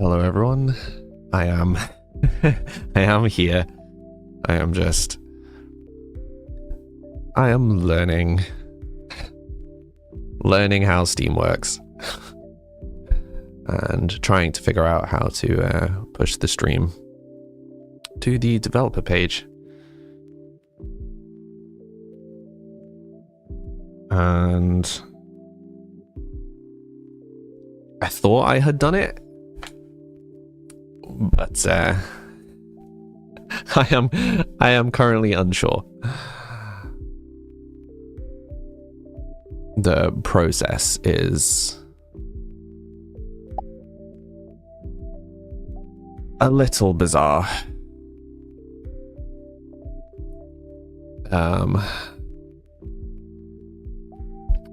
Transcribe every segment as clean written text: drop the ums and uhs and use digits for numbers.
Hello everyone. I am I am here. I am learning how Steam works and trying to figure out how to push the stream to the developer page. And I thought I had done it, but I am currently unsure. The process is a little bizarre.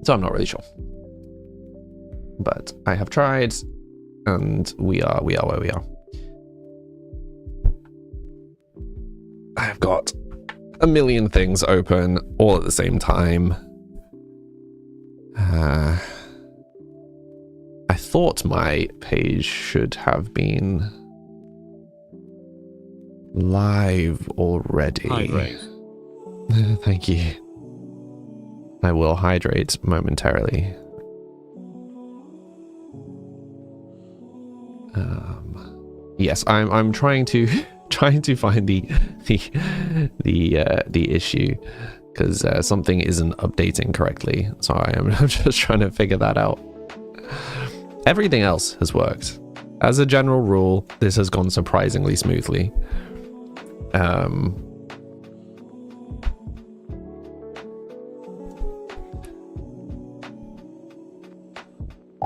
So I'm not really sure. But I have tried, and we are where we are. I've got a million things open all at the same time. I thought my page should have been live already. Hydrate. Thank you. I will hydrate momentarily. Yes, I'm trying to find the issue, because something isn't updating correctly. So I'm just trying to figure that out. Everything else has worked. As a general rule, this has gone surprisingly smoothly.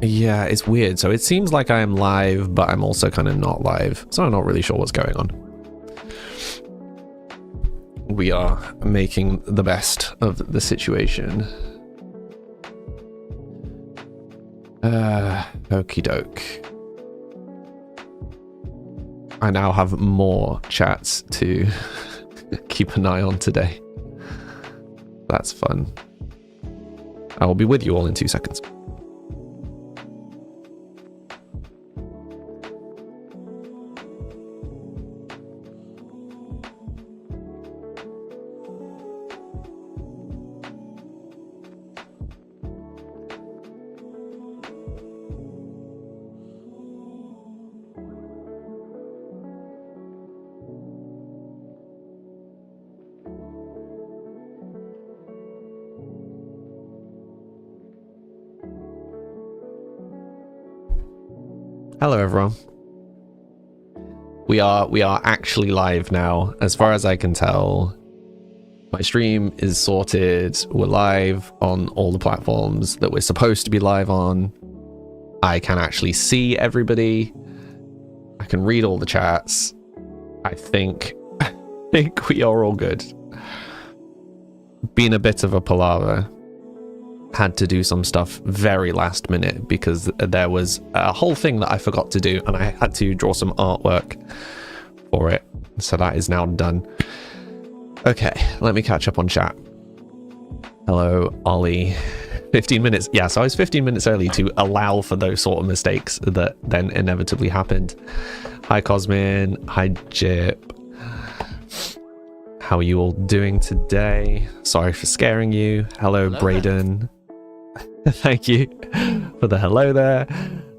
Yeah, it's weird. So it seems like I am live, but I'm also kind of not live. So I'm not really sure what's going on. We are making the best of the situation. Okie doke. I now have more chats to keep an eye on today. That's fun. I will be with you all in 2 seconds. Hello everyone. We are actually live now, as far as I can tell. My stream is sorted. We're live on all the platforms that we're supposed to be live on. I can actually see everybody. I can read all the chats. I think we are all good. Been a bit of a palaver. Had to do some stuff very last minute because there was a whole thing that I forgot to do, and I had to draw some artwork for it. So that is now done. Okay, let me catch up on chat. Hello, Ollie. 15 minutes. Yeah, so I was 15 minutes early to allow for those sort of mistakes that then inevitably happened. Hi, Cosmin. Hi, Jip. How are you all doing today? Sorry for scaring you. Hello Braden. Thank you for the hello there.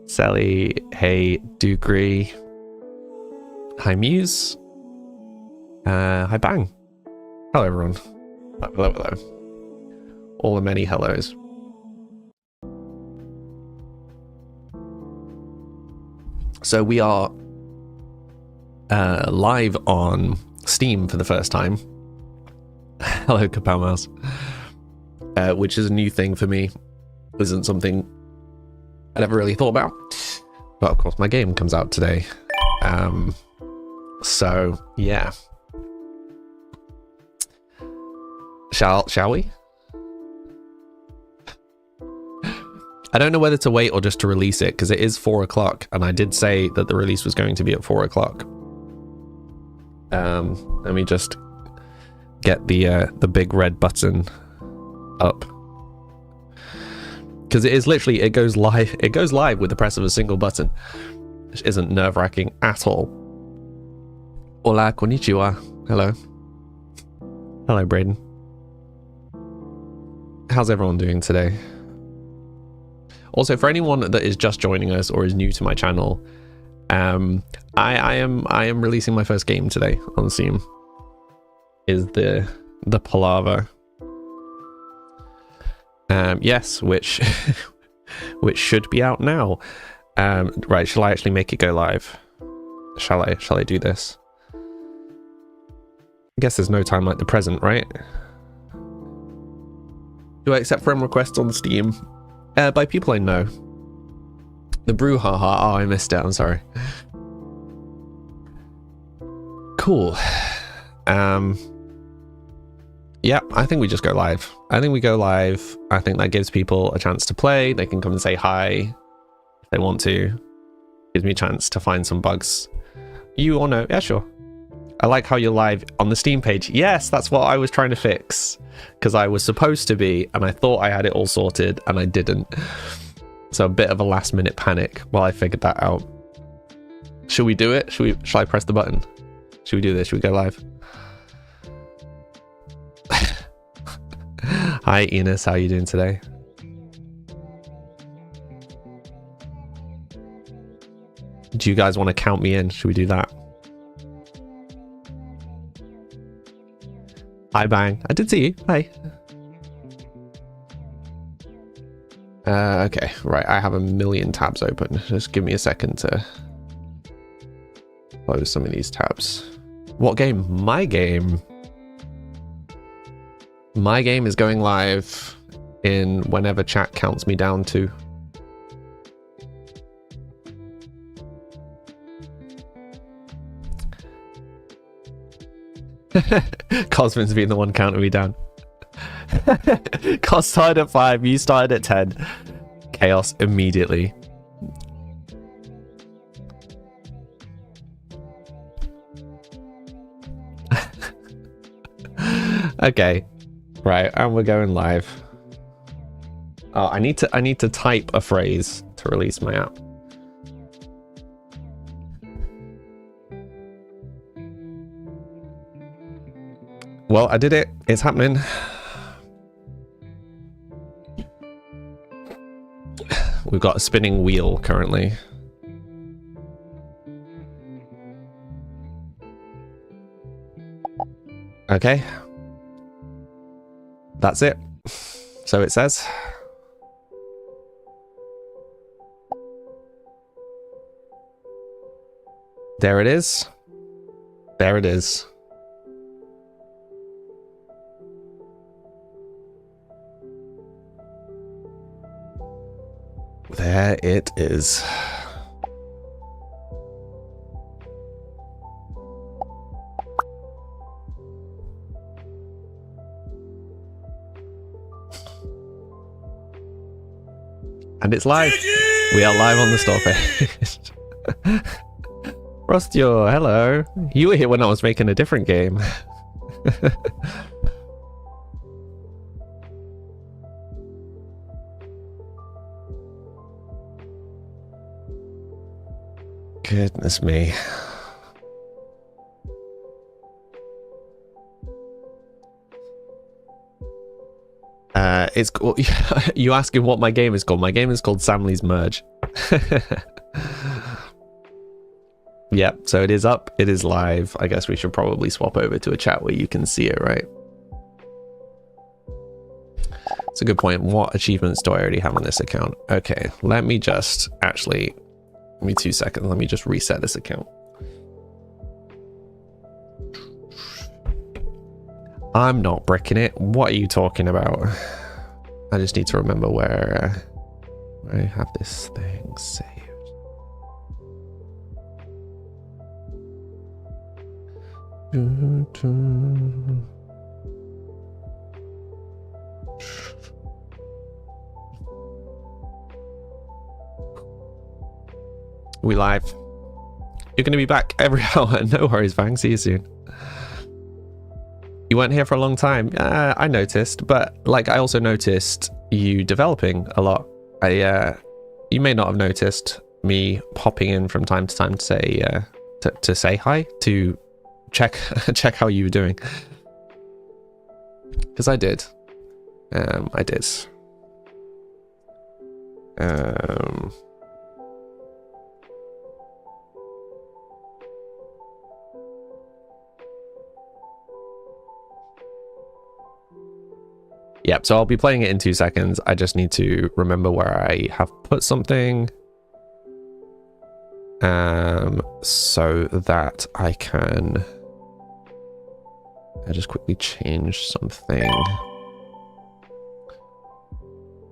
Sally, hey, Dugree. Hi, Muse. Hi, Bang. Hello, everyone. Hello, hello. All the many hellos. So we are live on Steam for the first time. Hello, Kapow Mouse. Which is a new thing for me. Isn't something I never really thought about. But of course, my game comes out today. So yeah. Shall we? I don't know whether to wait or just to release it, because it is 4 o'clock, and I did say that the release was going to be at 4 o'clock. Let me just get the big red button up, because it is literally, it goes live with the press of a single button. which isn't nerve-wracking at all. Hola, konnichiwa. Hello. Hello, Braden. How's everyone doing today? Also, for anyone that is just joining us or is new to my channel, I am releasing my first game today on Steam. Is the Palaver. Yes, which which should be out now. Right, shall I actually make it go live? Shall I do this? I guess there's no time like the present, right? Do I accept friend requests on Steam? By people I know. The brouhaha. Oh, I missed it. I'm sorry. Cool. Yeah, I think we just go live. I think we go live. I think that gives people a chance to play. They can come and say hi if they want to. Gives me a chance to find some bugs. You all know. Yeah, sure. I like how you're live on the Steam page. Yes, that's what I was trying to fix. Because I was supposed to be, and I thought I had it all sorted, and I didn't. So a bit of a last minute panic while I figured that out. Should we do it? Shall I press the button? Should we do this? Should we go live? Hi Enos, how are you doing today? Do you guys want to count me in? Should we do that? Hi Bang, I did see you. Hi. Okay, right, I have a million tabs open. Just give me a second to close some of these tabs. What game? My game. My game is going live in whenever chat counts me down to. Cosmin's being the one counting me down. Cos started at 5, you started at 10. Chaos immediately. Okay. Right, and we're going live. Oh, I need to type a phrase to release my app. Well, I did it. It's happening. We've got a spinning wheel currently. Okay. That's it. So it says. There it is. There it is. There it is. And it's live. We are live on the store page. Frostio, hello. You were here when I was making a different game. Goodness me. It's called, you asking what my game is called? My game is called Samley's Merge. Yep, so it is up, it is live. I guess we should probably swap over to a chat where you can see it, right? It's a good point. What achievements do I already have on this account? Okay, let me just actually, give me 2 seconds. Let me just reset this account. I'm not bricking it. What are you talking about? I just need to remember where I have this thing saved. We live. You're going to be back every hour. No worries, Bang. See you soon. You weren't here for a long time. I noticed, but like I also noticed you developing a lot. You may not have noticed, me popping in from time to time to say to say hi, to check check how you were doing, because I did. I did. Yep, so I'll be playing it in 2 seconds. I just need to remember where I have put something. So that I can... I just quickly change something.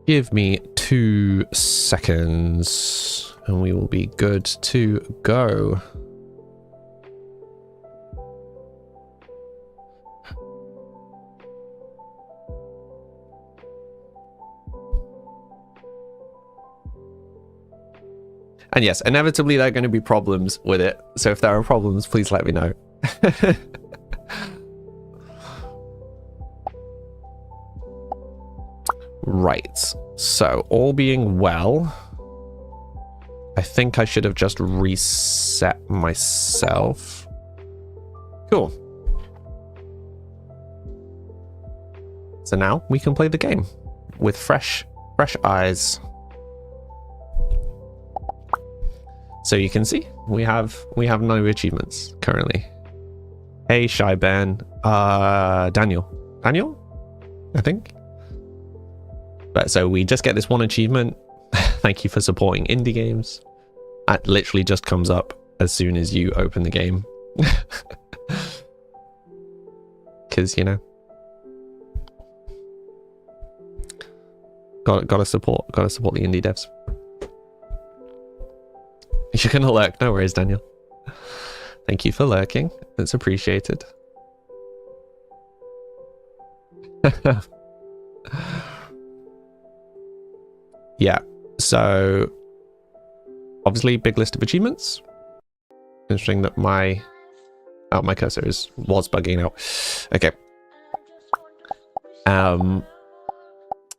Give me 2 seconds and we will be good to go. And yes, inevitably there are going to be problems with it. So if there are problems, please let me know. Right. So all being well, I think I should have just reset myself. Cool. So now we can play the game with fresh eyes. So you can see we have no achievements currently. Hey, Shy Ben, Daniel, I think. But so we just get this one achievement. Thank you for supporting indie games. That literally just comes up as soon as you open the game. Because, you know, gotta support the indie devs. You're gonna lurk. No worries, Daniel. Thank you for lurking. It's appreciated. Yeah, so obviously big list of achievements. Interesting that my cursor was bugging out. Okay.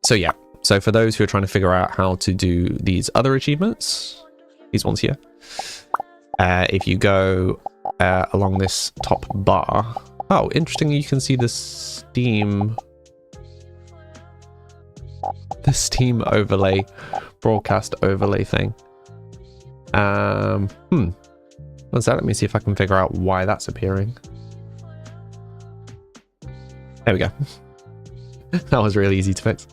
So yeah, so for those who are trying to figure out how to do these other achievements, these ones here, if you go along this top bar, oh, interesting, you can see the Steam overlay, broadcast overlay thing. What's that? Let me see if I can figure out why that's appearing. There we go. That was really easy to fix.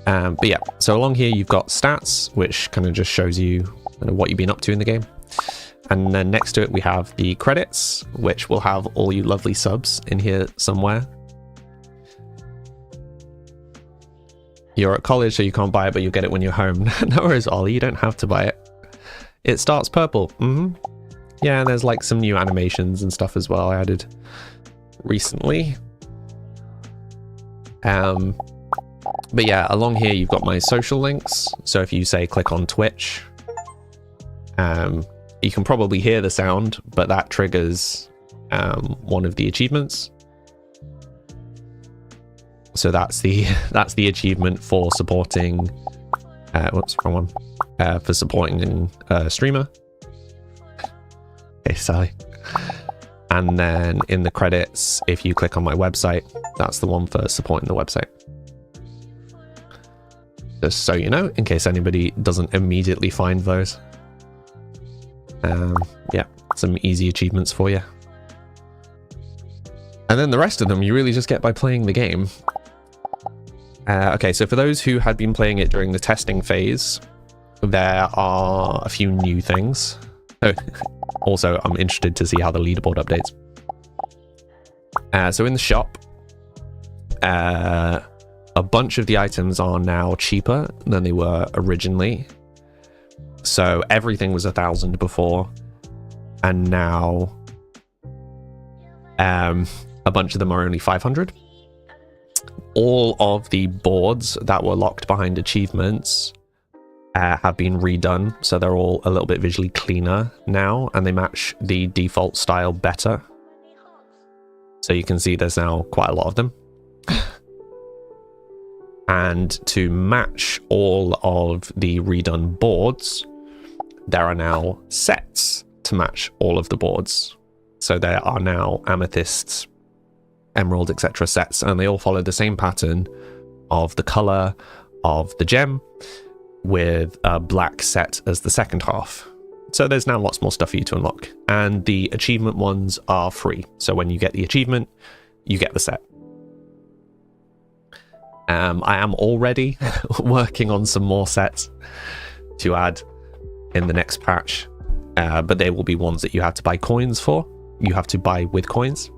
But yeah, so along here you've got stats, which kind of just shows you what you've been up to in the game. And then next to it we have the credits, which will have all you lovely subs in here somewhere. You're at college, so you can't buy it, but you'll get it when you're home. No worries, Ollie, you don't have to buy it. It starts purple. Yeah, and there's like some new animations and stuff as well I added recently. But yeah, along here you've got my social links. So if you say click on Twitch, you can probably hear the sound, but that triggers one of the achievements. So that's the achievement for supporting whoops, wrong one. For supporting a streamer. Okay, Sally. And then in the credits, if you click on my website, that's the one for supporting the website. Just so you know, in case anybody doesn't immediately find those. Yeah, some easy achievements for you. And then the rest of them you really just get by playing the game. Okay, so for those who had been playing it during the testing phase, there are a few new things. Also, I'm interested to see how the leaderboard updates. So in the shop, a bunch of the items are now cheaper than they were originally. So everything was 1,000 before, and now a bunch of them are only 500. All of the boards that were locked behind achievements have been redone, so they're all a little bit visually cleaner now, and they match the default style better. So you can see there's now quite a lot of them. And to match all of the redone boards, there are now sets to match all of the boards. So there are now amethysts, emerald, etc. sets, and they all follow the same pattern of the color of the gem with a black set as the second half. So there's now lots more stuff for you to unlock. And the achievement ones are free. So when you get the achievement, you get the set. I am already working on some more sets to add in the next patch, but they will be ones that you have to buy coins for. You have to buy with coins.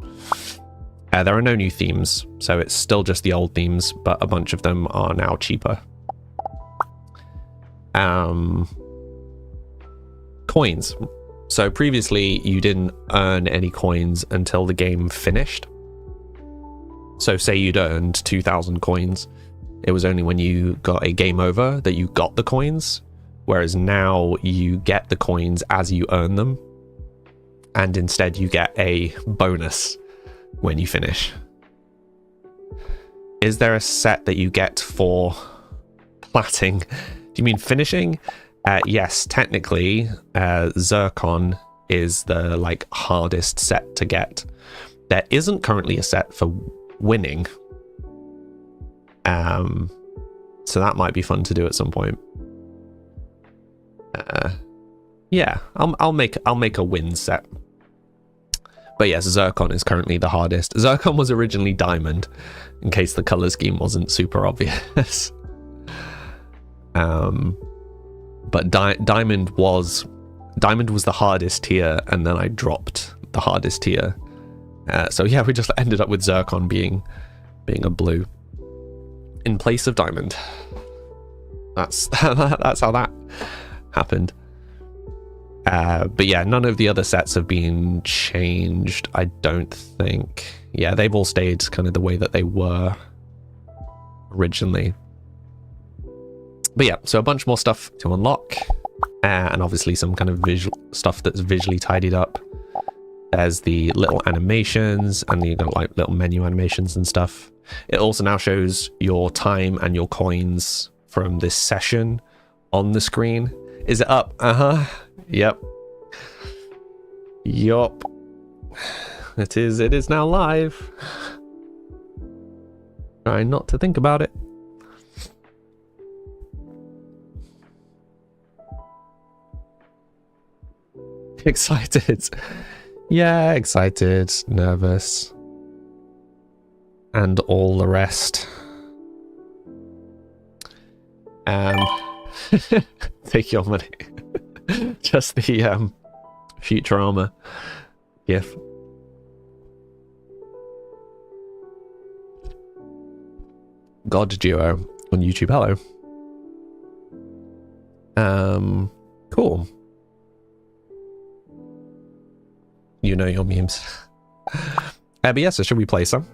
There are no new themes, so it's still just the old themes, but a bunch of them are now cheaper. Coins. So previously you didn't earn any coins until the game finished. So say you'd earned 2,000 coins, it was only when you got a game over that you got the coins, whereas now you get the coins as you earn them, and instead you get a bonus when you finish. Is there a set that you get for platting? Do you mean finishing? Yes, technically, Zircon is the hardest set to get. There isn't currently a set for winning, so that might be fun to do at some point. Yeah, I'll make a win set. But yes, Zircon is currently the hardest. Zircon was originally Diamond, in case the color scheme wasn't super obvious. But Diamond was the hardest tier, and then I dropped the hardest tier. So yeah, we just ended up with Zircon being a blue in place of Diamond. That's how that happened. But yeah, none of the other sets have been changed, I don't think. Yeah, they've all stayed kind of the way that they were originally. But yeah, so a bunch more stuff to unlock, and obviously some kind of visual stuff that's visually tidied up. There's the little animations, and you got like little menu animations and stuff. It also now shows your time and your coins from this session on the screen. Is it up? Yep. Yup. It is now live. Try not to think about it. Excited. Yeah, excited, nervous, and all the rest. Take your money. Just the Futurama gif. God Duo on YouTube. Hello. Cool. You know your memes. But yeah, so should we play some?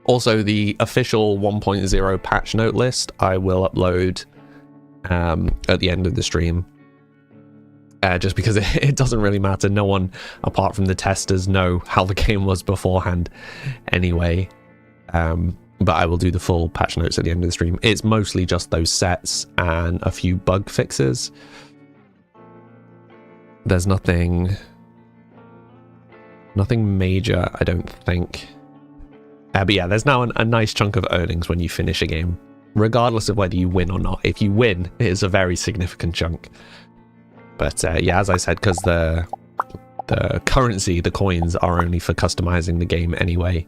Also, the official 1.0 patch note list I will upload at the end of the stream. Just because it doesn't really matter. No one, apart from the testers, know how the game was beforehand anyway. But I will do the full patch notes at the end of the stream. It's mostly just those sets and a few bug fixes. There's nothing major, I don't think. But yeah, there's now a nice chunk of earnings when you finish a game, regardless of whether you win or not. If you win, it is a very significant chunk. But yeah, as I said, because the currency, the coins, are only for customizing the game anyway,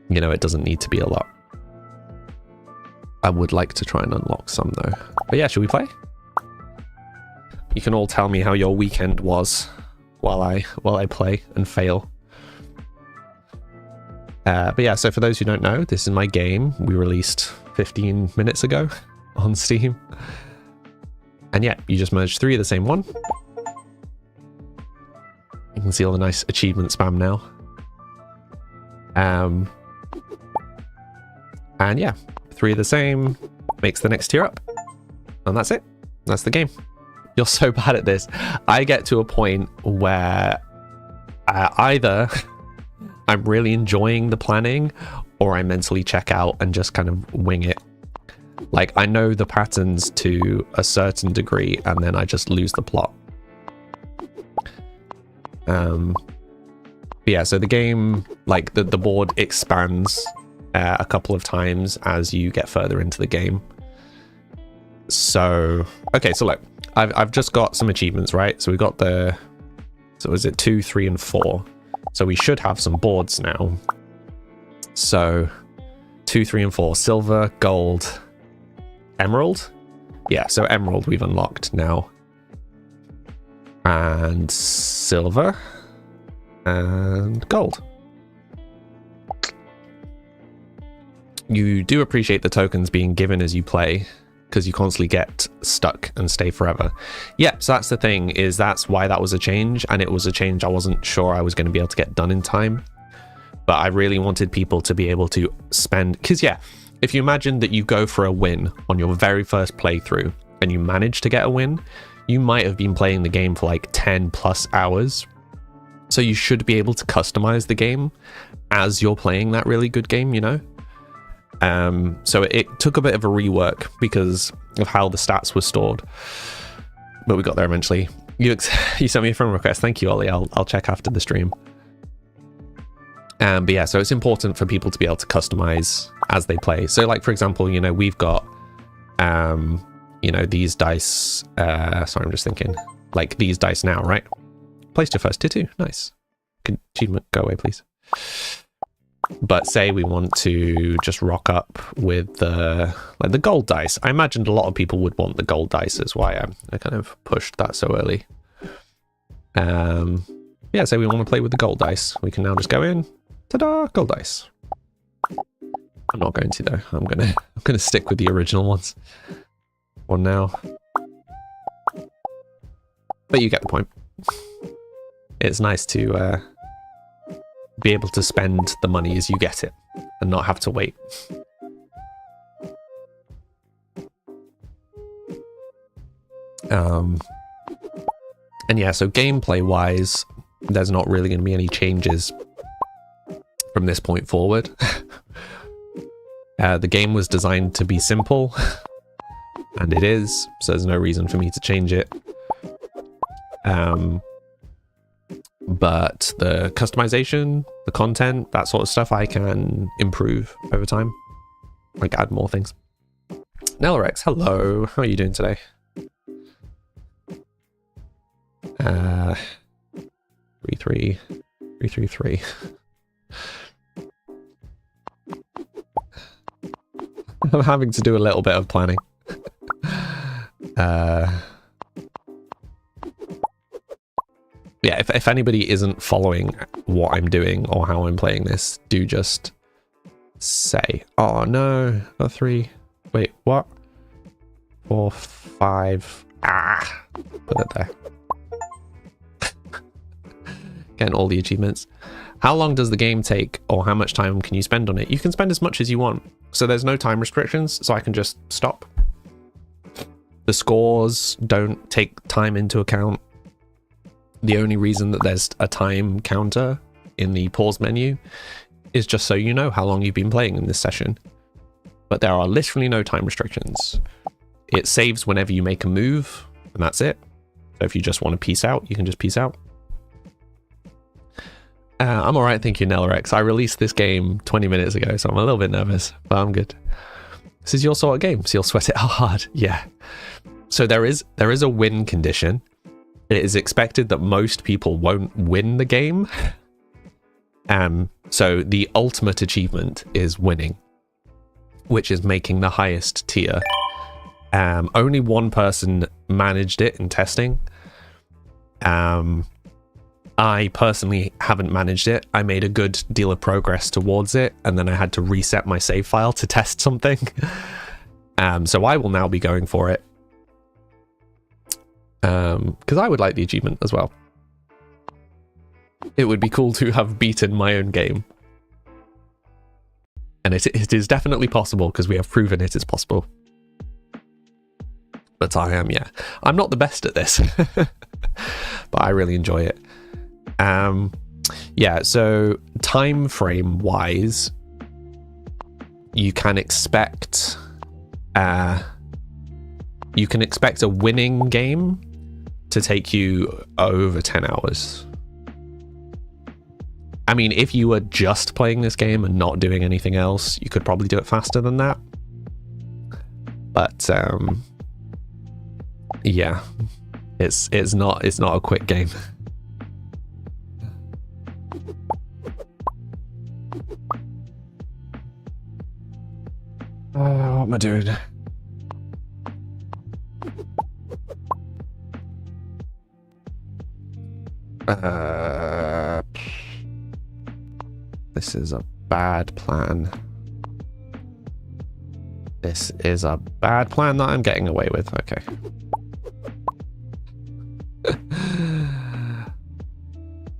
you know, it doesn't need to be a lot. I would like to try and unlock some though. But yeah, should we play? You can all tell me how your weekend was while I play and fail. But yeah, so for those who don't know, this is my game we released 15 minutes ago on Steam. And yeah, you just merged 3 of the same one. You can see all the nice achievement spam now. And yeah, 3 of the same makes the next tier up. And that's it. That's the game. You're so bad at this. I get to a point where either I'm really enjoying the planning, or I mentally check out and just kind of wing it. Like, I know the patterns to a certain degree, and then I just lose the plot. Yeah, so the game, like, the board expands a couple of times as you get further into the game. So, okay, so look, I've just got some achievements, right? So we got so is it 2, 3, and 4? So we should have some boards now. So 2, 3, and 4, silver, gold, emerald. Yeah, so emerald we've unlocked now. And silver and gold. You do appreciate the tokens being given as you play, because you constantly get stuck and stay forever. Yeah, so that's the thing, is that's why that was a change, and it was a change I wasn't sure I was going to be able to get done in time. But I really wanted people to be able to spend, because yeah, if you imagine that you go for a win on your very first playthrough and you manage to get a win, you might have been playing the game for like 10 plus hours. So you should be able to customize the game as you're playing that really good game, you know? So it took a bit of a rework because of how the stats were stored, but we got there eventually. You sent me a friend request. Thank you, Ollie. I'll check after the stream. But yeah, so it's important for people to be able to customize as they play. So like, for example, you know, we've got, you know, these dice, sorry, I'm just thinking, like these dice now, right? Placed your first tattoo. Nice. Good achievement. Go away, please. But say we want to just rock up with the gold dice. I imagined a lot of people would want the gold dice, is why I kind of pushed that so early. Yeah, say we want to play with the gold dice. We can now just go in. Ta-da! Gold dice. I'm not going to though. I'm gonna stick with the original ones. For now. But you get the point. It's nice to be able to spend the money as you get it and not have to wait. And yeah, so gameplay wise, there's not really going to be any changes from this point forward. The game was designed to be simple, and it is, so there's no reason for me to change it. But the customization, the content, that sort of stuff, I can improve over time. Like add more things. Nelrex, hello. How are you doing today? 33333. I'm having to do a little bit of planning. Yeah, if anybody isn't following what I'm doing or how I'm playing this, do just say, oh no, a 3, wait, what? 4, 5, put it there. Getting all the achievements. How long does the game take, or how much time can you spend on it? You can spend as much as you want. So there's no time restrictions, so I can just stop. The scores don't take time into account. The only reason that there's a time counter in the pause menu is just so you know how long you've been playing in this session. But there are literally no time restrictions. It saves whenever you make a move, and that's it. So if you just want to peace out, you can just peace out. I'm alright, thank you, Nelrex. I released this game 20 minutes ago, so I'm a little bit nervous, but I'm good. This is your sort of game, so you'll sweat it out hard. Yeah. So there is a win condition. It is expected that most people won't win the game. So the ultimate achievement is winning, which is making the highest tier. Only one person managed it in testing. I personally haven't managed it. I made a good deal of progress towards it, and then I had to reset my save file to test something. So I will now be going for it. Because I would like the achievement as well. It would be cool to have beaten my own game. And it is definitely possible, because we have proven it is possible. But I'm not the best at this. But I really enjoy it. Yeah, so time frame wise, you can expect a winning game to take you over 10 hours. I mean, if you were just playing this game and not doing anything else, you could probably do it faster than that. But yeah, it's not a quick game. What am I doing? This is a bad plan. This is a bad plan that I'm getting away with. Okay.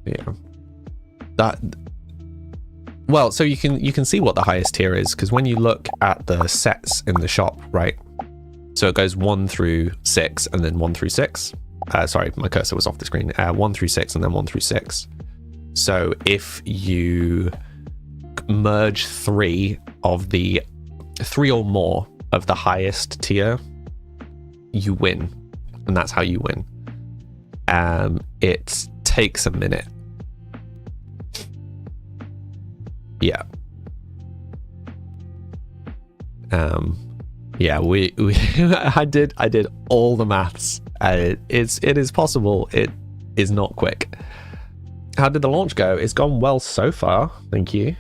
Yeah. Well, so you can see what the highest tier is, because when you look at the sets in the shop, right? So it goes 1 through 6 and then 1 through 6. Sorry, my cursor was off the screen. 1 through 6 and then 1 through 6. So if you merge 3 or more of the highest tier, you win. And that's how you win. It takes a minute. Yeah. Yeah, we I did all the maths. It is possible. It is not quick. How did the launch go? It's gone well so far. Thank you.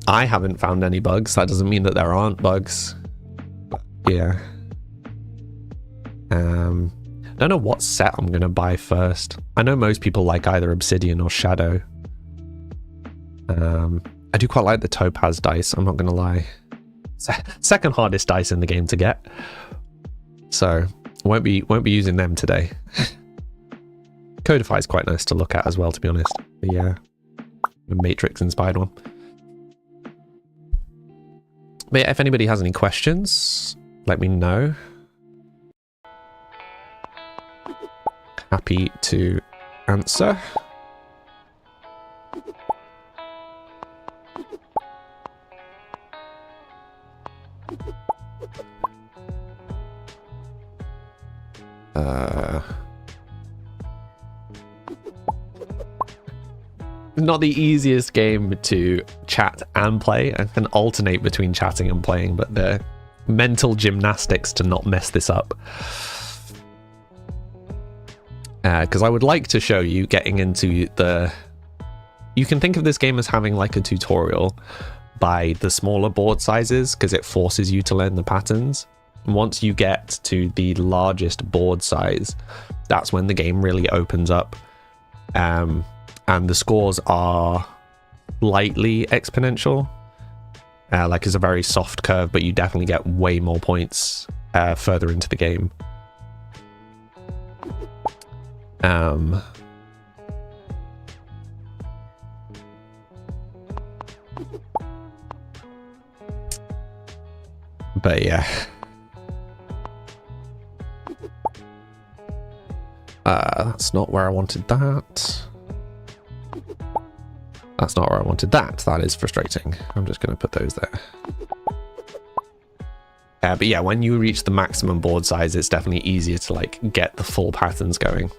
I haven't found any bugs. That doesn't mean that there aren't bugs. But yeah. Don't know what set I'm gonna buy first. I know most people like either Obsidian or Shadow. I do quite like the Topaz dice, I'm not gonna lie. Second hardest dice in the game to get. So won't be using them today. Codify is quite nice to look at as well, to be honest. The Matrix inspired one. But yeah, if anybody has any questions, let me know. Happy to answer. Not the easiest game to chat and play. I can alternate between chatting and playing, but the mental gymnastics to not mess this up. Because I would like to show you getting into the... You can think of this game as having like a tutorial by the smaller board sizes, because it forces you to learn the patterns. And once you get to the largest board size, that's when the game really opens up. And the scores are lightly exponential. Like it's a very soft curve, but you definitely get way more points further into the game. But yeah. That's not where I wanted that. That's not where I wanted that. That is frustrating. I'm just going to put those there. But yeah, when you reach the maximum board size, it's definitely easier to like get the full patterns going.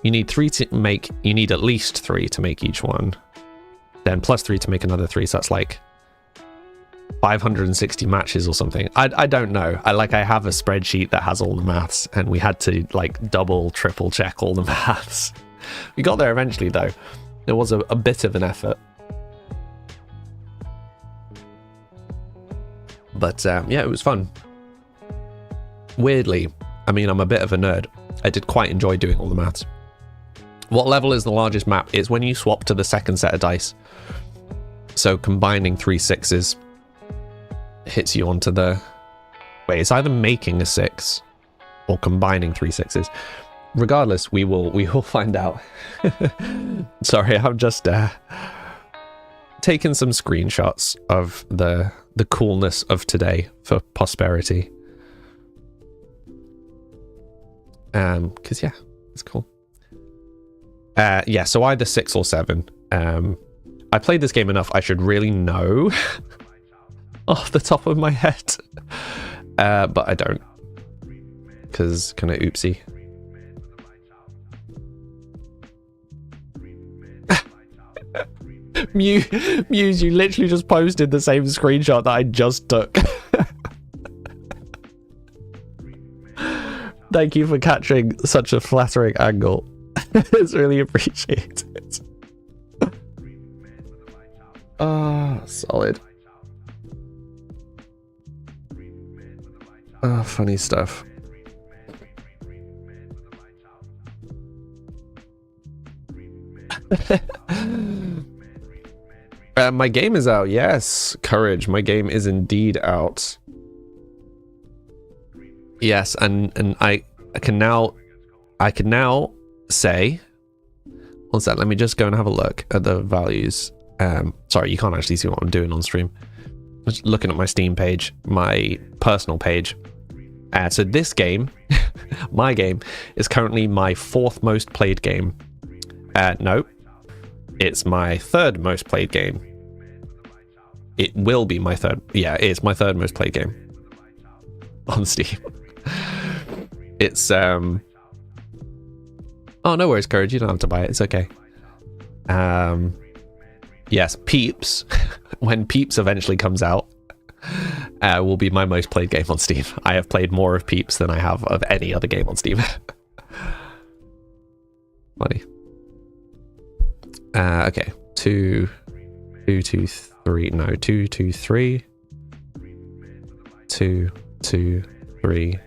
You need you need at least 3 to make each one. Then plus 3 to make another 3, so that's like 560 matches or something. I don't know. I have a spreadsheet that has all the maths, and we had to like double, triple check all the maths. We got there eventually though. It was a bit of an effort. But yeah, it was fun. Weirdly, I mean, I'm a bit of a nerd. I did quite enjoy doing all the maths. What level is the largest map? It's when you swap to the second set of dice. So combining 3 6s hits you onto the... Wait, it's either making a 6 or combining 3 6s. Regardless, we will find out. Sorry, I'm just taking some screenshots of the coolness of today for posterity. Because yeah, it's cool. Yeah, so either 6 or 7. I played this game enough, I should really know off the top of my head. But I don't. Because kind of oopsie. Muse, you literally just posted the same screenshot that I just took. Thank you for catching such a flattering angle. It's really appreciated. Solid. Funny stuff. My game is out. Yes, courage. My game is indeed out. Yes, and I can now say, one sec, let me just go and have a look at the values. Sorry, you can't actually see what I'm doing on stream. I'm just looking at my Steam page, my personal page. So this game, my game, is currently my 4th most played game. No, it's my 3rd most played game. It will be my 3rd. Yeah, it's my 3rd most played game on Steam. It's oh, no worries, Courage, you don't have to buy it, it's okay. Yes, Peeps, when Peeps eventually comes out, will be my most played game on Steam. I have played more of Peeps than I have of any other game on Steam. Funny. Okay, 2, 2, 2, 3, no, 2, 2, 3, 2, 2, 3,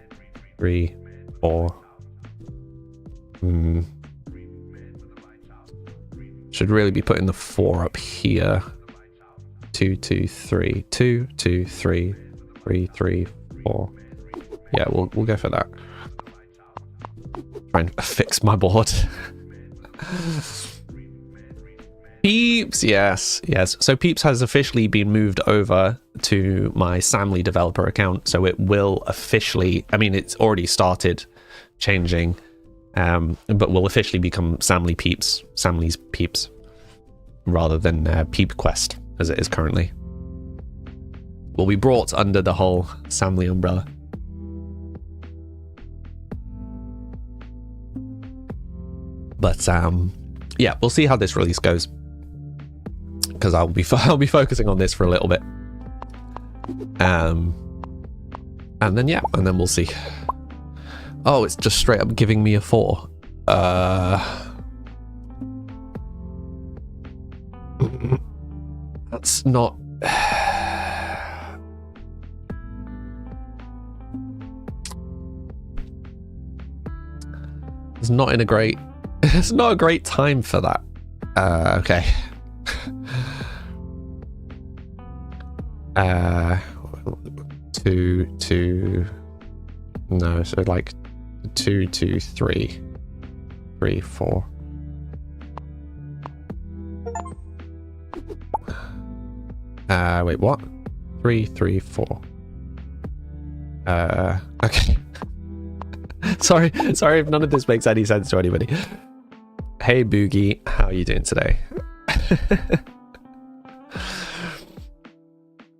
3, 4. Should really be putting the 4 up here. 2, 2, 3, 2, 2, 3, 3, 3, 4. Yeah, we'll go for that. Try and fix my board. Peeps, yes. So Peeps has officially been moved over to my Samly developer account, so it will officially, I mean, it's already started changing, but will officially become Samly's Peeps, rather than Peep Quest, as it is currently. Will be brought under the whole Samly umbrella. But yeah, we'll see how this release goes, because I'll be focusing on this for a little bit, and then yeah, and then we'll see. Oh, it's just straight up giving me a 4. That's not. It's not in a great. It's not a great time for that. Okay. 2, 2. No, so like 2, 2, 3, 3, 4. Wait, what? 3, 3, 4. Okay. Sorry if none of this makes any sense to anybody. Hey Boogie, how are you doing today?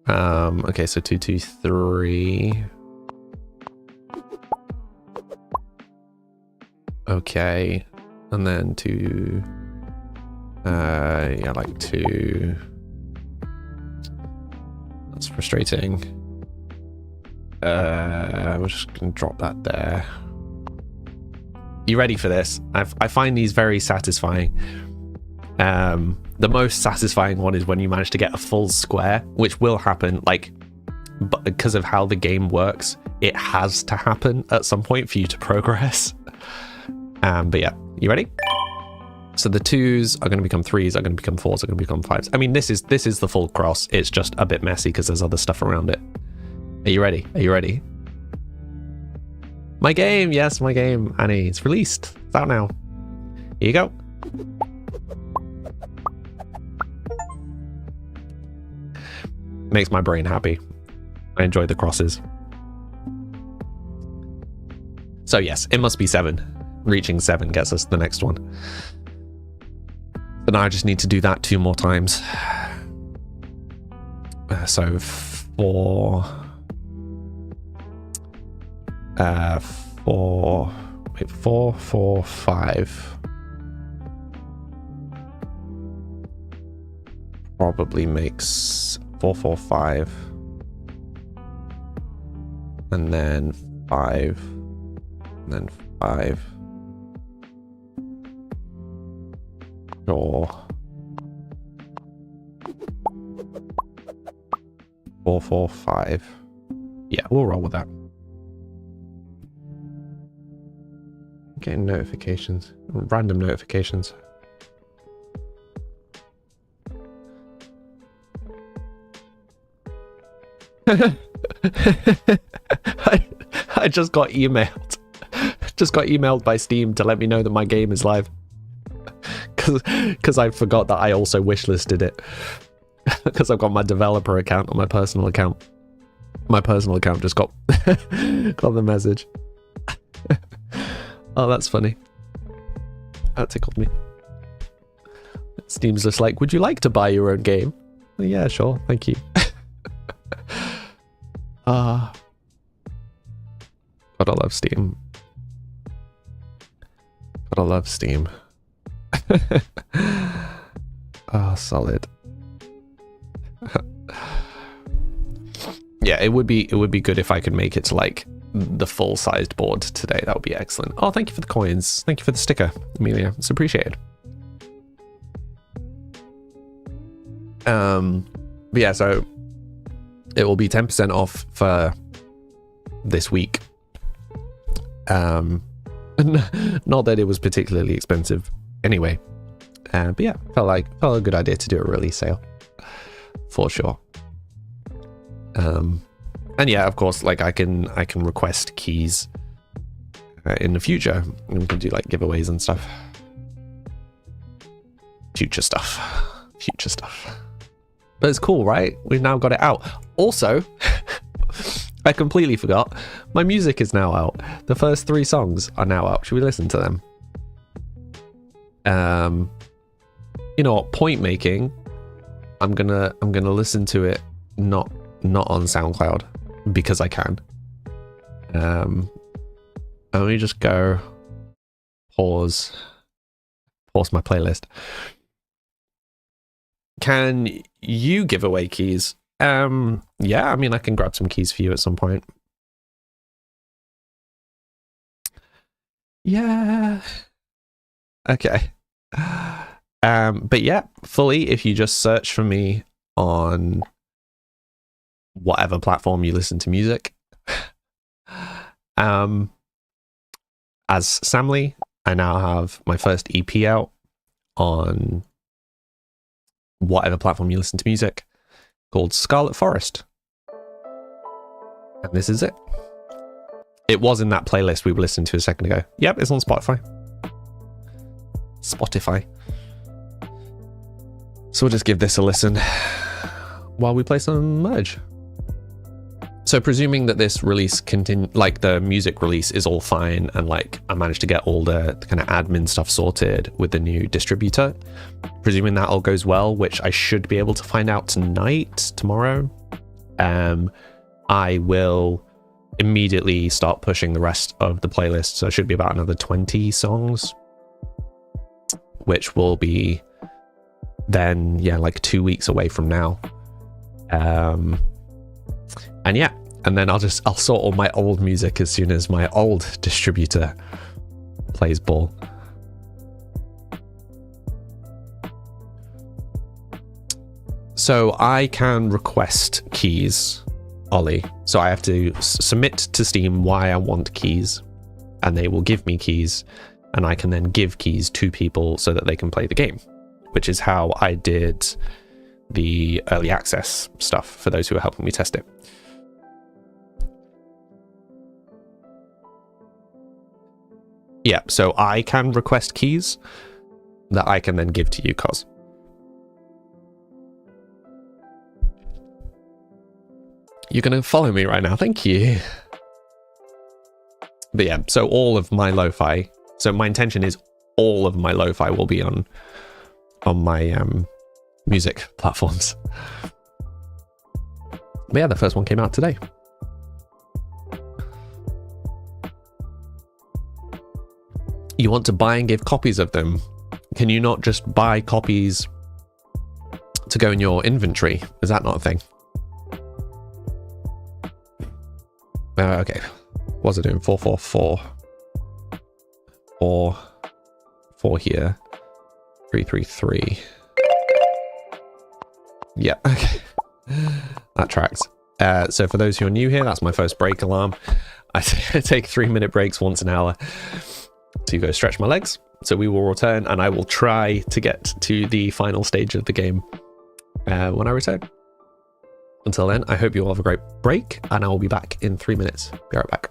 Okay, so 2, 2, 3. Okay, and then 2. Yeah, like 2. That's frustrating. We're just gonna drop that there. You ready for this? I find these very satisfying. The most satisfying one is when you manage to get a full square, which will happen, like, but because of how the game works, it has to happen at some point for you to progress. But yeah, you ready? So the 2s are going to become 3s, are going to become 4s, are going to become 5s. I mean, this is the full cross. It's just a bit messy because there's other stuff around it. Are you ready? Are you ready? My game, yes, my game, Annie. It's released. It's out now. Here you go. Makes my brain happy. I enjoy the crosses. So yes, it must be 7. Reaching 7 gets us the next one. But now I just need to do that 2 more times. So 4, 4, 5. Probably makes 4, 4, 5. And then 5. And then 5. Sure. 4, 4, 5. Yeah, we'll roll with that. Getting notifications. Random notifications. I just got emailed. Just got emailed by Steam to let me know that my game is live. Because I forgot that I also wishlisted it. Because I've got my developer account on my personal account. My personal account just got got the message. Oh, that's funny. That tickled me. Steam's just like, would you like to buy your own game? Well, yeah, sure, thank you. Gotta love Steam. Gotta love Steam. Oh, solid. Yeah, it would be good if I could make it to like the full-sized board today. That would be excellent. Oh, thank you for the coins. Thank you for the sticker, Amelia. It's appreciated. But yeah, so it will be 10% off for this week. Not that it was particularly expensive anyway. But yeah, felt a good idea to do a release sale for sure. And yeah, of course, like I can request keys in the future, and we can do like giveaways and stuff. Future stuff. But it's cool, right? We've now got it out. Also, I completely forgot. My music is now out. The first 3 songs are now out. Should we listen to them? You know what? Point making. I'm gonna listen to it not on SoundCloud because I can. Let me just go pause my playlist. Can you give away keys? Yeah, I mean, I can grab some keys for you at some point. Yeah. Okay. But yeah, fully, if you just search for me on whatever platform you listen to music, as Samly, I now have my first EP out on whatever platform you listen to music, called Scarlet Forest. And this is it. It was in that playlist we were listening to a second ago. Yep, it's on Spotify. So we'll just give this a listen while we play some Merge. So presuming that this release like the music release is all fine, and like I managed to get all the kind of admin stuff sorted with the new distributor, presuming that all goes well, which I should be able to find out tomorrow, I will immediately start pushing the rest of the playlist. So it should be about another 20 songs, which will be then, yeah, like 2 weeks away from now. And yeah, and then I'll sort all my old music as soon as my old distributor plays ball. So I can request keys, Ollie. So I have to submit to Steam why I want keys, and they will give me keys, and I can then give keys to people so that they can play the game, which is how I did the early access stuff for those who are helping me test it. Yeah, so I can request keys that I can then give to you, Cos. You're going to follow me right now, thank you. But yeah, so all of my lo-fi, so my intention is all of my lo-fi will be on on my music platforms. But yeah, the first one came out today. You want to buy and give copies of them. Can you not just buy copies to go in your inventory? Is that not a thing? Okay. What's it doing? 444. 4 here. 333. Yeah, okay. That tracks. So for those who are new here, that's my first break alarm. I take 3-minute breaks once an hour to go stretch my legs. So we will return and I will try to get to the final stage of the game when I return. Until then, I hope you all have a great break and I will be back in 3 minutes. Be right back.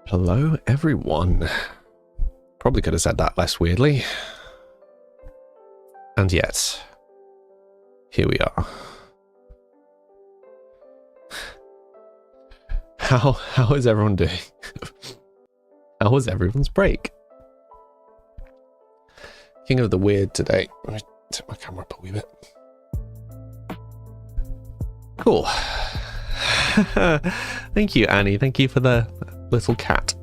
Hello, everyone. Probably could have said that less weirdly. And yet, here we are. How is everyone doing? How was everyone's break? King of the weird today. Let me tip my camera up a wee bit. Cool. Thank you, Annie. Thank you for the little cat.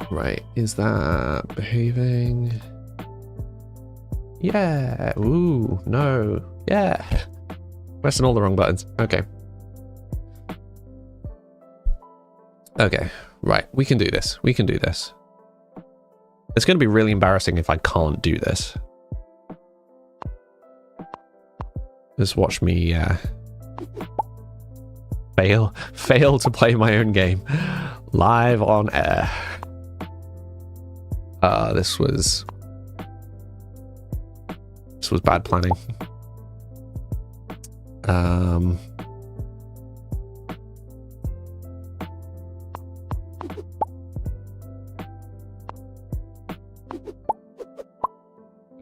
Right, is that behaving? Yeah. Ooh, no. Yeah. Pressing all the wrong buttons. Okay. Okay, right. We can do this. We can do this. It's going to be really embarrassing if I can't do this. Just watch me fail to play my own game live on air. This was bad planning.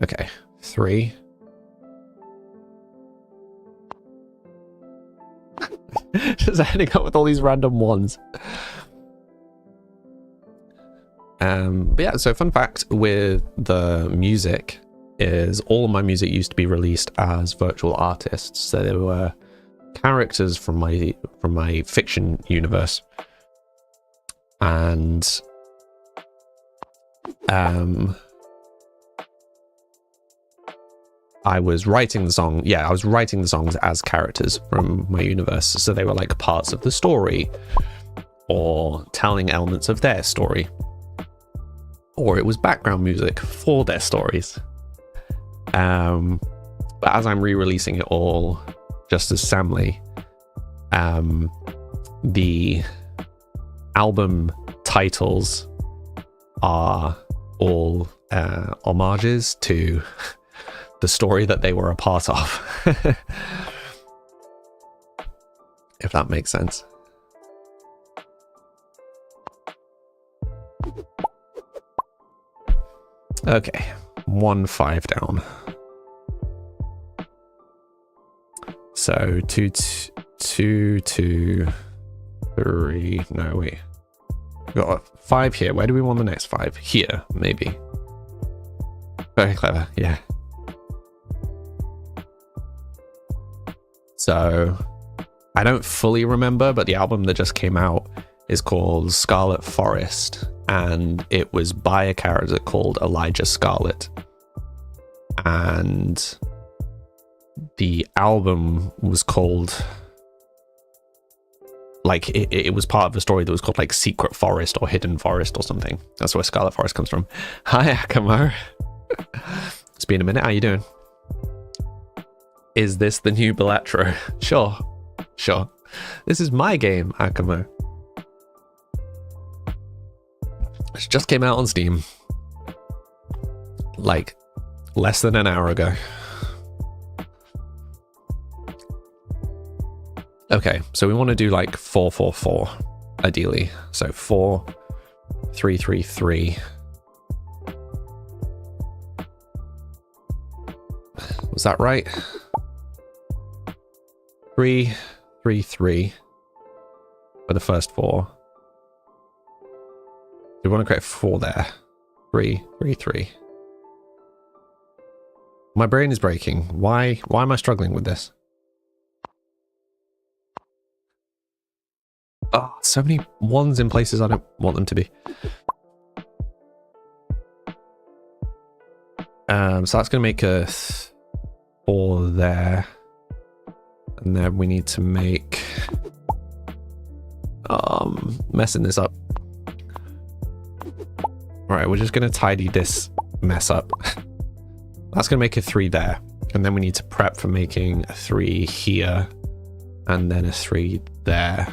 Okay, 3. Just ending up with all these random ones. But yeah, so fun fact with the music is all of my music used to be released as virtual artists. So there were characters from my fiction universe. And I was writing the song. Yeah, I was writing the songs as characters from my universe. So they were like parts of the story or telling elements of their story. Or it was background music for their stories. But as I'm re-releasing it all just as Samly, the album titles are all homages to the story that they were a part of. If that makes sense. Okay, 1-5 down. So 2, 2, 2, 3. No, wait. We've got a 5 here. Where do we want the next 5? Here, maybe. Very clever, yeah. So I don't fully remember, but the album that just came out is called Scarlet Forest, and it was by a character called Elijah Scarlet. And the album was called, like, it was part of a story that was called like Secret Forest or Hidden Forest or something. That's where Scarlet Forest comes from. Hi, Akamo. It's been a minute. How you doing? Is this the new Bellatro? Sure. This is my game, Akamo. It just came out on Steam. Like, less than an hour ago. Okay, so we want to do like 4-4-4, ideally. So 4, 3, 3, 3. Was that right? 3, 3, 3 for the first 4. We want to create 4 there. 3, 3, 3. My brain is breaking. Why am I struggling with this? Oh, so many 1s in places I don't want them to be. So that's going to make a 4 there. And then we need to make... messing this up. Alright, we're just going to tidy this mess up. That's going to make a 3 there. And then we need to prep for making a 3 here. And then a 3 there.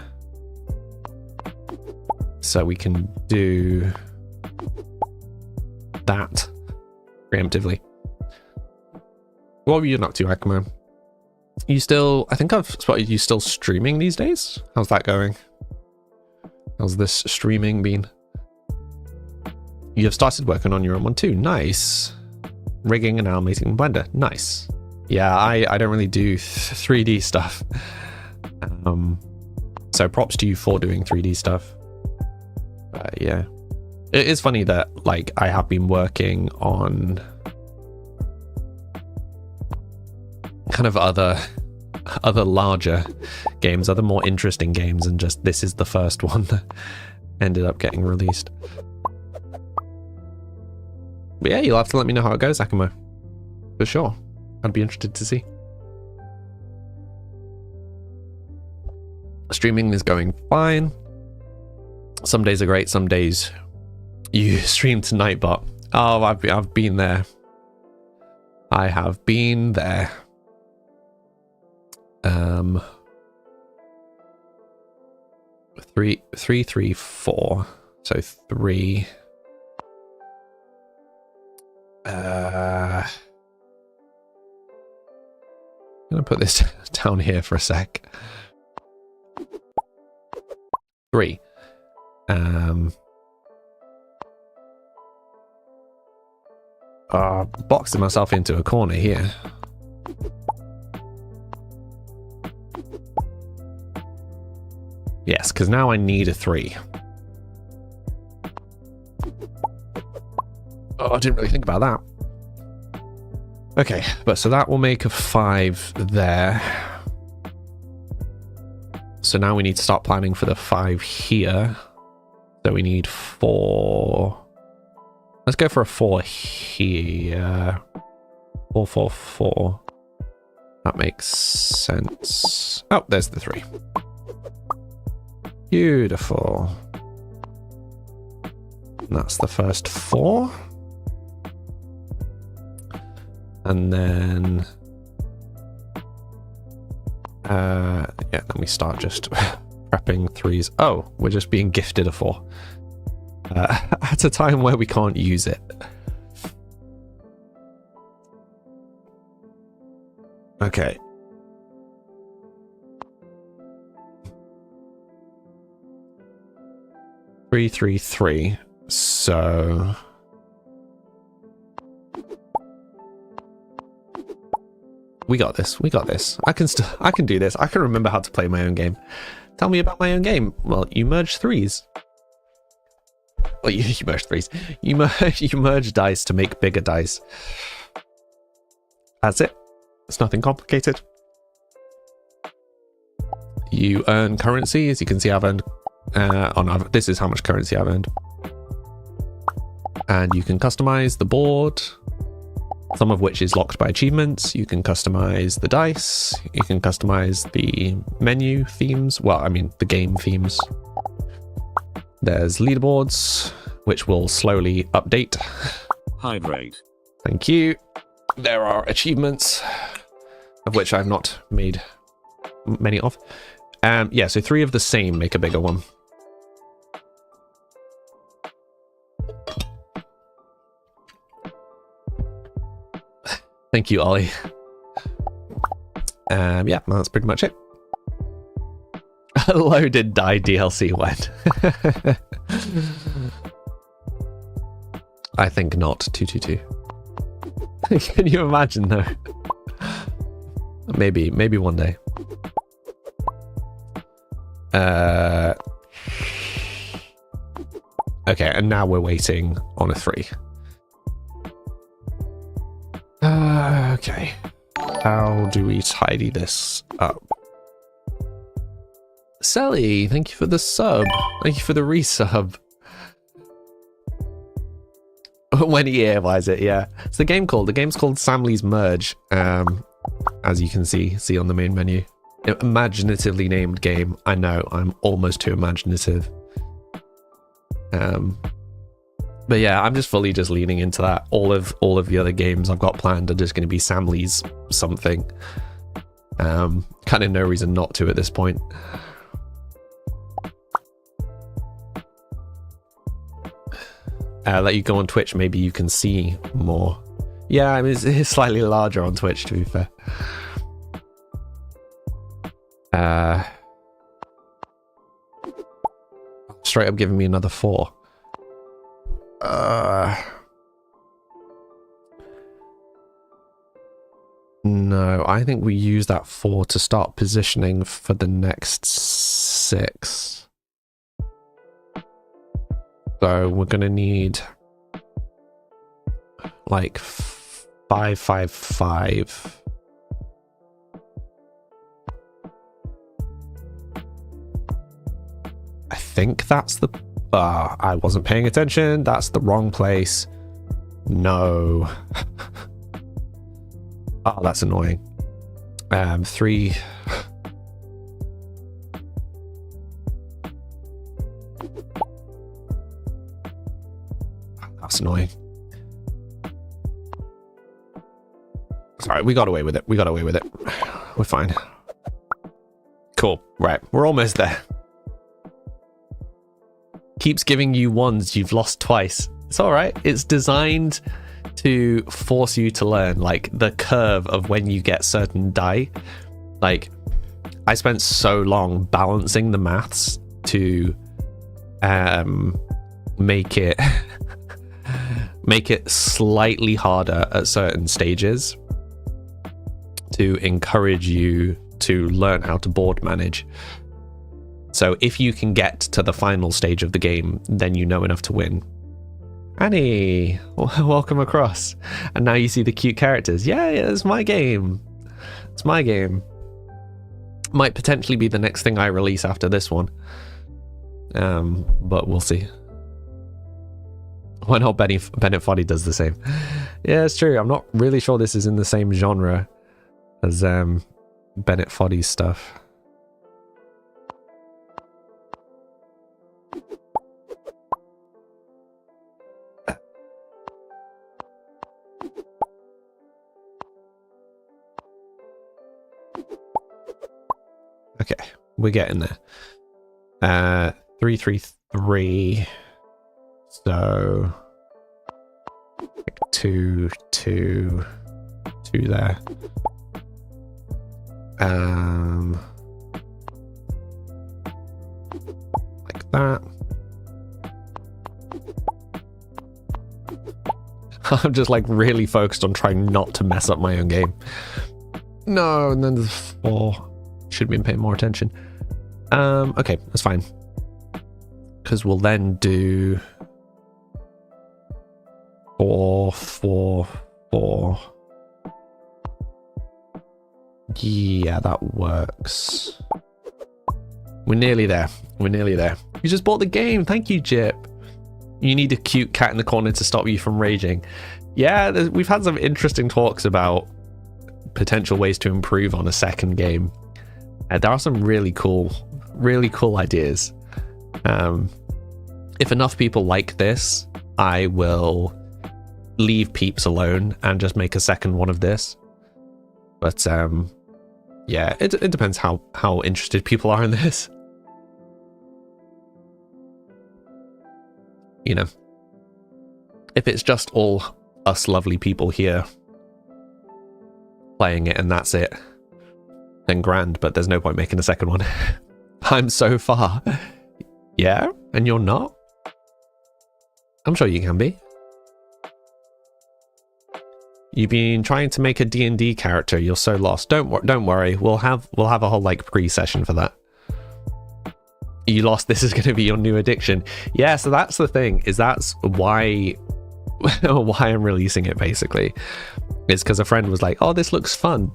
So we can do that preemptively. What were you up to, Akamo? You still... I think I've spotted you still streaming these days? How's that going? How's this streaming been? You have started working on your own one too. Nice. Rigging and animating Blender. Nice. Yeah, I don't really do 3D stuff. So props to you for doing 3D stuff. Yeah. It is funny that, like, I have been working on kind of other larger games, other more interesting games, and just this is the first one that ended up getting released. But yeah, you'll have to let me know how it goes, Akamo. For sure. I'd be interested to see. Streaming is going fine. Some days are great, some days you stream to Nightbot. Oh, I've been there. I have been there. 3, 3, 3, 4. So 3. I'm gonna put this down here for a sec. 3. Boxing myself into a corner here. Yes, because now I need a 3. Oh, I didn't really think about that. Okay, but so that will make a 5 there. So now we need to start planning for the 5 here. So we need 4. Let's go for a 4 here. 4, 4, 4. That makes sense. Oh, there's the 3. Beautiful. And that's the first 4. And then... yeah, then we start just prepping 3s. Oh, we're just being gifted a 4. At a time where we can't use it. Okay. Three, 3, 3. So... We got this. We got this. I can do this. I can remember how to play my own game. Tell me about my own game. Well, you merge 3s. Well, you merge 3s. You merge dice to make bigger dice. That's it. It's nothing complicated. You earn currency. As you can see, I've earned... this is how much currency I've earned. And you can customize the board, some of which is locked by achievements. You can customize the dice. You can customize the menu themes. Well, I mean, the game themes. There's leaderboards, which will slowly update. Hydrate. Thank you. There are achievements, of which I've not made many of. Yeah, so 3 of the same make a bigger one. Thank you, Ollie. Yeah, that's pretty much it. Loaded die DLC when? I think not. 222. Can you imagine though? Maybe one day. Okay, and now we're waiting on a 3. Okay. How do we tidy this up? Sally, thank you for the sub. Thank you for the resub. When he earbuys it, yeah. It's the game's called Samley's Merge. As you can see on the main menu. Imaginatively named game. I know, I'm almost too imaginative. But yeah, I'm just fully leaning into that. All of the other games I've got planned are just going to be Samley's something. Kind of no reason not to at this point. Let you go on Twitch, maybe you can see more. Yeah, I mean, it's slightly larger on Twitch, to be fair. Straight up giving me another 4. No, I think we use that 4 to start positioning for the next 6. So we're gonna need like 5, 5, 5. I think that's the... I wasn't paying attention. That's the wrong place. No. Oh, that's annoying. 3... That's annoying. Sorry, we got away with it. We're fine. Cool. Right. We're almost there. Keeps giving you ones you've lost twice. It's all right. It's designed to force you to learn, like, the curve of when you get certain die. Like, I spent so long balancing the maths to make it slightly harder at certain stages to encourage you to learn how to board manage. So if you can get to the final stage of the game, then you know enough to win. Annie, welcome across. And now you see the cute characters. Yeah, it's my game. It's my game. Might potentially be the next thing I release after this one. But we'll see. Why not Bennett Foddy does the same? Yeah, it's true. I'm not really sure this is in the same genre as Bennett Foddy's stuff. Okay, we're getting there. 333. So like 2, 2, 2 there. Like that. I'm just like really focused on trying not to mess up my own game. No, and then there's 4. Should have been paying more attention. Okay, that's fine. Because we'll then do 4, 4, 4. Yeah, that works. We're nearly there. We're nearly there. You just bought the game. Thank you, Jip. You need a cute cat in the corner to stop you from raging. Yeah, we've had some interesting talks about potential ways to improve on a second game. There are some really cool ideas. If enough people like this, I will leave Peeps alone and just make a second one of this. But yeah, it depends how interested people are in this. You know, if it's just all us lovely people here playing it and that's it, then grand, but there's no point making a second one. I'm so far. Yeah, and you're not? I'm sure you can be. You've been trying to make a D&D character. You're so lost. Don't worry. We'll have a whole like pre-session for that. You lost. This is going to be your new addiction. Yeah. So that's the thing. Is that's why I'm releasing it. Basically, it's because a friend was like, "Oh, this looks fun.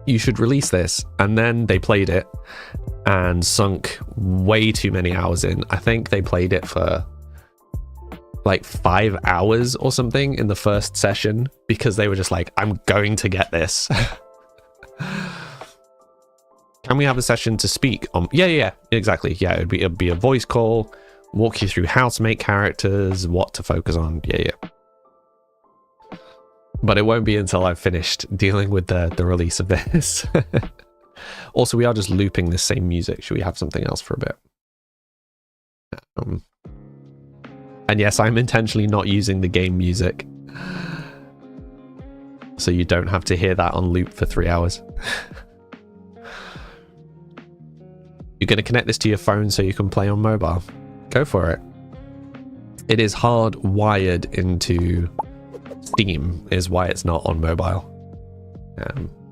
You should release this," and then they played it and sunk way too many hours in. I think they played it for like 5 hours or something in the first session because they were just like, I'm going to get this. Can we have a session to speak on? Yeah, exactly. Yeah, it'd be a voice call, walk you through how to make characters, what to focus on. Yeah. But it won't be until I've finished dealing with the release of this. Also, we are just looping the same music. Should we have something else for a bit? And yes, I'm intentionally not using the game music, so you don't have to hear that on loop for 3 hours. You're going to connect this to your phone so you can play on mobile. Go for it. It is hardwired into Steam, is why it's not on mobile.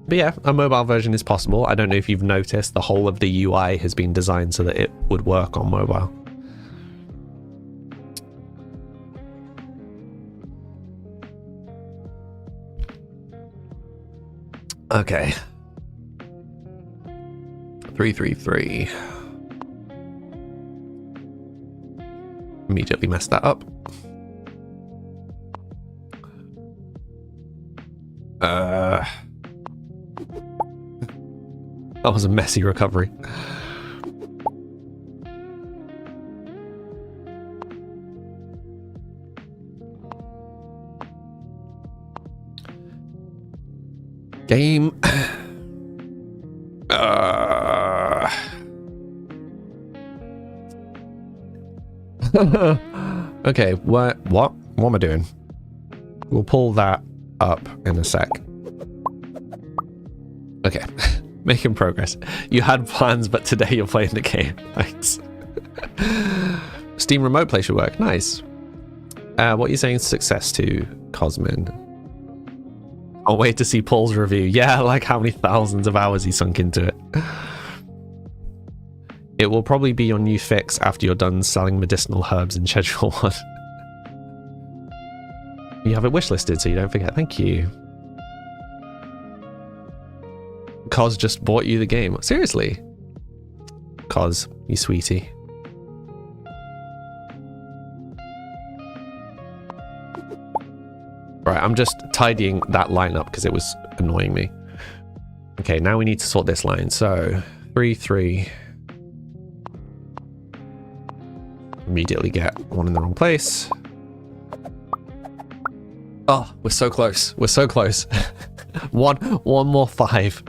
But yeah, a mobile version is possible. I don't know if you've noticed, the whole of the UI has been designed so that it would work on mobile. Okay. 333. Immediately messed that up. That was a messy recovery. Game. Okay, what am I doing? We'll pull that up in a sec. Okay, making progress. You had plans, but today you're playing the game. Thanks. Steam Remote Play should work. Nice. What are you saying success to, Cosmin? I'll wait to see Paul's review. Yeah, like how many thousands of hours he sunk into it. It will probably be your new fix after you're done selling medicinal herbs in Schedule 1. You have it wishlisted so you don't forget. Thank you. Cos just bought you the game. Seriously? Cos, you sweetie. Right, I'm just tidying that line up because it was annoying me. Okay, now we need to sort this line. So, 3, 3. Immediately get one in the wrong place. Oh, we're so close. We're so close. one more 5.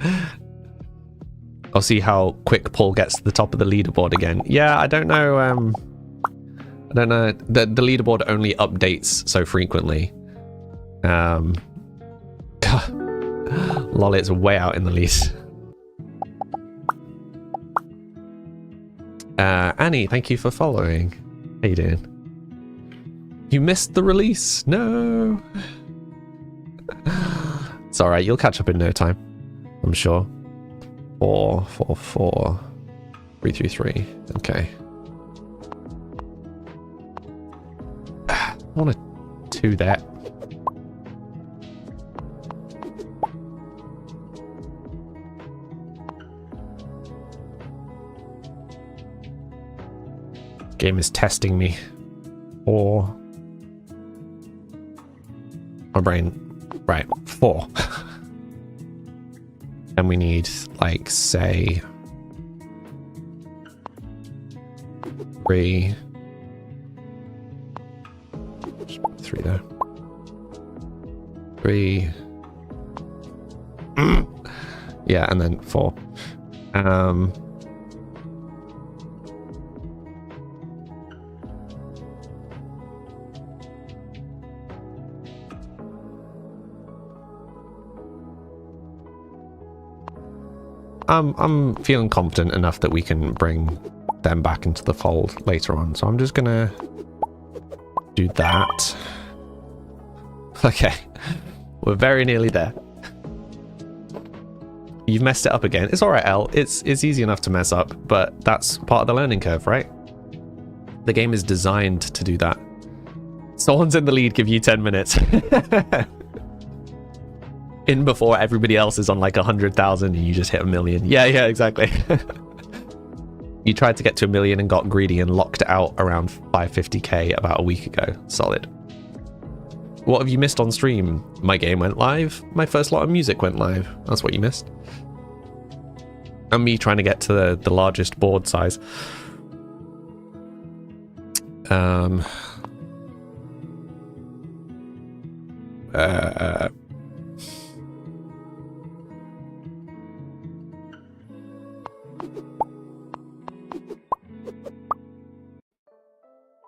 I'll see how quick Paul gets to the top of the leaderboard again. Yeah, I don't know. I don't know. The leaderboard only updates so frequently. Lol, it's way out in the lead. Annie, thank you for following. How you doing? You missed the release. No. It's all right. You'll catch up in no time, I'm sure. 4, 4, 4, 3, 3, 3. Okay. I want to do that. Game is testing me. Or my brain. Right, 4. And we need, like, say 3. Just put 3 there. 3. Yeah, and then 4. I'm feeling confident enough that we can bring them back into the fold later on, so I'm just gonna do that. Okay, we're very nearly there. You've messed it up again. It's alright, Elle. It's easy enough to mess up, but that's part of the learning curve, right? The game is designed to do that. Someone's in the lead, give you 10 minutes. In before everybody else is on like 100,000 and you just hit 1 million. Yeah, exactly. You tried to get to 1 million and got greedy and locked out around 550k about a week ago. Solid. What have you missed on stream? My game went live. My first lot of music went live. That's what you missed. And me trying to get to the largest board size.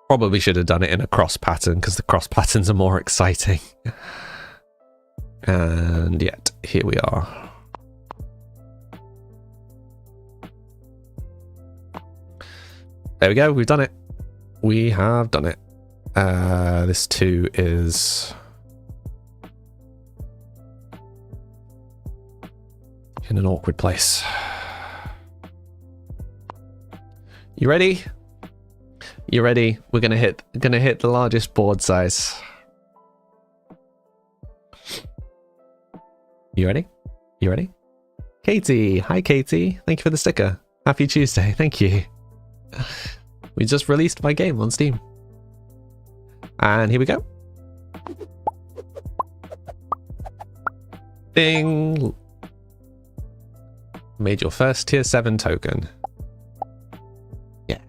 Probably should have done it in a cross pattern because the cross patterns are more exciting. And yet, here we are. There we go, we've done it. We have done it. This 2 is in an awkward place. You ready? You ready? We're gonna hit the largest board size. You ready? You ready? Katie, hi Katie. Thank you for the sticker. Happy Tuesday. Thank you. We just released my game on Steam. And here we go. Ding. Made your first tier 7 token. Yeah.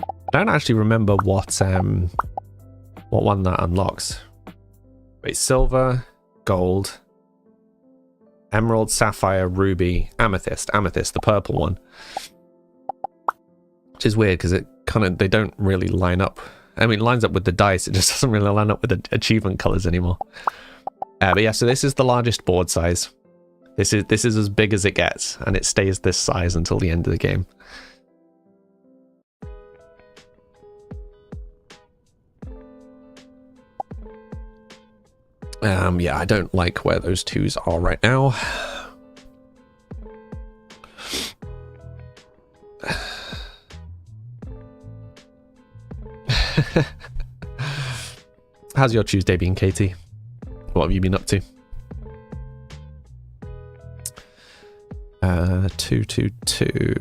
I don't actually remember what one that unlocks. Wait, silver, gold, emerald, sapphire, ruby, amethyst. Amethyst, the purple one. Which is weird because it they don't really line up. I mean, it lines up with the dice. It just doesn't really line up with the achievement colors anymore. But yeah, so this is the largest board size. This is as big as it gets, and it stays this size until the end of the game. Yeah, I don't like where those twos are right now. How's your Tuesday been, Katie? What have you been up to? 222.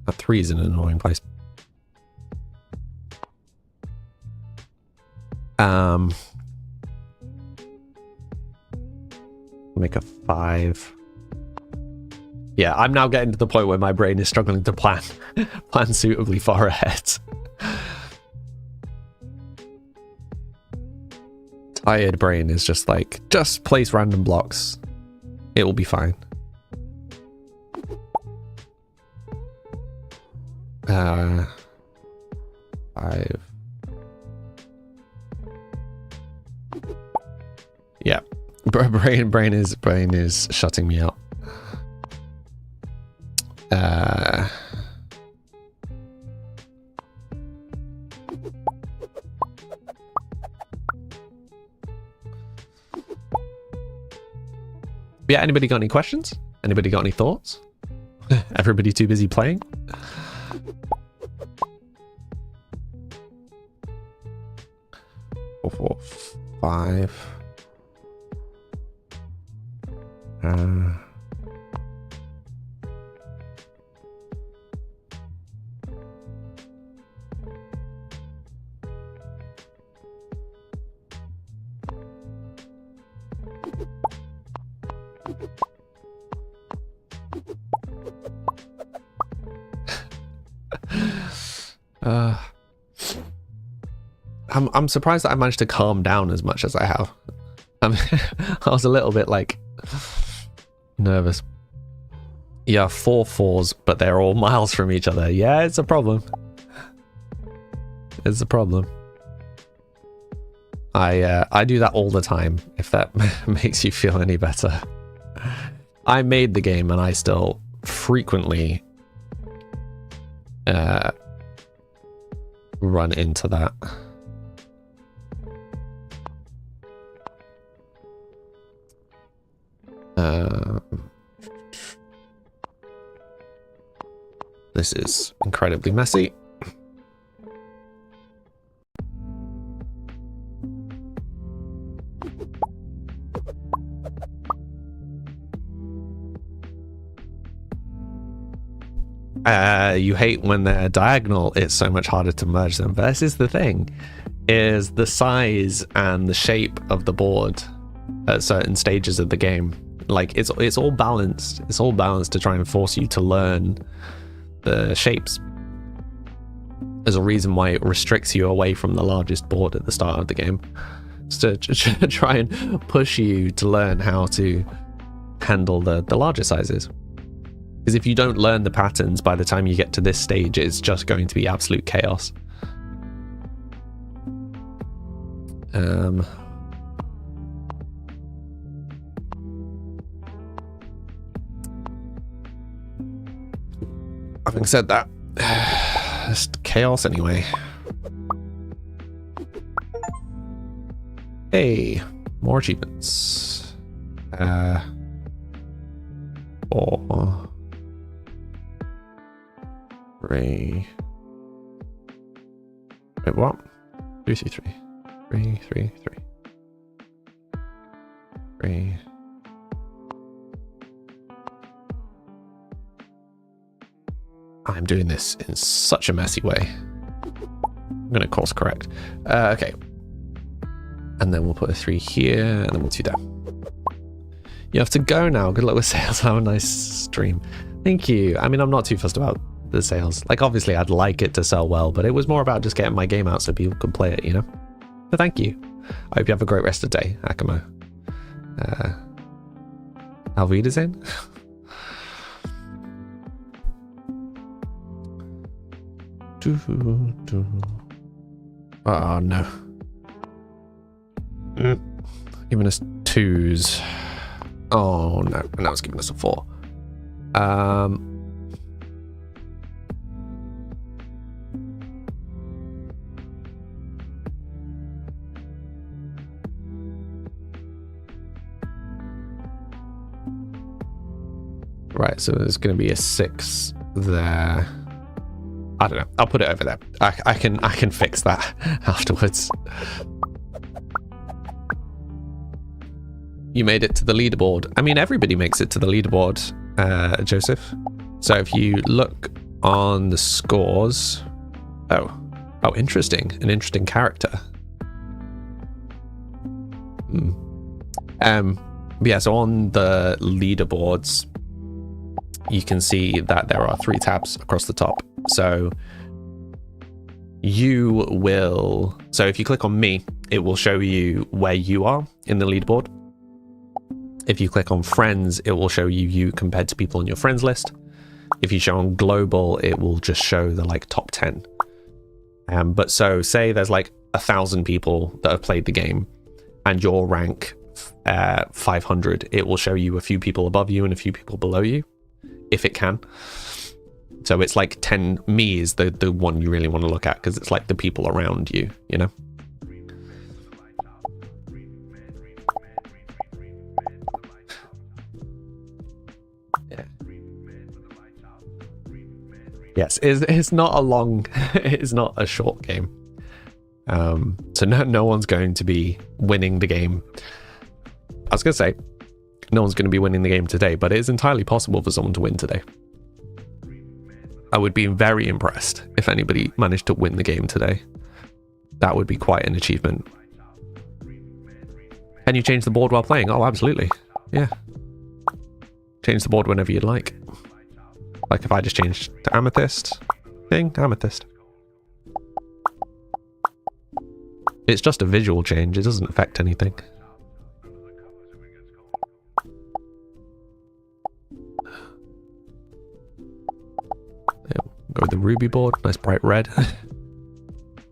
A 3 is an annoying place. Make a 5. Yeah, I'm now getting to the point where my brain is struggling to plan suitably far ahead. Tired brain is just like, just place random blocks. It will be fine. 5. Yeah, brain is shutting me out. Yeah, anybody got any questions? Anybody got any thoughts? Everybody too busy playing? 4, 4, 5. I'm surprised that I managed to calm down as much as I have. I was a little bit like nervous. Yeah, 4 4s, but they're all miles from each other. Yeah, it's a problem. It's a problem. I do that all the time, if that makes you feel any better. I made the game and I still frequently run into that. This is incredibly messy. You hate when they're diagonal. It's so much harder to merge them. But this is the thing, is the size and the shape of the board at certain stages of the game. Like it's all balanced. It's all balanced to try and force you to learn the shapes. There's a reason why it restricts you away from the largest board at the start of the game. It's to try and push you to learn how to handle the larger sizes. Because if you don't learn the patterns by the time you get to this stage, it's just going to be absolute chaos. Having said that, it's chaos anyway. Hey, more achievements. 4, 3. Wait, what? 3, 3, 3. 3, 3, 3. 3. I'm doing this in such a messy way. I'm going to course correct. Okay. And then we'll put a 3 here, and then we'll do that. You have to go now. Good luck with sales. Have a nice stream. Thank you. I mean, I'm not too fussed about the sales. Like, obviously I'd like it to sell well, but it was more about just getting my game out so people could play it, you know? But thank you. I hope you have a great rest of the day, Akamo. Auf Wiedersehen? Oh no. Giving us 2s. Oh no, and now it's giving us a 4. Right, so there's going to be a 6 there. I don't know. I'll put it over there. I can fix that afterwards. You made it to the leaderboard. I mean, everybody makes it to the leaderboard, Joseph. So if you look on the scores, oh, interesting. An interesting character. Yeah. So on the leaderboards, you can see that there are 3 tabs across the top. So you will, so if you click on me, it will show you where you are in the leaderboard. If you click on friends, it will show you compared to people on your friends list. If you show on global, it will just show the like top 10. But so say there's like 1,000 people that have played the game and your rank 500, it will show you a few people above you and a few people below you, if it can. So it's like 10, me is the one you really want to look at because it's like the people around you, you know? Yeah. Yes, it's not a long, it's not a short game. So no one's going to be winning the game. I was going to say, no one's going to be winning the game today, but it is entirely possible for someone to win today. I would be very impressed if anybody managed to win the game today. That would be quite an achievement. Can you change the board while playing? Oh, absolutely. Yeah. Change the board whenever you'd like. Like if I just changed to amethyst, amethyst. It's just a visual change. It doesn't affect anything. Go with the ruby board, nice bright red.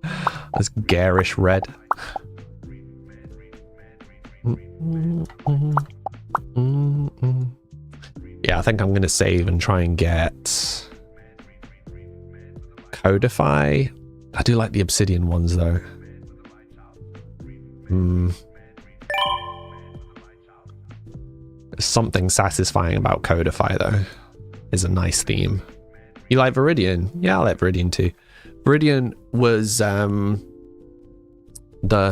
Nice garish red. Yeah, I think I'm going to save and try and get Codify. I do like the obsidian ones though. There's something satisfying about Codify though. Is a nice theme. You like Viridian? Yeah, I like Viridian too. Viridian was the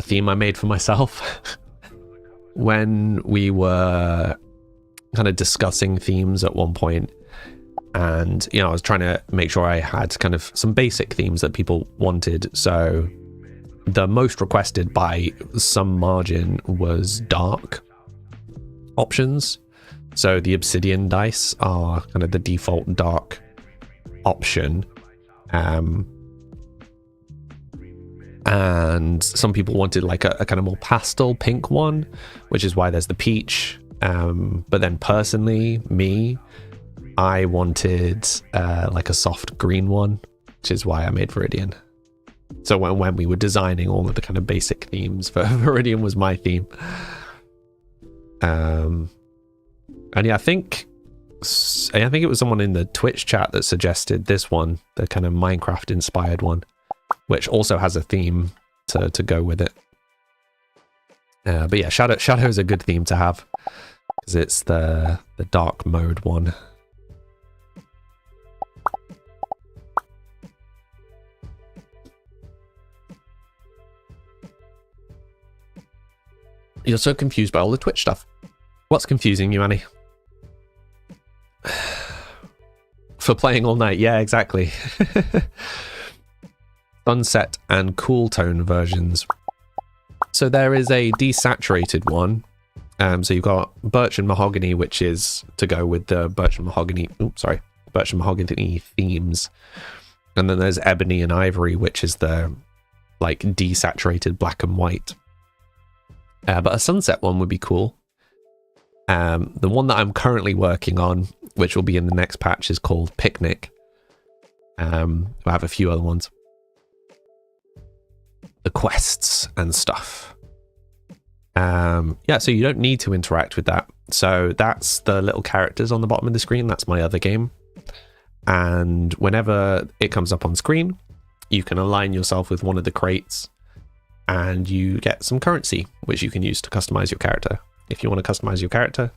theme I made for myself when we were kind of discussing themes at one point. And, you know, I was trying to make sure I had kind of some basic themes that people wanted. So the most requested by some margin was dark options. So the obsidian dice are kind of the default dark option, and some people wanted like a kind of more pastel pink one, which is why there's the peach, but then personally I wanted like a soft green one, which is why I made Viridian. So when we were designing all of the kind of basic themes for Viridian was my theme, and yeah, I think it was someone in the Twitch chat that suggested this one, the kind of Minecraft inspired one, which also has a theme to go with it. But yeah, Shadow is a good theme to have because it's the dark mode one. You're so confused by all the Twitch stuff. What's confusing you, Annie? For playing all night, yeah, exactly. Sunset and cool tone versions. So there is a desaturated one. So you've got birch and mahogany, which is to go with the birch and mahogany birch and mahogany themes. And then there's ebony and ivory, which is the like desaturated black and white. But a sunset one would be cool. The one that I'm currently working on, which will be in the next patch, is called Picnic. I have a few other ones. The quests and stuff. Yeah, so you don't need to interact with that. So that's the little characters on the bottom of the screen. That's my other game. And whenever it comes up on screen, you can align yourself with one of the crates and you get some currency, which you can use to customize your character. If you want to customize your character,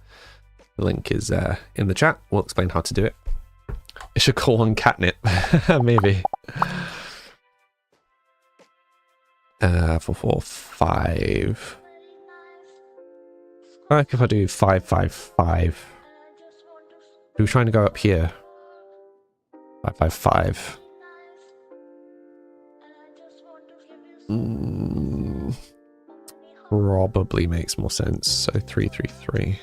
the link is in the chat. We'll explain how to do it. It should call on catnip, maybe. 4, 5. Like if I do 5, 5, 5. Are we trying to go up here? 5, 5, 5. Probably makes more sense. So 3, 3, 3.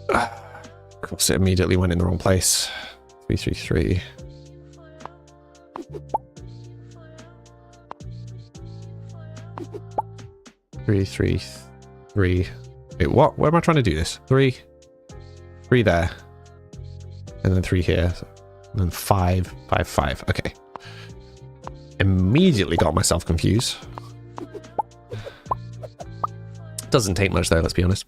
Of course, it immediately went in the wrong place. 3, 3, 3. Three, 3, 3. Wait, what? Where am I trying to do this? 3 there, and then 3 here, and then 5, 5, 5. Okay. Immediately got myself confused. Doesn't take much though, let's be honest.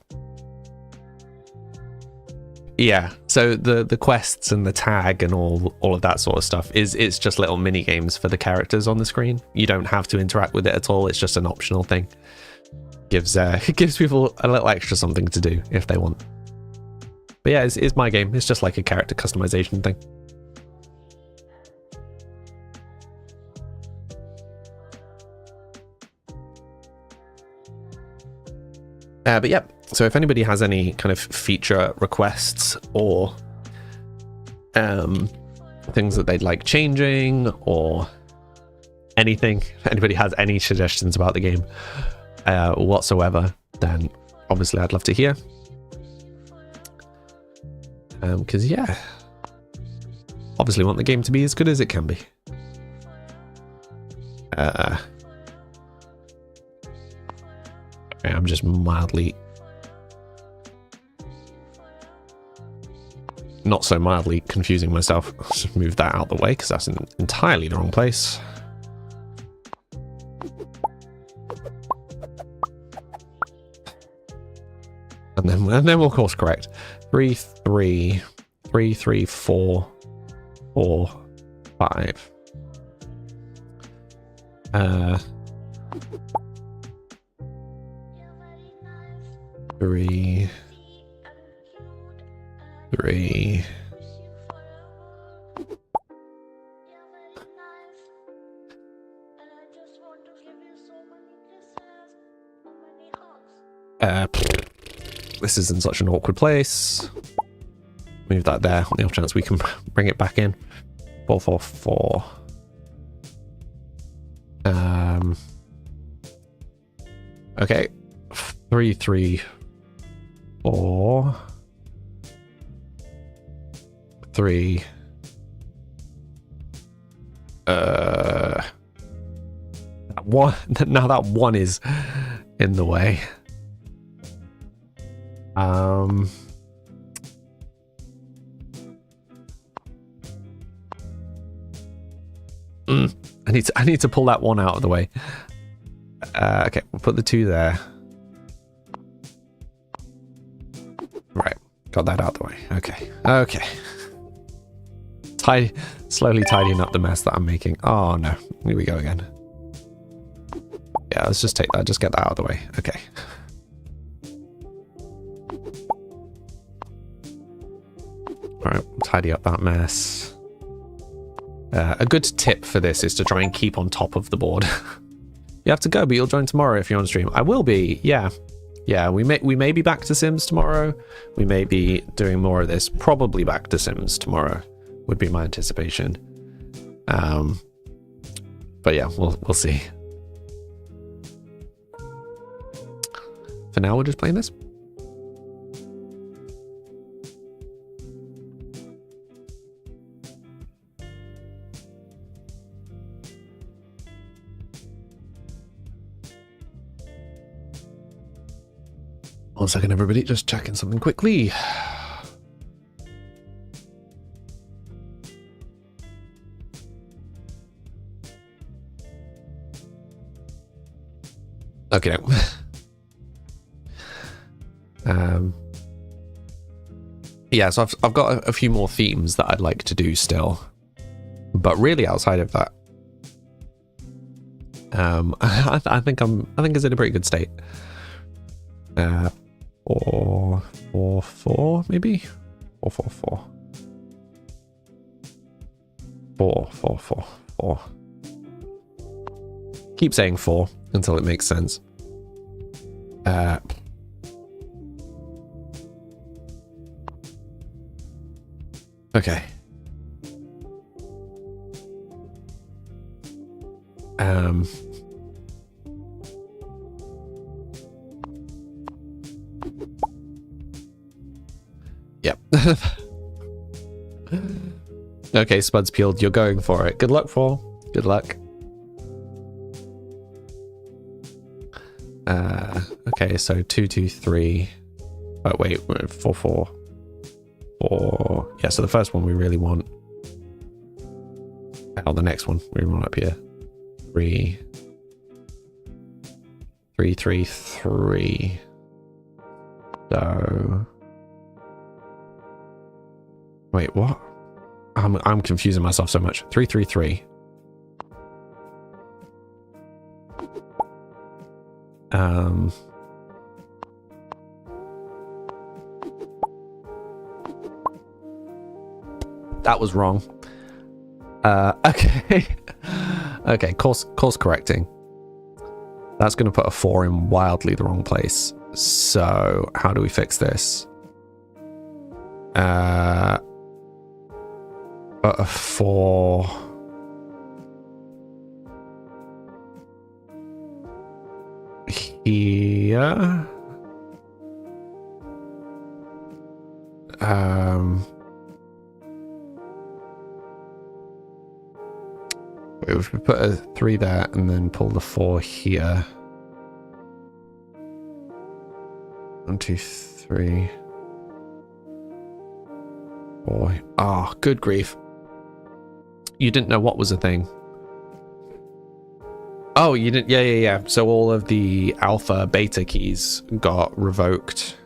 Yeah, so the quests and the tag and all of that sort of stuff it's just little mini games for the characters on the screen. You don't have to interact with it at all. It's just an optional thing. It gives people a little extra something to do if they want. But yeah, it's my game. It's just like a character customization thing. But yeah, so if anybody has any kind of feature requests or things that they'd like changing or anything, if anybody has any suggestions about the game whatsoever, then obviously I'd love to hear. Because yeah, obviously want the game to be as good as it can be. I'm just mildly, not so mildly confusing myself. Just move that out of the way because that's in entirely the wrong place. And then we'll course correct. 3, 3, 3, 3, 4, 4, 5. 3, 3. This is in such an awkward place. Move that there on the off chance we can bring it back in. 4, 4, 4. Okay. 3, 3, 4. 3. One. Now that 1 is in the way. I need to pull that 1 out of the way. Okay, we'll put the 2 there. Right, got that out of the way. Okay. Slowly tidying up the mess that I'm making. Oh no, here we go again. Yeah, let's just take that, just get that out of the way. Okay. Alright, tidy up that mess. A good tip for this is to try and keep on top of the board. You have to go, but you'll join tomorrow if you're on stream. I will be, yeah. Yeah, we may be back to Sims tomorrow. We may be doing more of this. Probably back to Sims tomorrow would be my anticipation. But yeah, we'll see. For now, we're just playing this. 1 second, everybody. Just checking something quickly. Okay. Yeah, so I've got a few more themes that I'd like to do still, but really outside of that, I think it's in a pretty good state. 4 maybe 4. 4. Keep saying 4 until it makes sense. Okay. Yep. Okay, Spud's peeled. You're going for it. Good luck, 4. Good luck. Okay, so 2, 2, 3. Oh, wait, 4, 4. 4. Yeah, so the first one we really want. Oh, the next one we want up here. 3. 3, 3, 3. So. Wait, what? I'm confusing myself so much. 3, 3, 3. That was wrong. Okay. Okay, course correcting. That's going to put a 4 in wildly the wrong place. So, how do we fix this? Put a 4. Here. If we put a 3 there and then pull the 4 here. 1, 2, 3. 4. Oh, good grief. You didn't know what was a thing. Oh, you didn't. Yeah. So all of the alpha beta keys got revoked.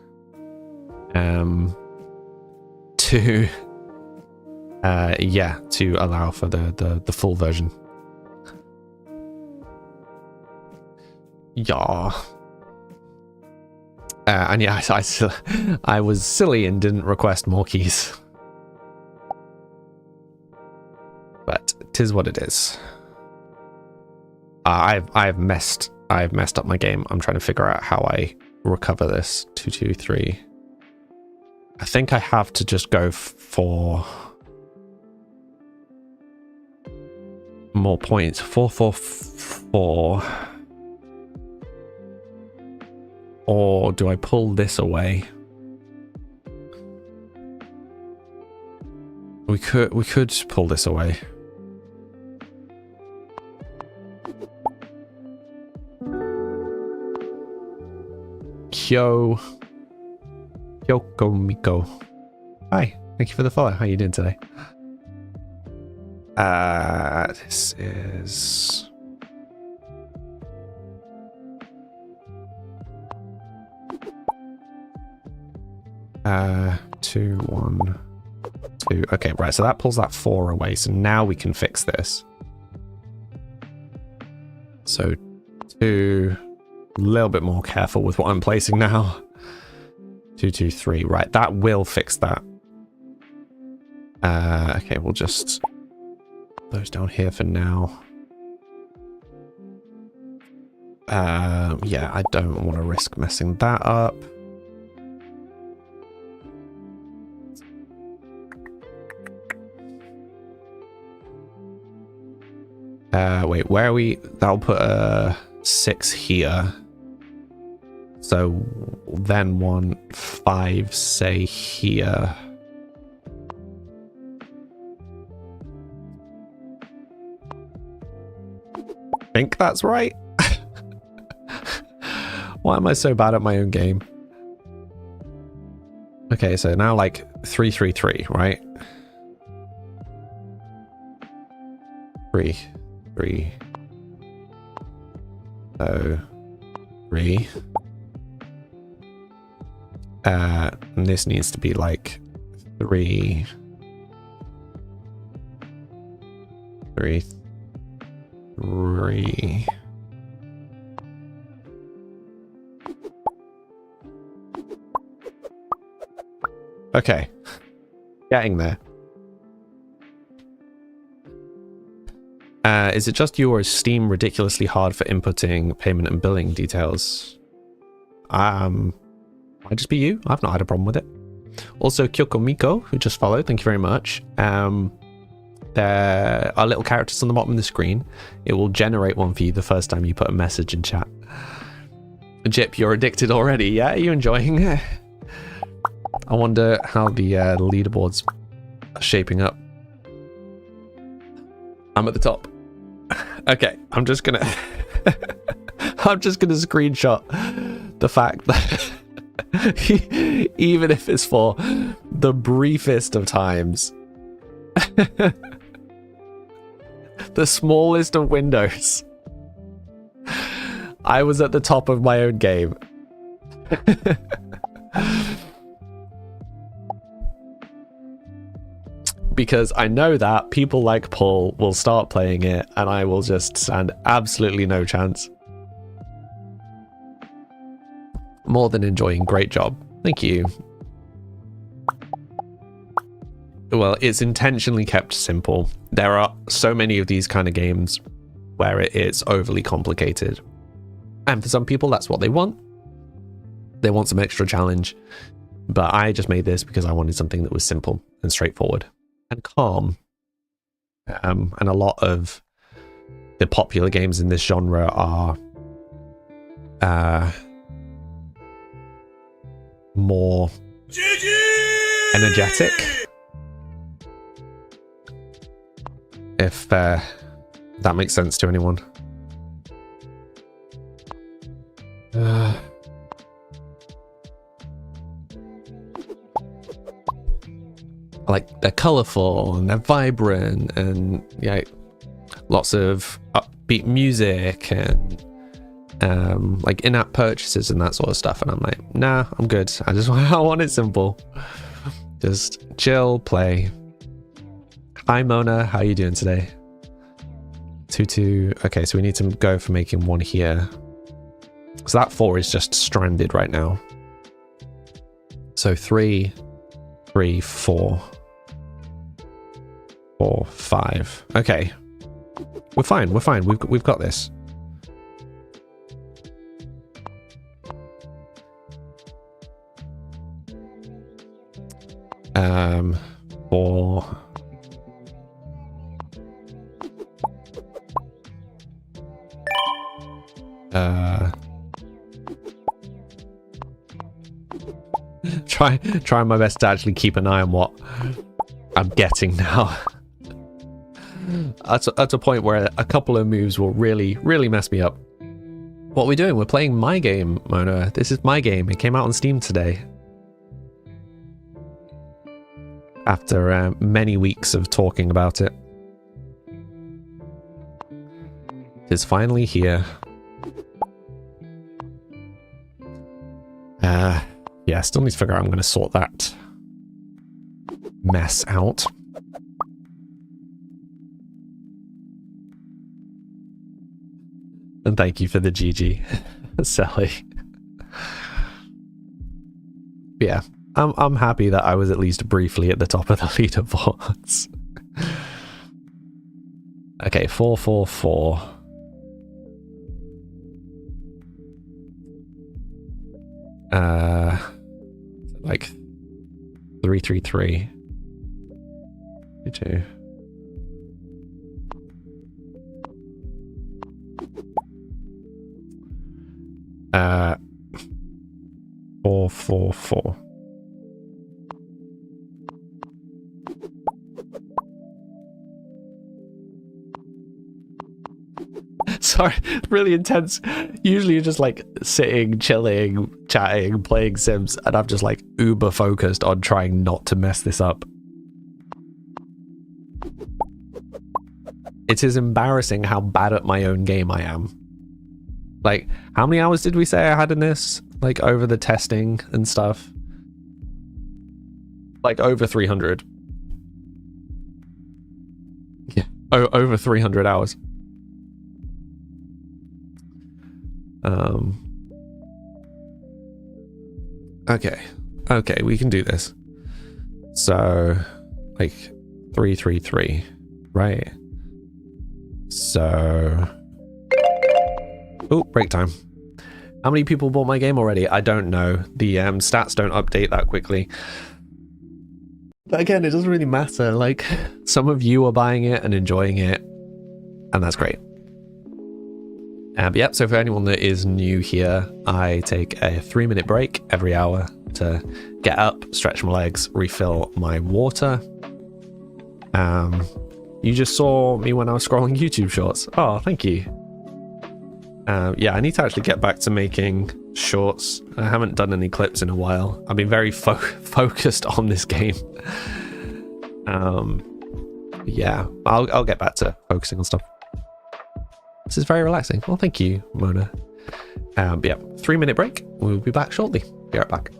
To allow for the full version. Yeah. And yeah, I was silly and didn't request more keys. But 'tis what it is. I've messed up my game. I'm trying to figure out how I recover this. 2, 2, 3. I think I have to just go for more points. 4, 4, 4. Or do I pull this away? We could pull this away. Kyoko Miko. Hi, thank you for the follow. How are you doing today? This is... 2, 1, 2. Okay, right, so that pulls that 4 away. So now we can fix this. So 2, a little bit more careful with what I'm placing now. 2, 2, 3. Right, that will fix that. Okay, we'll just put those down here for now. Yeah, I don't want to risk messing that up. Wait, where are we? That'll put a 6 here. So then 1, 5, say here. I think that's right. Why am I so bad at my own game? Okay, so now like 333, right? 3, 3. So 3. And this needs to be like 3, 3, 3. Okay, getting there. Is it just you, or is Steam ridiculously hard for inputting payment and billing details? Might just be you. I've not had a problem with it. Also, Kyoko Miko, who just followed, thank you very much. There are little characters on the bottom of the screen. It will generate one for you the first time you put a message in chat. Jip, you're addicted already. Yeah, are you enjoying it? I wonder how the leaderboards are shaping up. I'm at the top. Okay, I'm just gonna screenshot the fact that even if it's for the briefest of times, the smallest of windows, I was at the top of my own game. Because I know that people like Paul will start playing it and I will just stand absolutely no chance. More than enjoying. Great job. Thank you. Well, it's intentionally kept simple. There are so many of these kind of games where it is overly complicated. And for some people, that's what they want. They want some extra challenge. But I just made this because I wanted something that was simple and straightforward and calm. And a lot of the popular games in this genre are more energetic, if that makes sense to anyone. Like, they're colorful and they're vibrant and yeah, lots of upbeat music and like in-app purchases and that sort of stuff. And I'm like, nah, I'm good. I want it simple. Just chill, play. Hi Mona, how are you doing today? 2. Okay, so we need to go for making one here. So that 4 is just stranded right now. So 3, 3, 4, 4, 5. Okay, we're fine. We're fine. We've got this. For try my best to actually keep an eye on what I'm getting now. At a point where a couple of moves will really mess me up. What are we doing? We're playing my game, Mona. This is my game. It came out on Steam today. After many weeks of talking about it. It's finally here. Yeah, still need to figure out how I'm going to sort that mess out. And thank you for the GG, Sally. Yeah, I'm happy that I was at least briefly at the top of the leaderboards. Okay, 4, 4, 4. Like 3, 3, 3. 2. 4, 4, 4. sorry, really intense. Usually you're just like sitting, chilling, chatting, playing Sims, and I'm just like uber focused on trying not to mess this up. It is embarrassing how bad at my own game I am. Like, how many hours did we say I had in this? Like, over the testing and stuff? Like, over 300. Yeah, over 300 hours. Okay, we can do this. So, like, 333, right? So... Oh, break time. How many people bought my game already? I don't know. The stats don't update that quickly. But again, it doesn't really matter. Like, some of you are buying it and enjoying it, and that's great. But yep, so for anyone that is new here, I take a 3-minute break every hour to get up, stretch my legs, refill my water. You just saw me when I was scrolling YouTube shorts. Oh, thank you. Yeah, I need to actually get back to making shorts. I haven't done any clips in a while. I've been very focused on this game. Yeah, I'll get back to focusing on stuff. This is very relaxing. Well, thank you, Mona. But yeah, 3-minute break. We'll be back shortly. Be right back.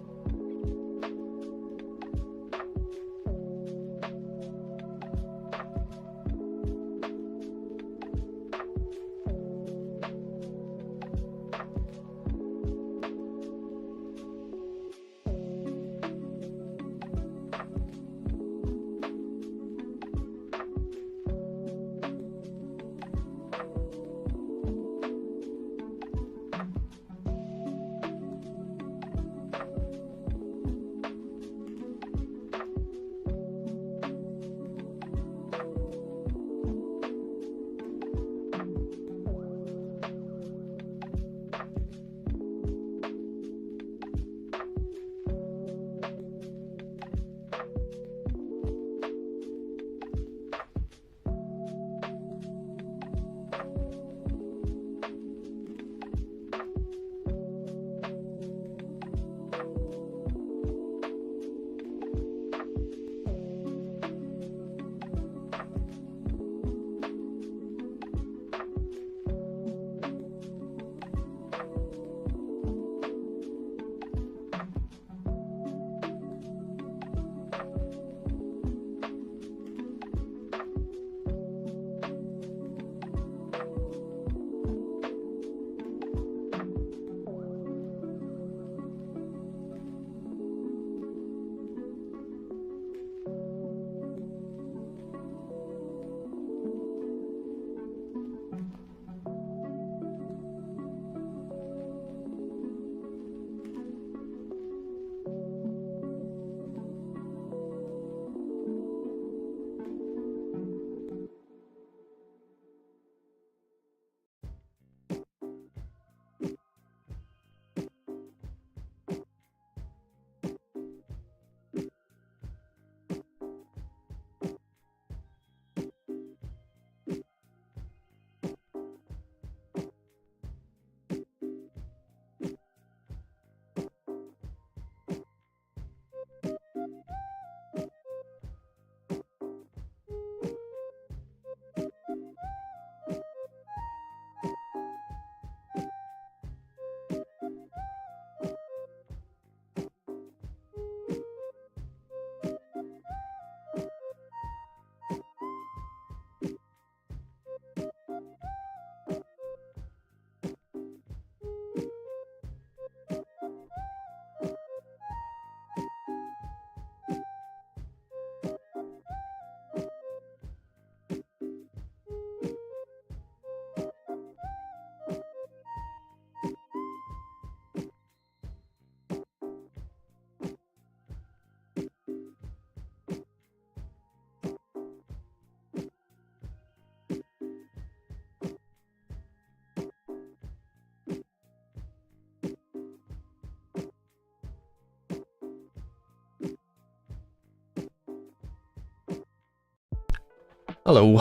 Hello.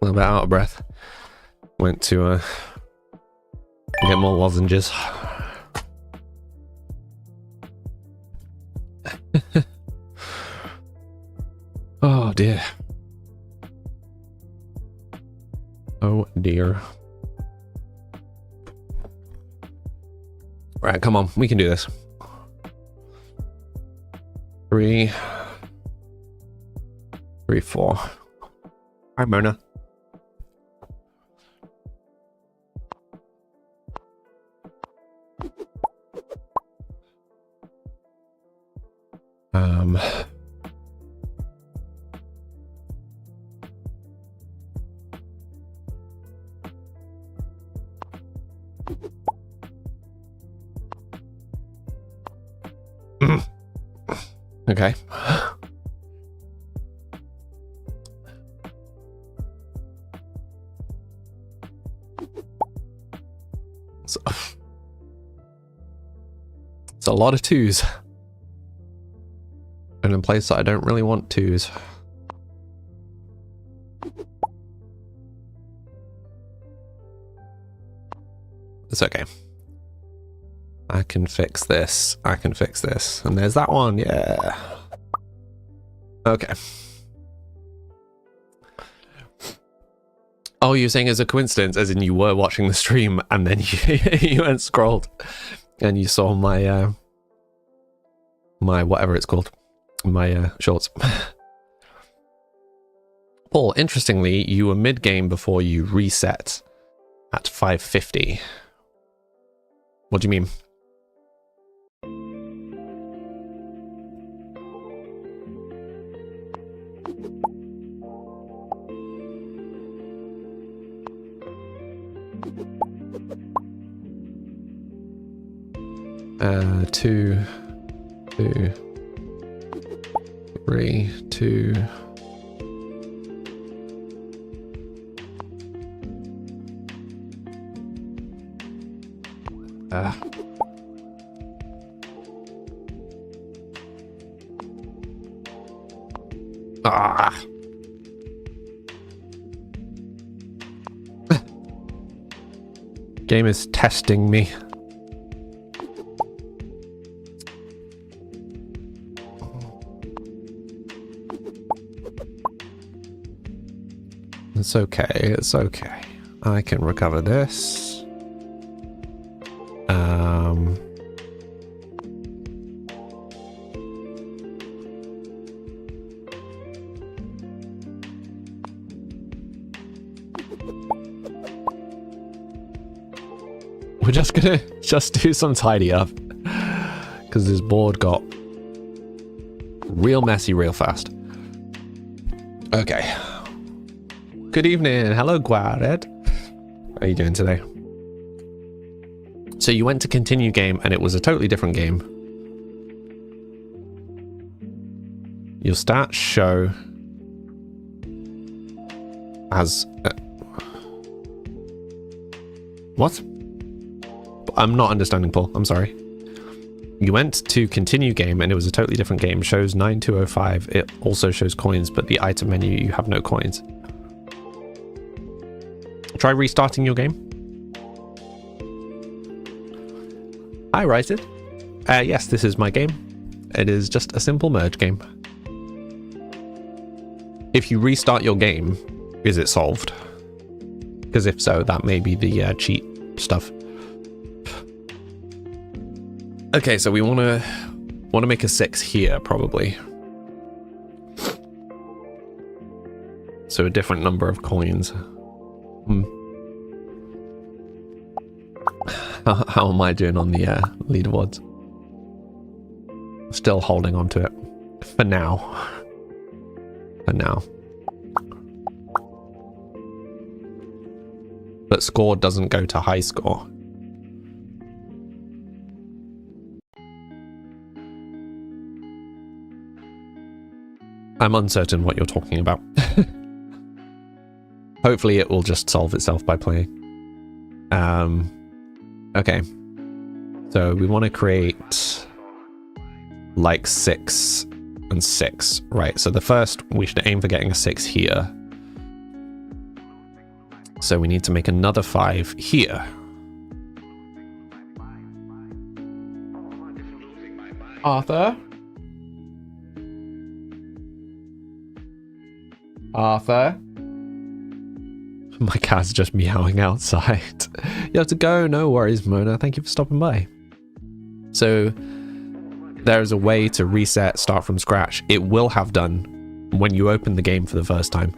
little bit out of breath. Went to get more lozenges. Oh dear. Oh dear. Right, come on, we can do this. 3, 4. Hi, Mona. Okay. So, it's a lot of 2s. And in a place that I don't really want 2s. It's okay. I can fix this. I can fix this. And there's that one. Yeah. Okay. Oh, you're saying it's a coincidence, as in you were watching the stream and then you went scrolled and you saw my my whatever it's called, my shorts. Paul, interestingly, you were mid-game before you reset at 550. What do you mean? 2, 3, 2. Game is testing me. It's okay, it's okay. I can recover this. We're just gonna do some tidy up because this board got real messy real fast. Okay. Good evening. Hello, Guared. How are you doing today? So you went to continue game and it was a totally different game. Your stats show as... what? I'm not understanding, Paul. I'm sorry. You went to continue game and it was a totally different game. Shows 9205. It also shows coins, but the item menu, you have no coins. Try restarting your game. Hi, Righted. Yes, this is my game. It is just a simple merge game. If you restart your game, is it solved? Because if so, that may be the cheat stuff. Okay, so we want to make a 6 here, probably. So a different number of coins. How am I doing on the leaderboards? Still holding on to it for now. For now. But score doesn't go to high score. I'm uncertain what you're talking about. Hopefully it will just solve itself by playing. Okay. So we want to create like 6 and 6. Right, so the first, we should aim for getting a 6 here. So we need to make another 5 here. Arthur? Arthur? My cat's just meowing outside. You have to go. No worries, Mona. Thank you for stopping by. So there's a way to reset, start from scratch. It will have done when you open the game for the first time.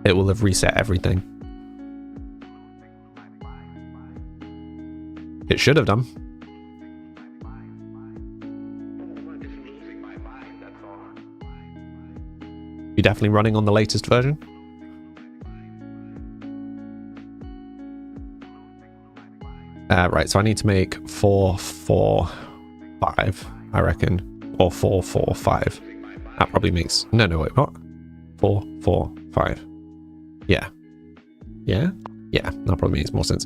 It will have reset everything. It should have done. You definitely running on the latest version? Right, so I need to make 4, 4, 5, I reckon. Or 4, 4, 5. That probably makes... No, wait, what? 4, 4, 5. Yeah. Yeah? Yeah, that probably makes more sense.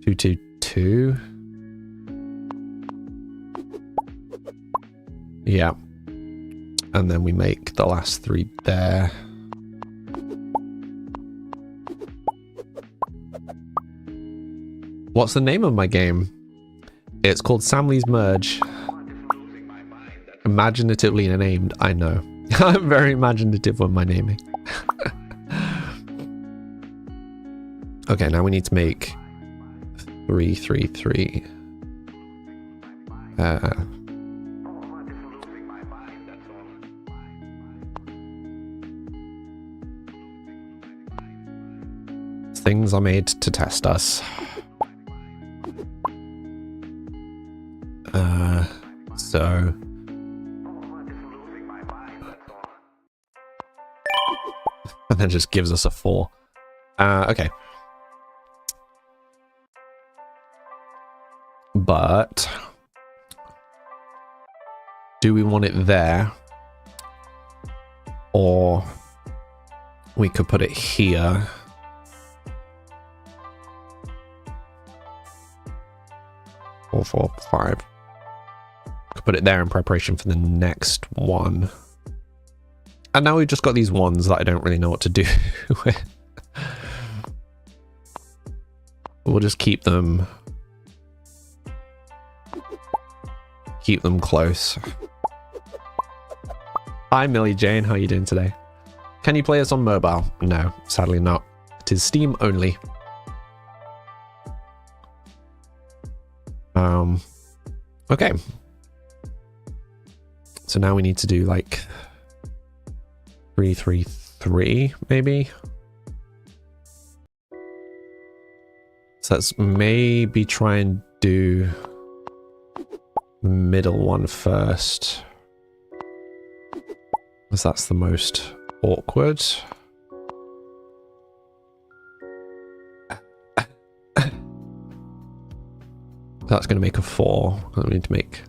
2, 2, 2. Yeah. And then we make the last 3 there. What's the name of my game? It's called Samley's Merge. Imaginatively named, I know. I'm very imaginative with my naming. Okay, now we need to make 3, 3, 3. Things are made to test us. So and then just gives us a 4. Okay. But do we want it there? Or we could put it here. Four, 4, 5. Could put it there in preparation for the next one. And now we've just got these ones that I don't really know what to do with. We'll just keep them close. Hi Millie Jane, how are you doing today? Can you play us on mobile? No, sadly not. It is Steam only. Okay. So now we need to do like 3, 3, 3, maybe. So let's maybe try and do the middle one first, because that's the most awkward. That's going to make a 4. I need to make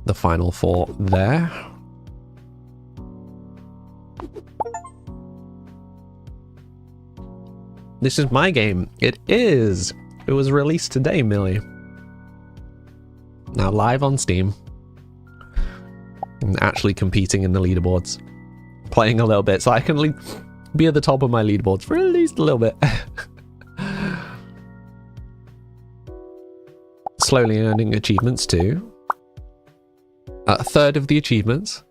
the final 4 there. This is my game. It is. It was released today, Millie. Now live on Steam. And actually competing in the leaderboards. Playing a little bit so I can be at the top of my leaderboards for at least a little bit. Slowly earning achievements too. A third of the achievements.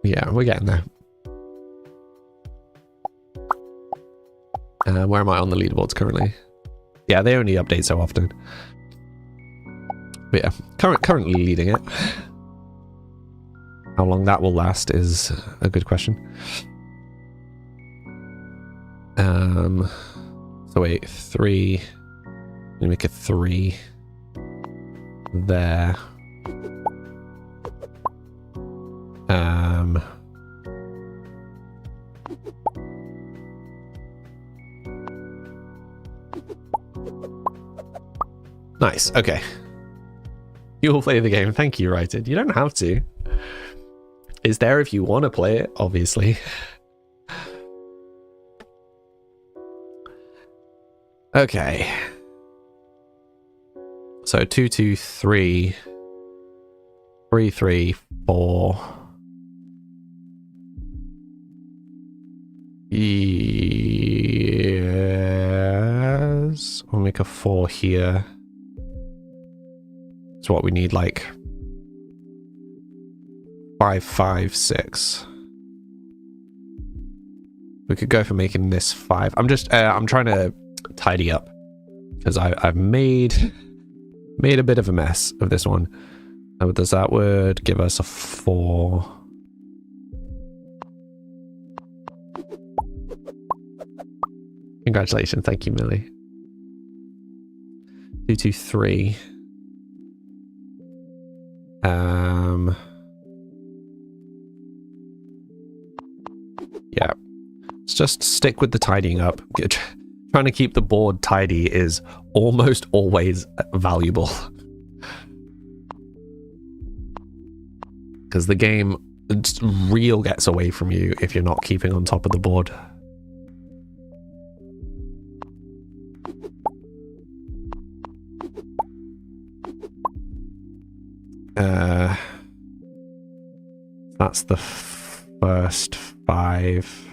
Yeah, we're getting there. Where am I on the leaderboards currently? Yeah, they only update so often. But yeah, currently leading it. How long that will last is a good question. So wait, 3. Let me make a 3 there. Nice, okay. You will play the game. Thank you, Righted. You don't have to. It's there if you want to play it, obviously. Okay. So 2, 2, 3, 3, 3, 4. Yes. We'll make a 4 here. It's what we need, like 5, 5, 6. We could go for making this 5. I'm trying to tidy up because I've made a bit of a mess of this one. So does that would give us a 4. Congratulations, thank you, Millie. 2, 2, 3. Yeah. Let's just stick with the tidying up. Trying to keep the board tidy is almost always valuable. Because the game real gets away from you if you're not keeping on top of the board. That's the first 5.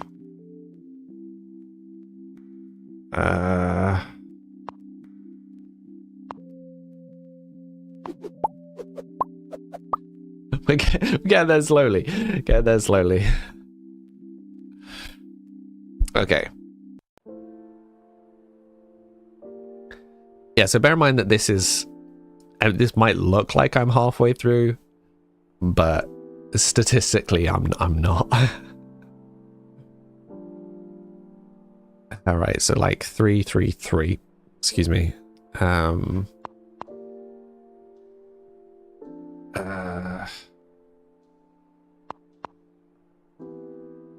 We get there slowly. Get there slowly. Okay. Yeah, so bear in mind that this might look like I'm halfway through, but statistically I'm not. All right, so like 3, 3, 3. Excuse me.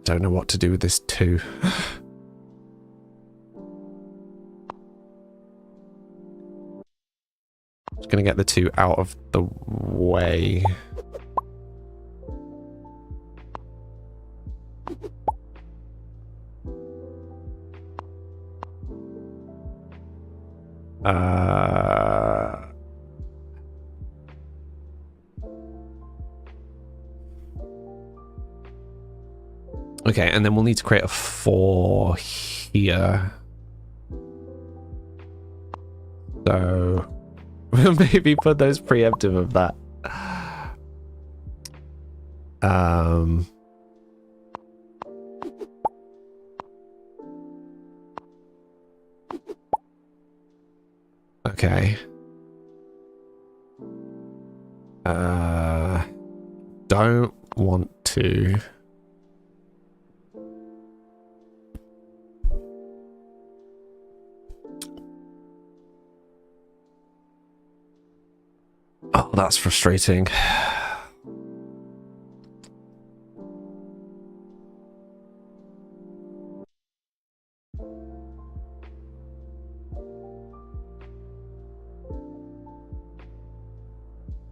Don't know what to do with this 2. Just gonna get the 2 out of the way. Okay, and then we'll need to create a 4 here. So maybe put those preemptive of that. Okay. Don't want to. Oh, that's frustrating.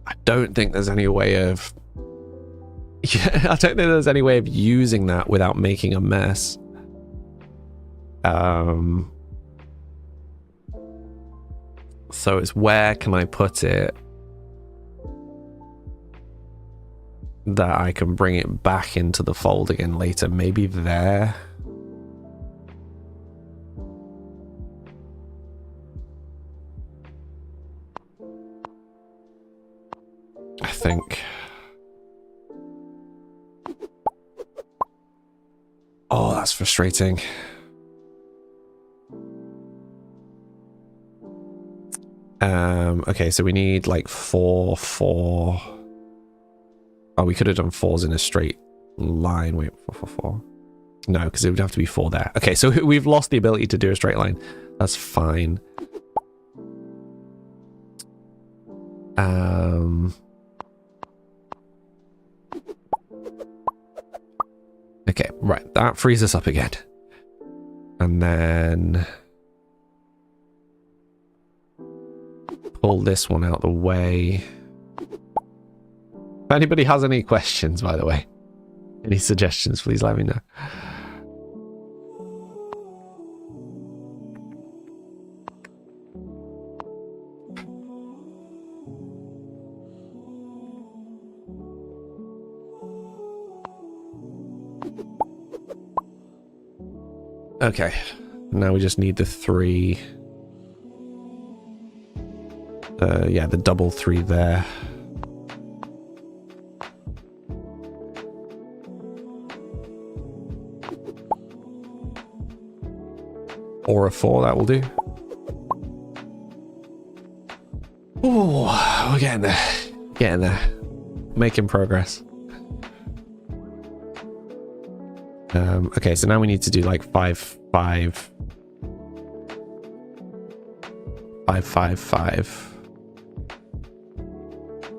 I don't think there's any way of... Yeah, I don't think there's any way of using that without making a mess. So it's where can I put it that I can bring it back into the fold again later. Maybe there. I think. Oh, that's frustrating. Okay, so we need like 4, 4. Oh, we could have done 4s in a straight line. Wait, 4, 4, 4. No, because it would have to be 4 there. Okay, so we've lost the ability to do a straight line. That's fine. Okay, right. That frees us up again. And then pull this one out the way. If anybody has any questions, by the way, any suggestions, please let me know. Okay. Now we just need the 3. Yeah, the double 3 there. Or a 4, that will do. Oh, we're getting there. Getting there. Making progress. Okay, so now we need to do like 5, 5. 5, 5, 5.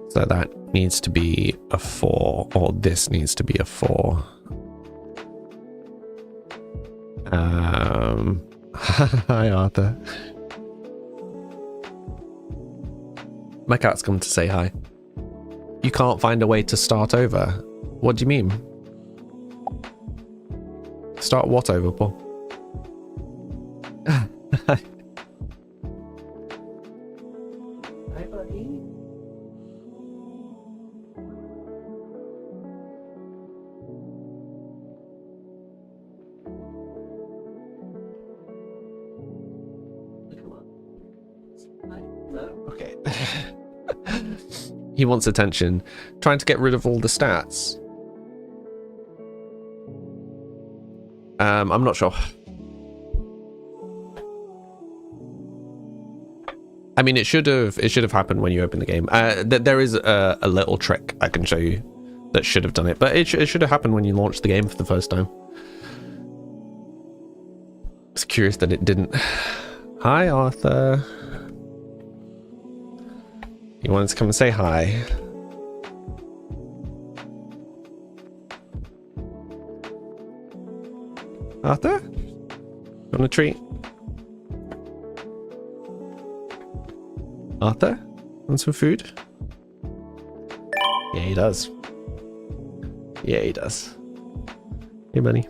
So that needs to be a 4, or this needs to be a 4. Hi, Arthur. My cat's come to say hi. You can't find a way to start over. What do you mean? Start what over, Paul? Hi, buddy. Okay. He wants attention. Trying to get rid of all the stats. I'm not sure. I mean, it should have happened when you open the game. There is a little trick I can show you that should have done it, but it should have happened when you launched the game for the first time. I was curious that it didn't. Hi, Arthur. You wanted to come and say hi. Arthur? You want a treat? Arthur? Want some food? Yeah, he does. Yeah, he does. Hey, buddy.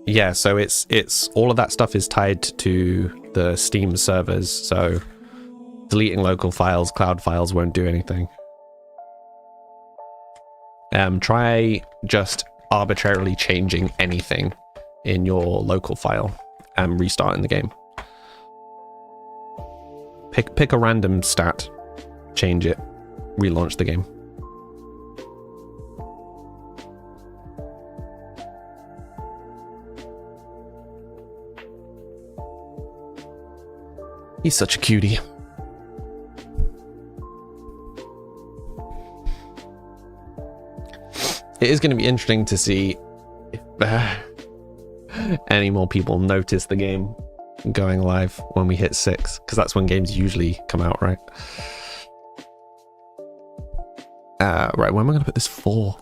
Yeah, so it's all of that stuff is tied to the Steam servers, so deleting local files, cloud files won't do anything. Try just arbitrarily changing anything in your local file and restarting the game. Pick a random stat, change it, relaunch the game. He's such a cutie. It is going to be interesting to see if any more people notice the game going live when we hit 6, because that's when games usually come out, right? Right, where am I going to put this 4?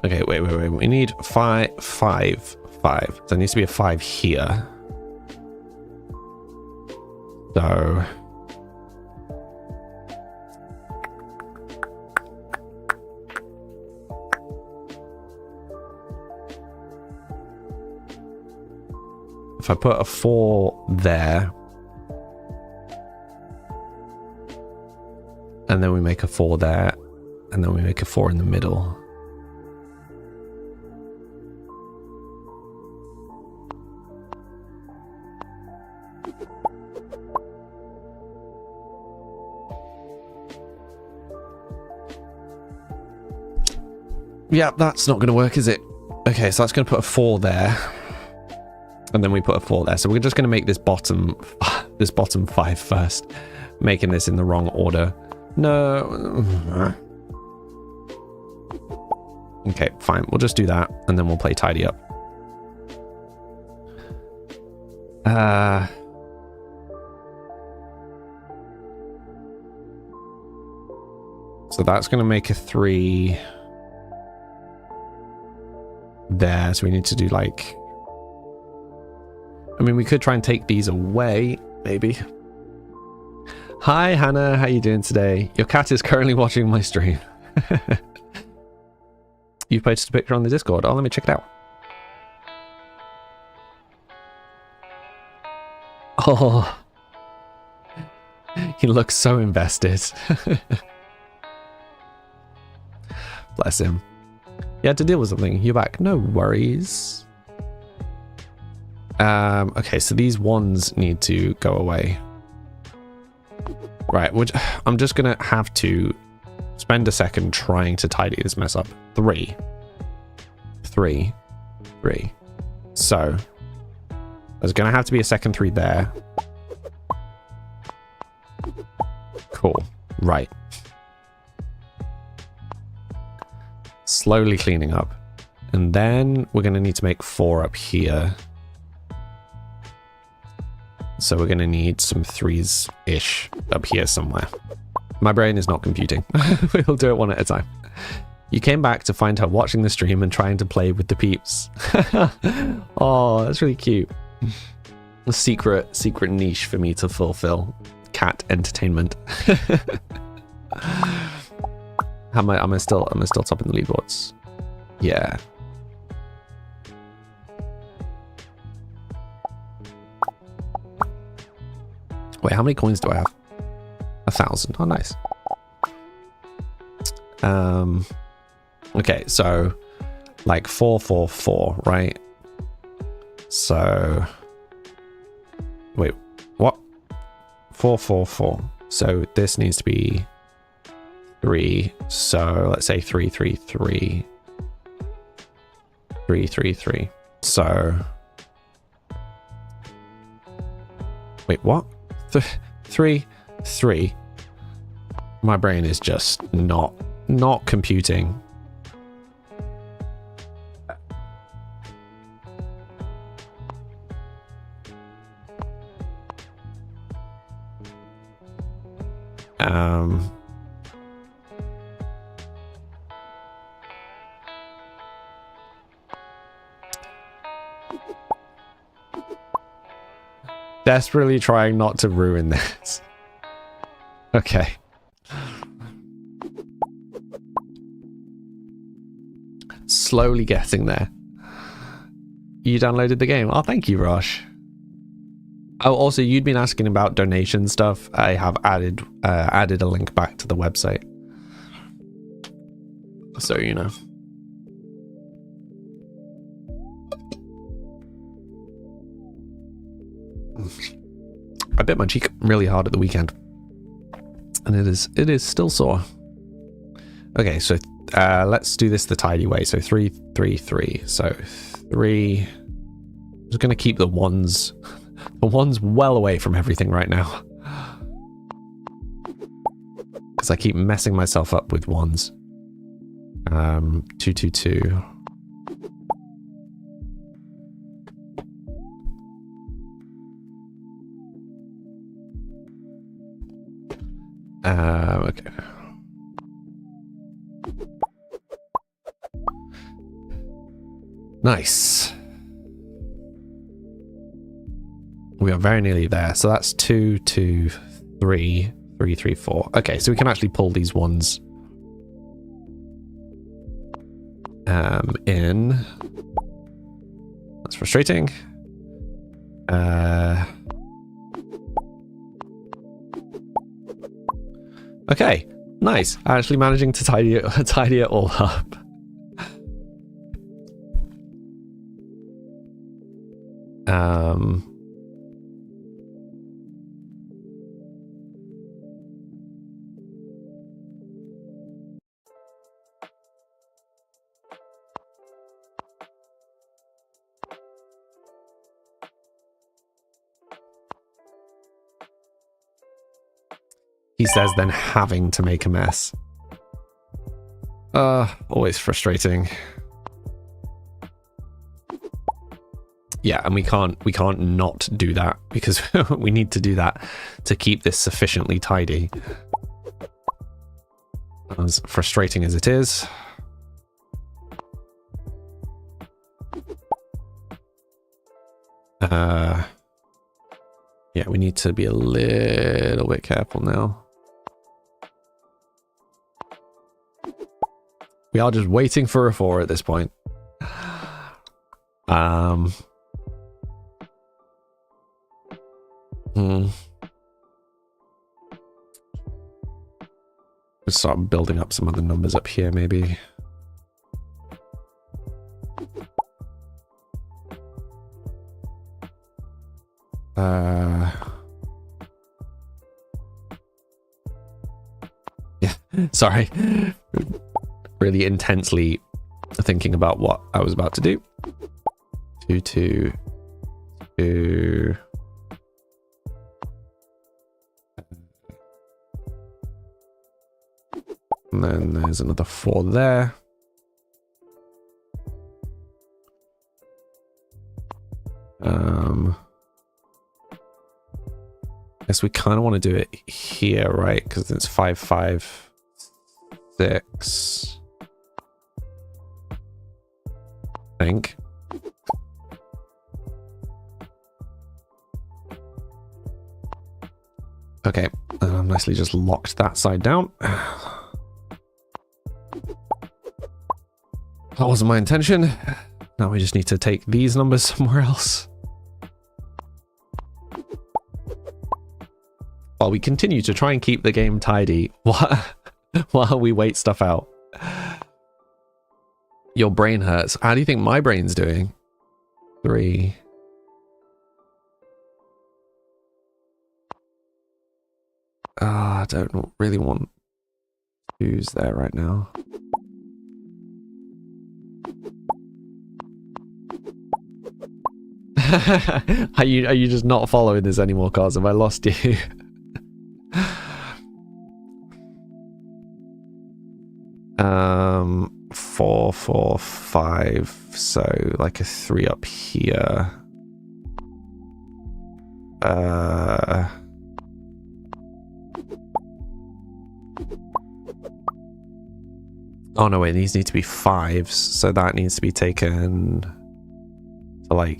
Okay, wait. We need 5. So there needs to be a 5 here. So if I put a 4 there, and then we make a 4 there, and then we make a 4 in the middle. Yeah, that's not going to work, is it? Okay, so that's going to put a 4 there. And then we put a 4 there. So we're just going to make this bottom 5 first. Making this in the wrong order. No. Okay, fine. We'll just do that. And then we'll play tidy up. So that's going to make a 3... there, so we need to do like, I mean, we could try and take these away, maybe. Hi, Hannah. How you doing today? Your cat is currently watching my stream. You posted a picture on the Discord. Oh, let me check it out. Oh, he looks so invested. Bless him. You had to deal with something. You're back. No worries. Okay, so these ones need to go away. Right, I'm just gonna have to spend a second trying to tidy this mess up. 3. So there's gonna have to be a second 3 there. Cool. Right. Slowly cleaning up. And then we're gonna need to make 4 up here. So we're gonna need some 3s-ish up here somewhere. My brain is not computing. We'll do it one at a time. You came back to find her watching the stream and trying to play with the peeps. Oh, that's really cute. A secret niche for me to fulfill. Cat entertainment. Am I still top in the leaderboards? Yeah. Wait, how many coins do I have? 1,000. Oh, nice. Okay, so like 4, 4, 4, right? So wait, what? 4, 4, 4. So this needs to be 3. So let's say 3, 3, 3. 3, 3, 3. So wait, what? 3, 3. My brain is just not computing. Desperately trying not to ruin this. Okay. Slowly getting there. You downloaded the game. Oh, thank you, Rosh. Oh, also, you'd been asking about donation stuff. I have added a link back to the website. So, you know. I bit my cheek really hard at the weekend. And it is still sore. Okay, so let's do this the tidy way. So 3, 3, 3. So 3. I'm just gonna keep the ones well away from everything right now. Because I keep messing myself up with ones. 2, 2, 2. Okay. Nice. We are very nearly there. So that's 2, 2, 3, 3, 3, 4. Okay, so we can actually pull these ones in. That's frustrating. Okay, nice. Actually managing to tidy it all up. He says, then having to make a mess. Always frustrating. Yeah, and we can't not do that because we need to do that to keep this sufficiently tidy. As frustrating as it is. Yeah, we need to be a little bit careful now. We are just waiting for a 4 at this point. Let's start building up some other numbers up here, maybe. Yeah, sorry. Really intensely thinking about what I was about to do. 2, 2, 2. And then there's another 4 there. Guess we kind of want to do it here, right? Because it's 5, 5, 6. I think. Okay, I've nicely just locked that side down. That wasn't my intention. Now we just need to take these numbers somewhere else. While we continue to try and keep the game tidy while we wait stuff out. Your brain hurts. How do you think my brain's doing? 3. I don't really want 2s there right now. Are you just not following this anymore, Cars? Have I lost you? 4, 4, 5. So like a 3 up here. Oh no, wait, these need to be 5s, so that needs to be taken to like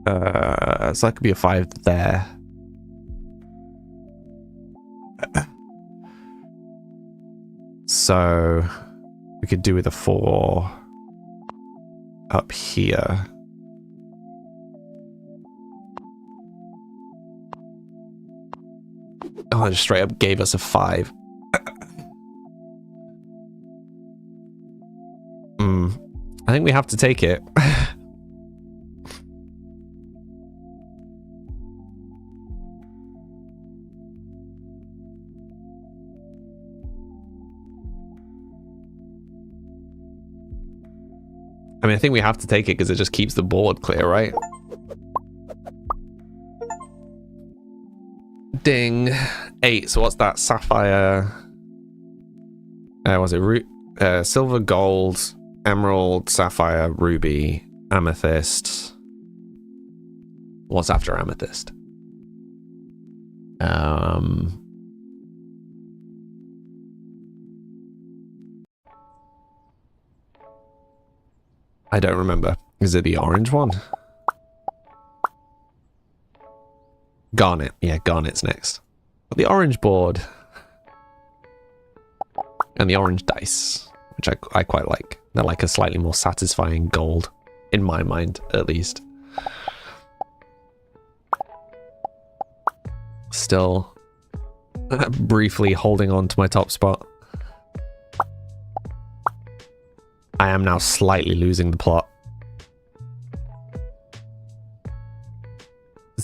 so that could be a 5 there. So we could do with a 4 up here. Oh, it just straight up gave us a 5. I think we have to take it. I mean, I think we have to take it because it just keeps the board clear, right? Ding. 8. So what's that? Sapphire. Was it silver, gold, emerald, sapphire, ruby, amethyst. What's after amethyst? I don't remember. Is it the orange one? Garnet. Yeah, garnet's next. But the orange board. And the orange dice, which I quite like. They're like a slightly more satisfying gold, in my mind, at least. Still briefly holding on to my top spot. I am now slightly losing the plot.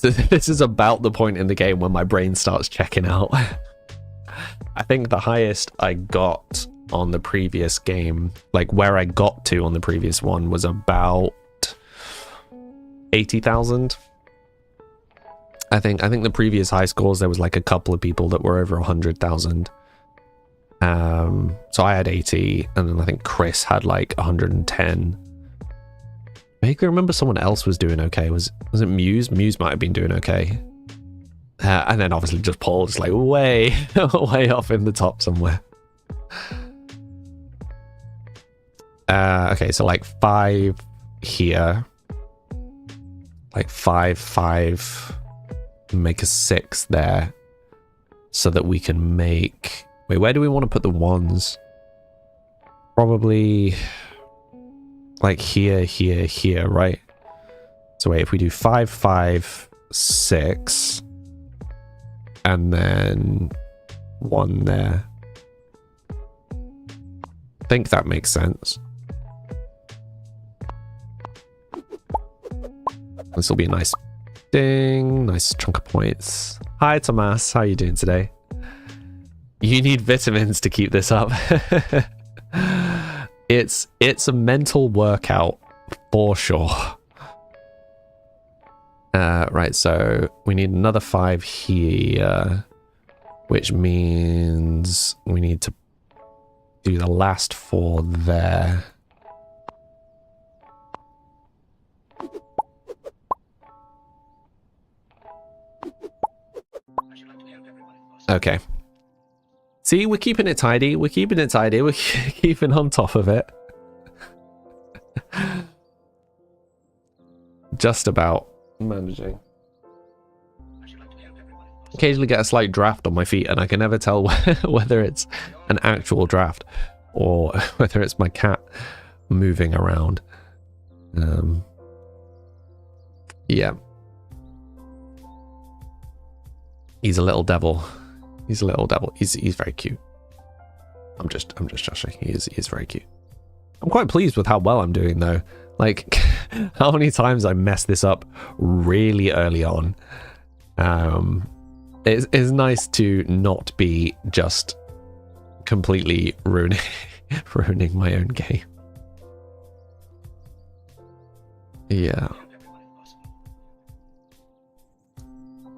This is about the point in the game when my brain starts checking out. I think the highest I got on the previous game, like where I got to on the previous one, was about 80,000. I think the previous high scores, there was like a couple of people that were over 100,000. So I had 80, and then I think Chris had like 110. I vaguely remember someone else was doing okay. Was it Muse? Muse might have been doing okay. And then obviously just Paul, just like way, way off in the top somewhere. Okay, so like 5 here. like 5, 5, make a 6 there, so that we can make... Wait, where do we want to put the ones? Probably like here, here, here, right? So wait, if we do 5, 5, 6, and then 1 there. I think that makes sense. This will be a nice ding, nice chunk of points. Hi, Tomas. How are you doing today? You need vitamins to keep this up. It's a mental workout for sure. Right, so we need another 5 here, which means we need to do the last 4 there. Okay. See, we're keeping it tidy. We're keeping it tidy. We're keeping on top of it. Just about managing. Occasionally get a slight draft on my feet, and I can never tell whether it's an actual draft or whether it's my cat moving around. Yeah. He's a little devil. He's a little devil. He's very cute. I'm just joshing. He is very cute. I'm quite pleased with how well I'm doing though. Like how many times I messed this up really early on. It's nice to not be just completely ruining my own game. Yeah.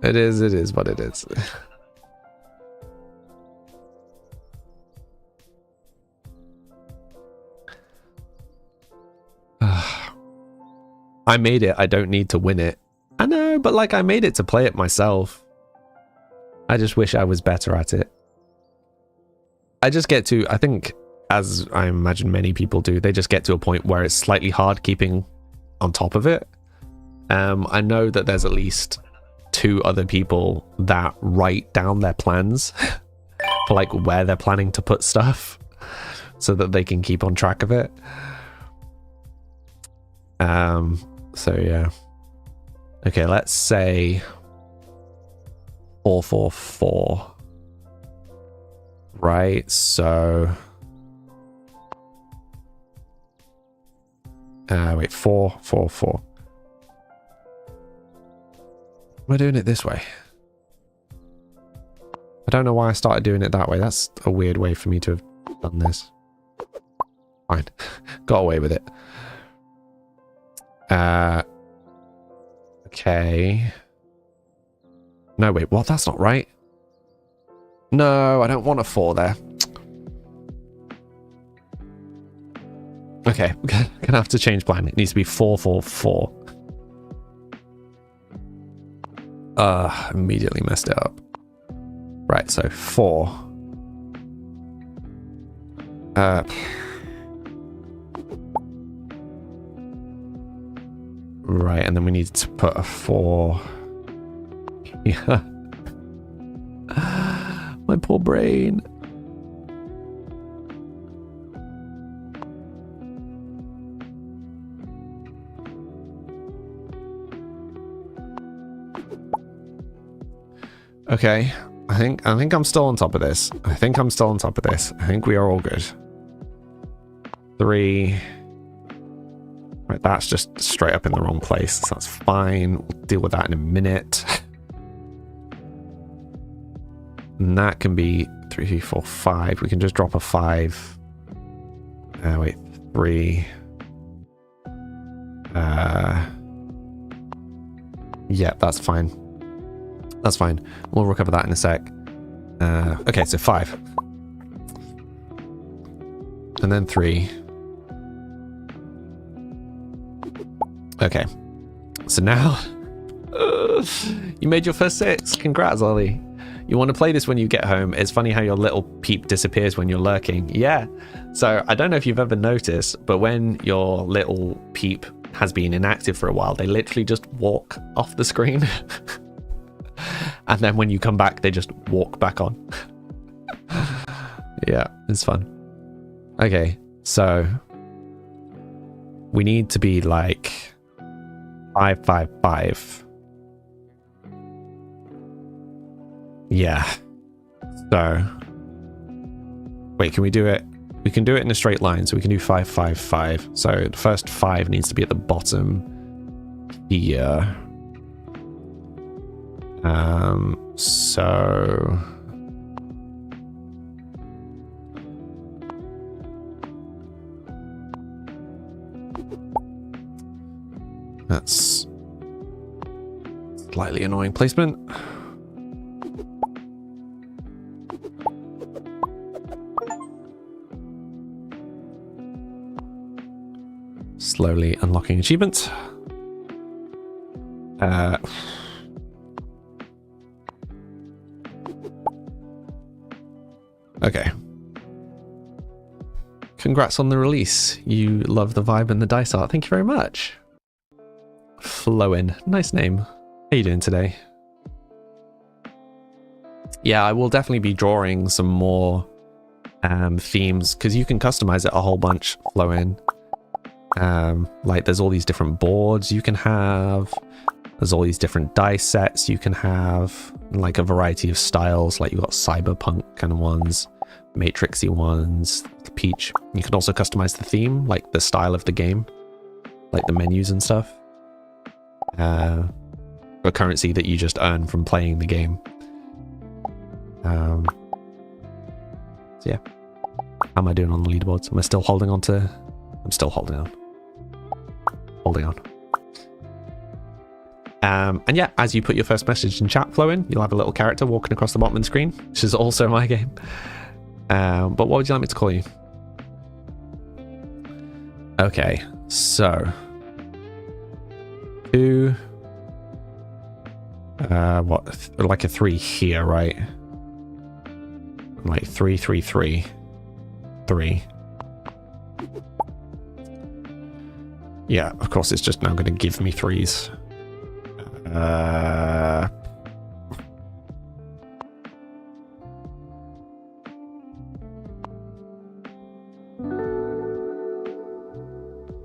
It is what it is. I made it. I don't need to win it. I know, but like I made it to play it myself. I just wish I was better at it. I just get to, I think, as I imagine many people do, they just get to a point where it's slightly hard keeping on top of it. I know that there's at least 2 other people that write down their plans for like where they're planning to put stuff so that they can keep on track of it. So yeah. Okay, let's say 4, 4, 4. Right, so wait, 4, 4, 4. Am I doing it this way? I don't know why I started doing it that way. That's a weird way for me to have done this. Fine. Got away with it. Okay. No, wait, what? That's not right. No, I don't want a 4 there. Okay, gonna have to change plan. It needs to be 4, 4, 4. Immediately messed it up. Right, so 4. Right, and then we need to put a 4. Yeah. My poor brain. Okay, I think I'm still on top of this. I think we are all good. 3. Right, that's just straight up in the wrong place. So that's fine. We'll deal with that in a minute. And that can be 3, 4, 5. We can just drop a 5. Wait, 3. Yeah, that's fine. That's fine. We'll recover that in a sec. Okay, so 5. And then 3. Okay. So now... you made your first 6. Congrats, Ollie. You want to play this when you get home. It's funny how your little peep disappears when you're lurking. Yeah. So I don't know if you've ever noticed, but when your little peep has been inactive for a while, they literally just walk off the screen. And then when you come back, they just walk back on. Yeah, it's fun. Okay, so we need to be like 555. Yeah. So wait, can we do it? We can do it in a straight line, so we can do 555. So the first 5 needs to be at the bottom here. So that's slightly annoying placement. Slowly unlocking achievements. Okay. Congrats on the release. You love the vibe and the dice art. Thank you very much. Flowin. Nice name. How you doing today? Yeah, I will definitely be drawing some more themes, because you can customize it a whole bunch, Flowin. Like there's all these different boards you can have. There's all these different dice sets you can have, like a variety of styles. Like you've got cyberpunk kind of ones, matrixy ones, peach. You can also customize the theme, like the style of the game, like the menus and stuff. A currency that you just earn from playing the game. So yeah. How am I doing on the leaderboards? Am I still holding on to... I'm still holding on. Holding on. And yeah, as you put your first message in chat flow in, you'll have a little character walking across the bottom of the screen, which is also my game. But what would you like me to call you? Okay, so 2 like a 3 here, right? Like 3 3 3 3. Yeah, of course it's just now going to give me 3s.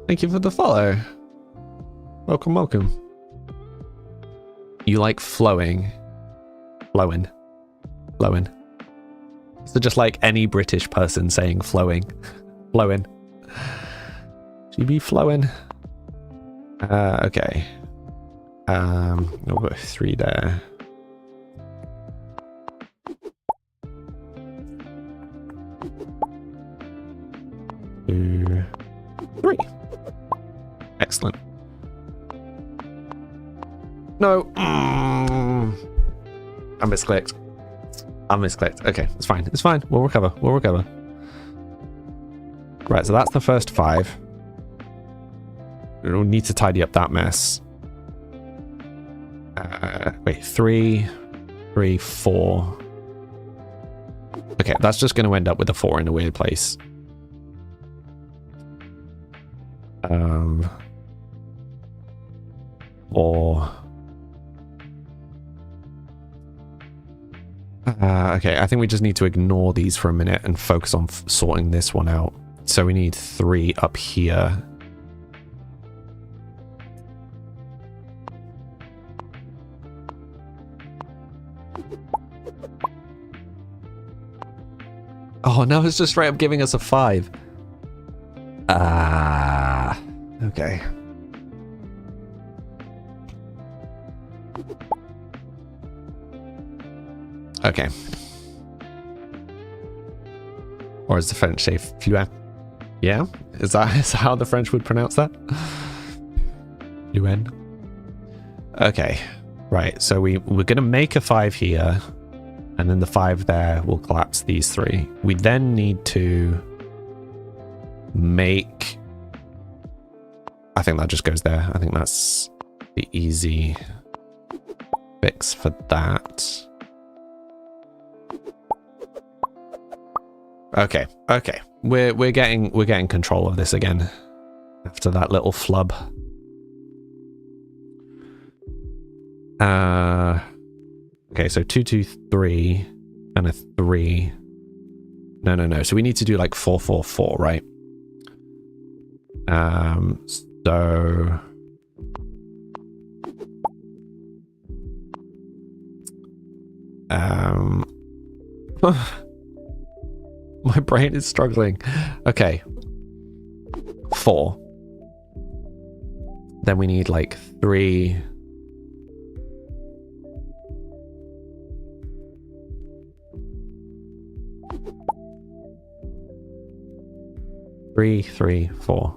Thank you for the follow. Welcome, welcome. You like flowing? Flowing. Flowing. So just like any British person saying flowing. Flowing. She be flowing. Okay. We'll put 3 there. Two, 3. Excellent. No. I misclicked. Okay, it's fine. It's fine. We'll recover. We'll recover. Right, so that's the first 5. We'll need to tidy up that mess. Wait, 3, 3, 4. Okay, that's just going to end up with a 4 in a weird place. Or... okay, I think we just need to ignore these for a minute and focus on sorting this one out. So we need 3 up here. Oh, now it's just straight up giving us a 5. Okay. Okay. Or as the French say, fluent. Yeah? Is that how the French would pronounce that? Fluent. Okay. Right, so we're going to make a 5 here. And then the 5 there will collapse these 3. We then need to make... I think that just goes there. I think that's the easy fix for that. Okay, okay. We're getting control of this again after that little flub. Okay, so 2, 2, 3, and a 3. No. So we need to do like 4, 4, 4, right? So my brain is struggling. Okay. 4. Then we need like 3. Three, 3, 4.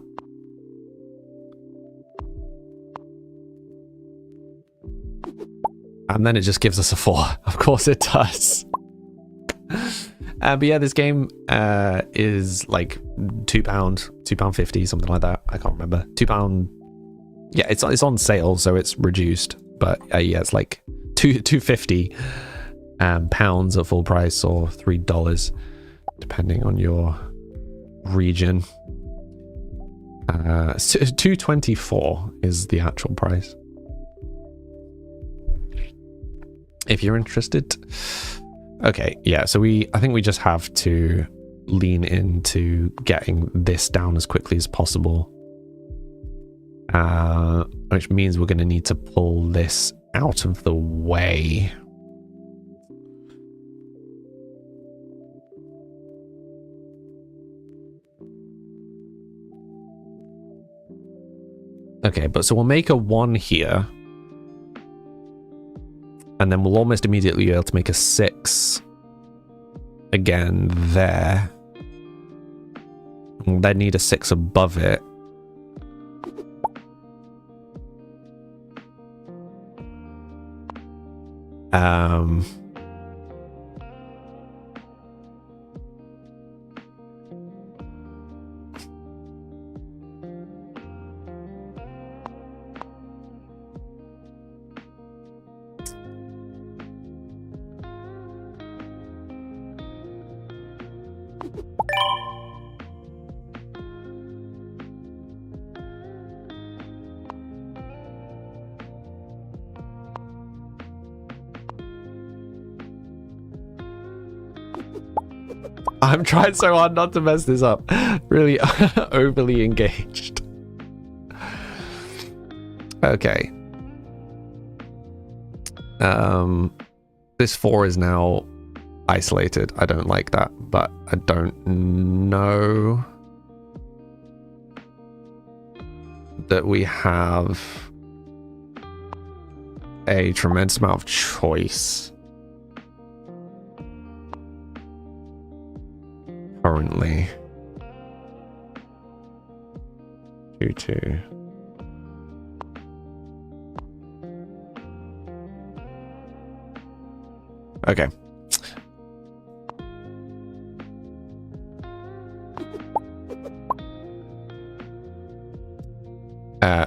And then it just gives us a 4. Of course it does. But yeah, this game is like £2, £2.50, something like that. I can't remember. £2. Yeah, it's on sale, so it's reduced. But yeah, it's like £2.50 pounds at full price, or $3 depending on your region. 2.24 is the actual price, if you're interested. Okay, yeah, so I think we just have to lean into getting this down as quickly as possible, which means we're going to need to pull this out of the way. Okay, but so we'll make a 1 here. And then we'll almost immediately be able to make a 6 again there. We'll then need a 6 above it. I'm trying so hard not to mess this up. Really overly engaged. Okay. This 4 is now isolated. I don't like that, but I don't know that we have a tremendous amount of choice currently. 2, 2. Okay.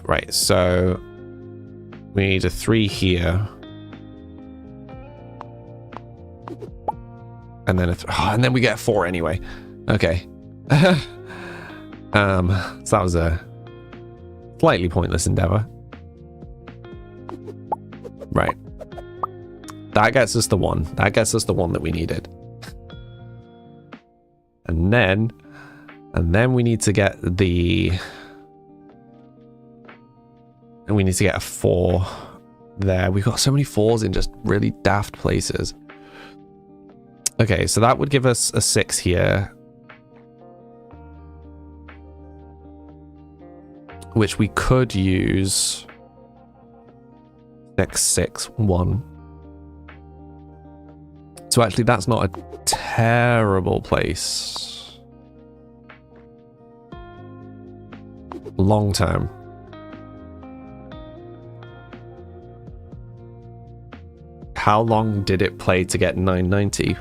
Right, so we need a 3 here. And then and then we get a 4 anyway. Okay. So that was a slightly pointless endeavor. Right. That gets us the 1. That gets us the 1 that we needed. And then we need to get the... And we need to get a 4 there. We've got so many 4s in just really daft places. Okay, so that would give us a 6 here. Which we could use... 6, 6, 1. So actually that's not a terrible place. Long term. How long did it play to get 990?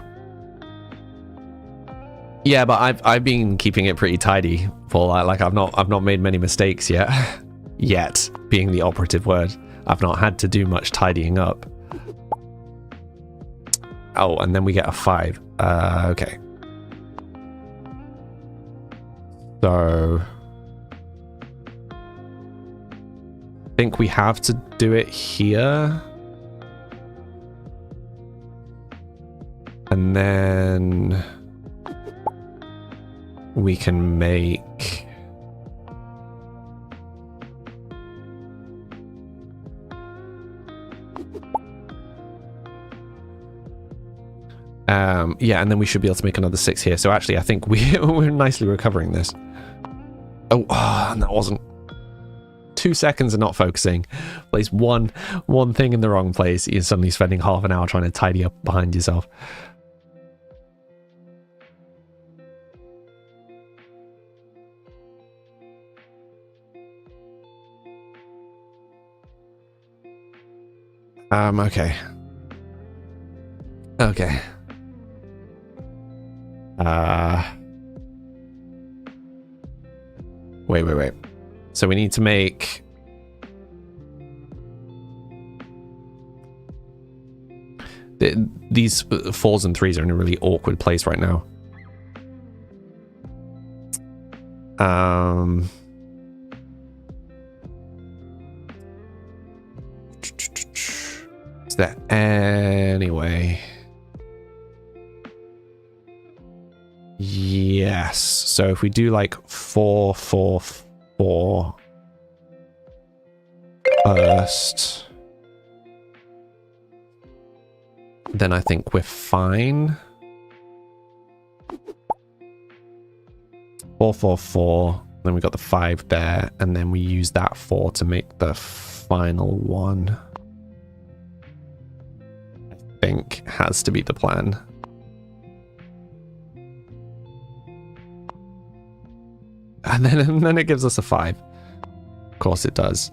Yeah, but I've been keeping it pretty tidy, Paul. Like I've not made many mistakes yet. Yet being the operative word. I've not had to do much tidying up. Oh, and then we get a 5. Okay. So I think we have to do it here. And then we can make yeah, and then we should be able to make another 6 here. So actually I think we're nicely recovering this. Oh, and that wasn't 2 seconds of not focusing. Place one thing in the wrong place, you're suddenly spending half an hour trying to tidy up behind yourself. Okay. Okay. Wait. So we need to make these 4s and 3s are in a really awkward place right now. Is there anyway? Yes. So if we do like 4, 4, 4 first, then I think we're fine. 4, 4, 4. Then we got the 5 there, and then we use that 4 to make the final one. I think has to be the plan. And then it gives us a 5. Of course it does.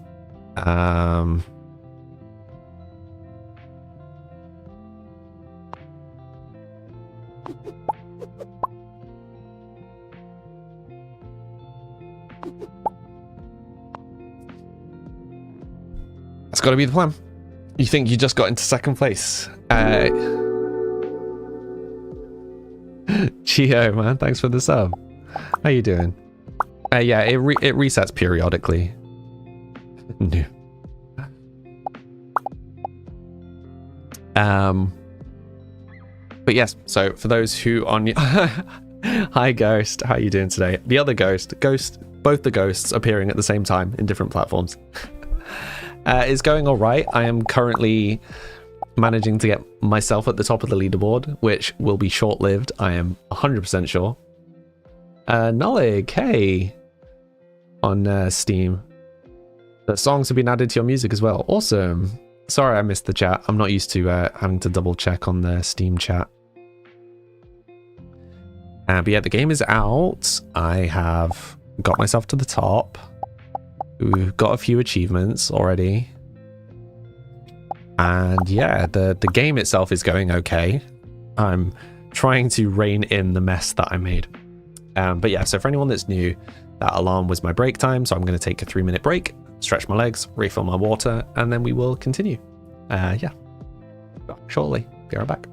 That's got to be the plan. You think you just got into 2nd place? Chio, man, thanks for the sub. How you doing? Yeah, it resets periodically. No. But yes, so for those who are new... Hi, Ghost. How are you doing today? The other Ghost, both the ghosts appearing at the same time in different platforms. Is going all right. I am currently managing to get myself at the top of the leaderboard, which will be short-lived. I am 100% sure. Nolig, hey, on Steam. The songs have been added to your music as well. Awesome. Sorry I missed the chat. I'm not used to having to double check on the Steam chat. But yeah, the game is out. I have got myself to the top. We've got a few achievements already. And yeah, the game itself is going okay. I'm trying to rein in the mess that I made. But yeah, so for anyone that's new, that alarm was my break time. So I'm going to take a 3-minute break, stretch my legs, refill my water, and then we will continue. Yeah, shortly. Be right back.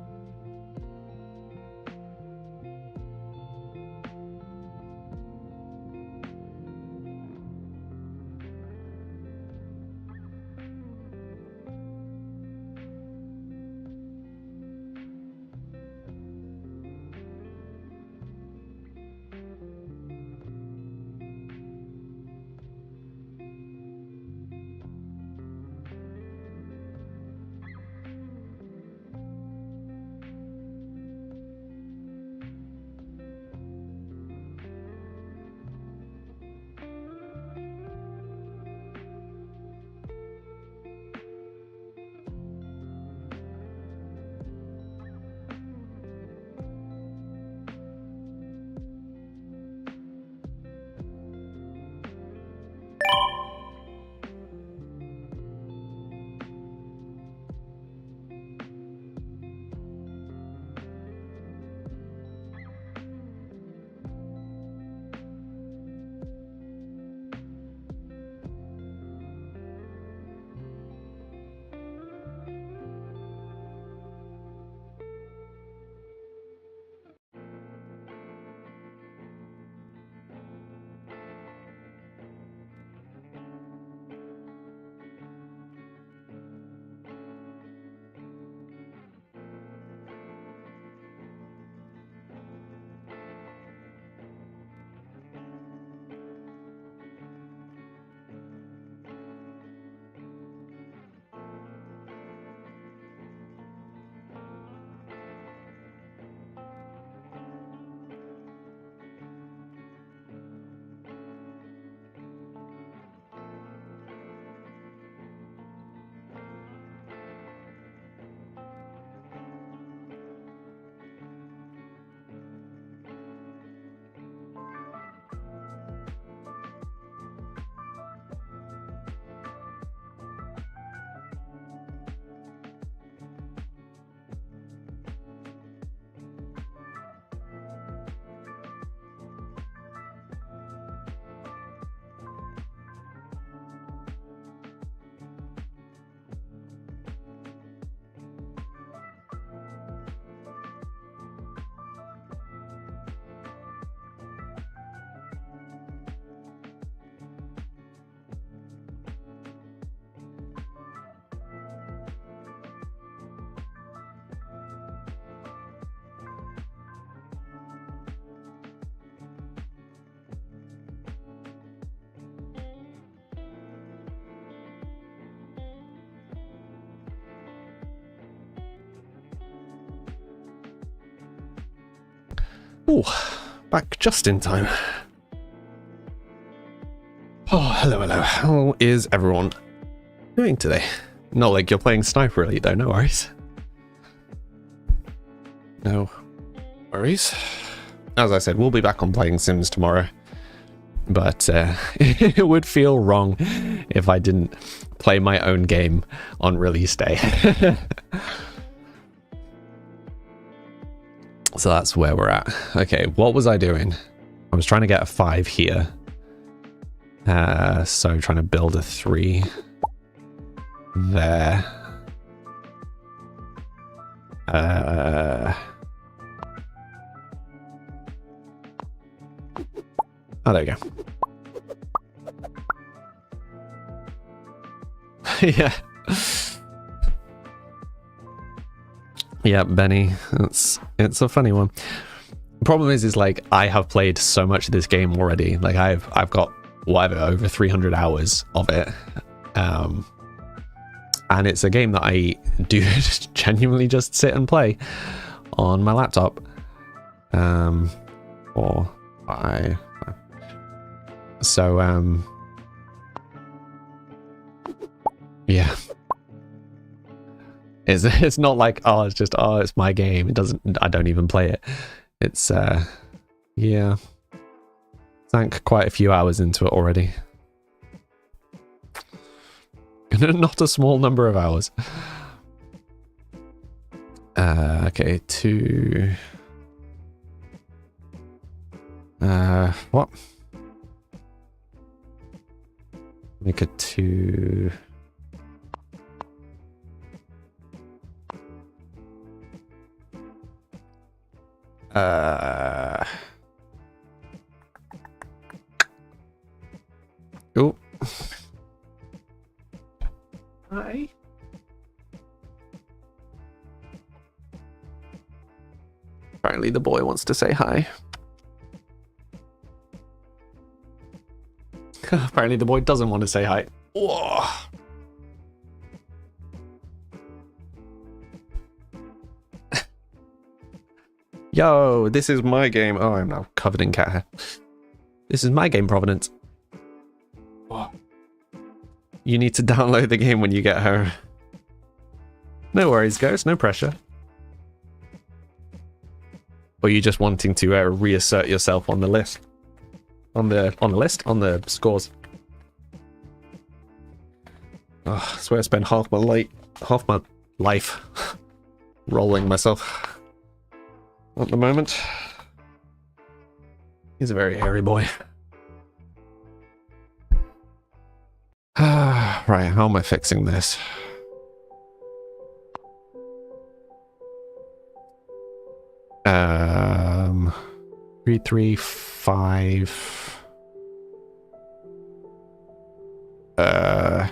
Ooh, back just in time. Oh, hello. How is everyone doing today? Not like you're playing Sniper Elite though, no worries. No worries. As I said, we'll be back on playing Sims tomorrow. But it would feel wrong if I didn't play my own game on release day. So that's where we're at. Okay, what was I doing? I was trying to get a 5 here. So trying to build a 3 there. Oh, there we go. Yeah. Yeah, Benny. It's a funny one. The problem is like I have played so much of this game already. Like I've got whatever over 300 hours of it. And it's a game that I do genuinely just sit and play on my laptop. 4, 5. So yeah. It's not like it's my game. I don't even play it. It's yeah. Sank quite a few hours into it already. Not a small number of hours. Okay, 2. What? Make a 2. Oh. Hi. Apparently the boy wants to say hi. Apparently the boy doesn't want to say hi. Whoa. Yo, this is my game. Oh, I'm now covered in cat hair. This is my game, Providence. What? You need to download the game when you get home. No worries, Ghost. No pressure. Or are you just wanting to reassert yourself on the list? On the scores. Oh, I swear I spend half my life rolling myself at the moment. He's a very hairy boy. Right, how am I fixing this? Um, 3, 3, 5. Okay,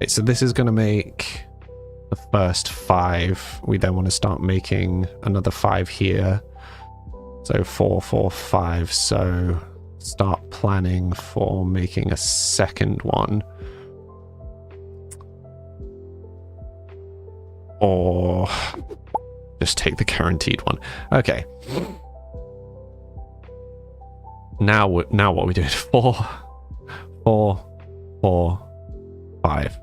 so this is going to make the first 5. We then want to start making another 5 here. So 4, 4, 5. So start planning for making a second one. Or just take the guaranteed one. Okay. Now what are we doing? 4, 4, 4, 5.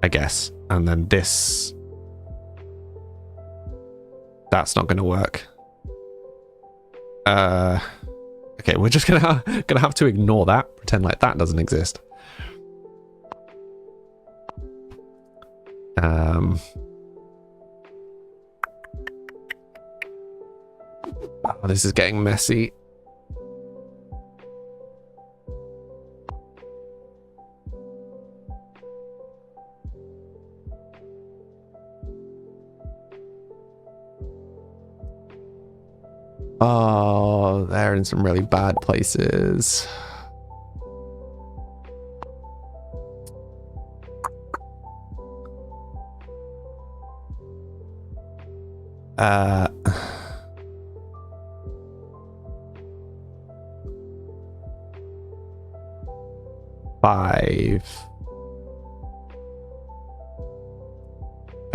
I guess. And then this. That's not going to work. Okay, we're just gonna have to ignore that. Pretend like that doesn't exist. Oh, this is getting messy. Oh, they're in some really bad places. Five.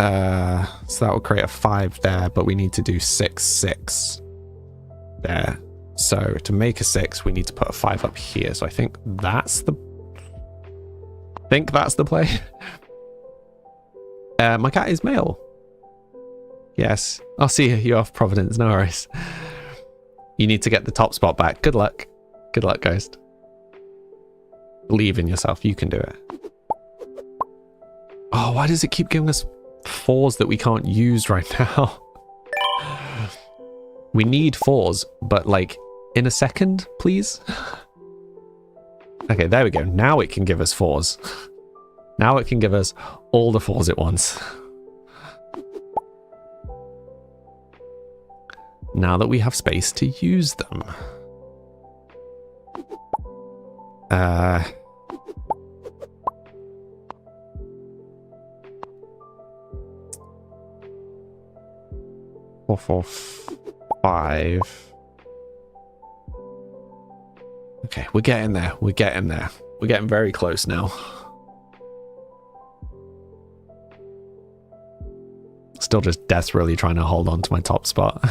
So that will create a 5 there, but we need to do 6, 6 there. So to make a 6, we need to put a 5 up here. So I think that's the play. My cat is male. Yes. I'll see you off, Providence. No worries. You need to get the top spot back. Good luck. Good luck, Ghost. Believe in yourself. You can do it. Oh, why does it keep giving us 4s that we can't use right now? We need 4s, but like in a second, please. Okay, there we go. Now it can give us 4s. Now it can give us all the 4s at once. Now that we have space to use them. 4, 4, 5. Okay, we're getting there. We're getting there. We're getting very close now. Still just desperately trying to hold on to my top spot.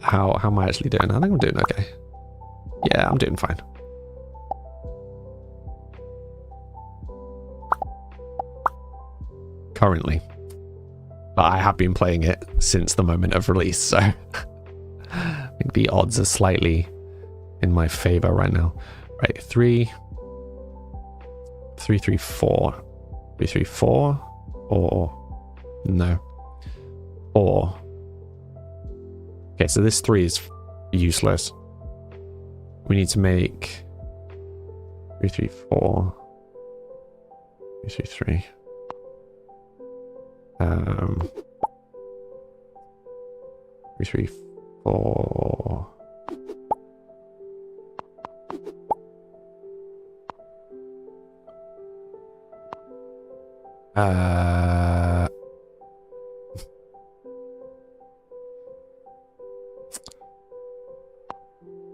How am I actually doing? I think I'm doing okay. Yeah, I'm doing fine. Currently. But I have been playing it since the moment of release, so I think the odds are slightly in my favor right now. Right, 3, 3, 3, 4. 3, 3, 4. Or no. 4. Okay, so this 3 is useless. We need to make 3, 3, 4. 3, 3, 3. 3, 3, 4.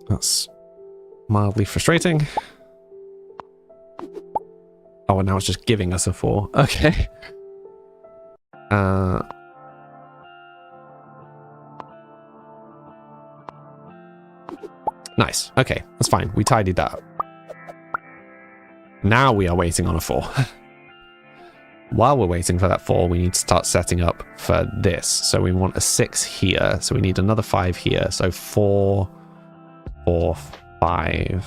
That's mildly frustrating. Oh, and now it's just giving us a 4. Okay. Nice. Okay, that's fine. We tidied that up. Now we are waiting on a 4. While we're waiting for that 4, we need to start setting up for this. So we want a 6 here. So we need another 5 here. So 4, 4, 5.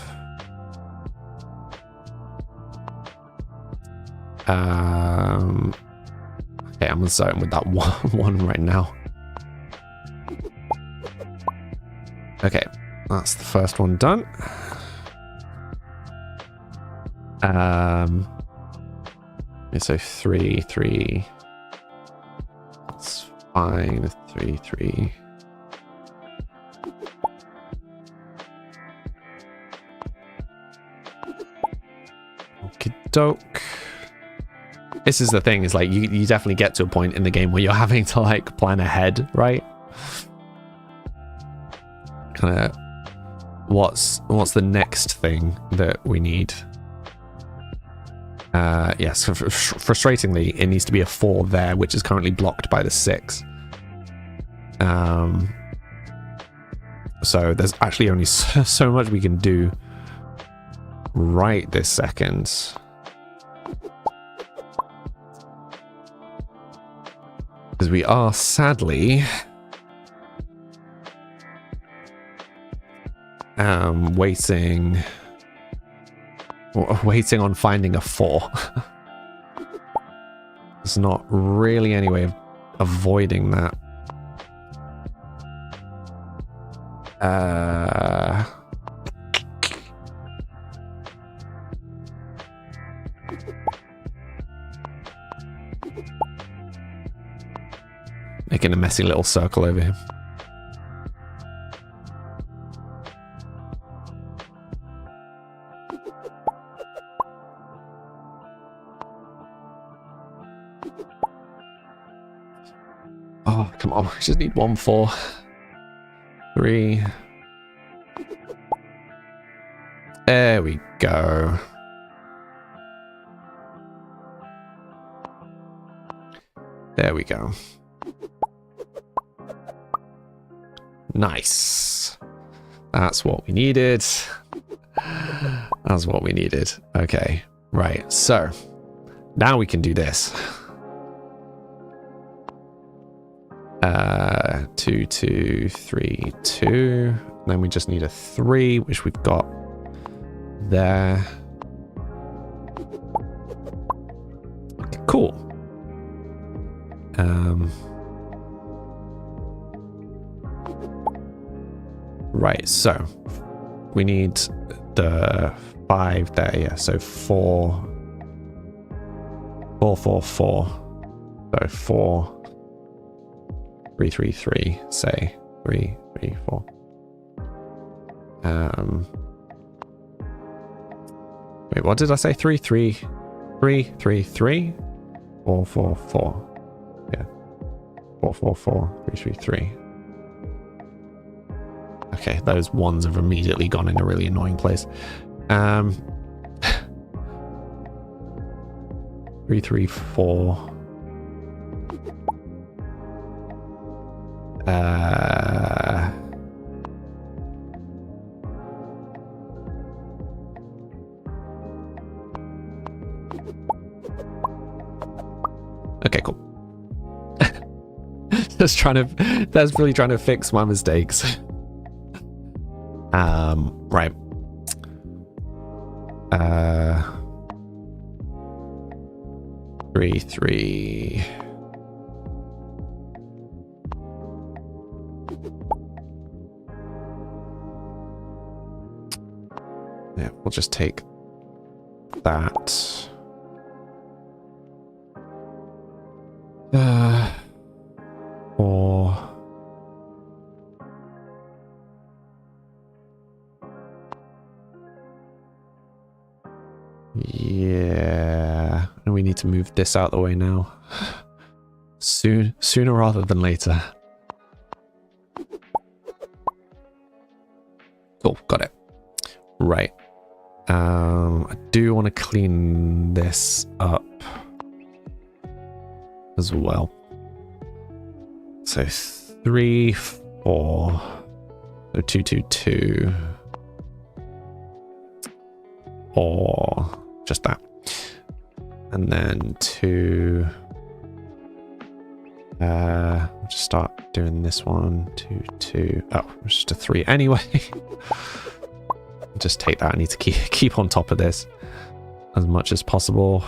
Okay, I'm uncertain with that one right now. Okay, that's the first one done. So 3, 3. That's fine. 3, 3. Okie-doke. This is the thing, is like you definitely get to a point in the game where you're having to like plan ahead, right? Kind of what's the next thing that we need? Yes, frustratingly, it needs to be a 4 there, which is currently blocked by the 6. So there's actually only so much we can do right this second. Because we are sadly waiting on finding a 4. There's not really any way of avoiding that. Making a messy little circle over here. Oh, come on. I just need 1 4. 3. There we go. There we go. Nice. That's what we needed. That's what we needed. Okay, right. So now we can do this. 2, 2, 3, 2. Then we just need a 3, which we've got there. Okay, cool. Right, so we need the 5 there, yeah. So 4, 4, 4, 4. So 4, 3, 3, 3. Say 3, 3, 4. Wait, what did I say? 3, 3, 3, 3, 3, 4, 4, 4. Yeah, 4, 4, 4, 3, 3, 3. Okay, those ones have immediately gone in a really annoying place. 3, 3, 4. Okay, cool. That's really trying to fix my mistakes. Right. 3, 3. Yeah, we'll just take that. Or yeah, and we need to move this out of the way now. Sooner rather than later. Cool, got it. Right. I do want to clean this up as well. So 3, 4. So 2, 2, 2. Or just that. And then 2. I'll just start doing this one. 2, 2. Oh, it's just a 3 anyway. Just take that. I need to keep on top of this as much as possible.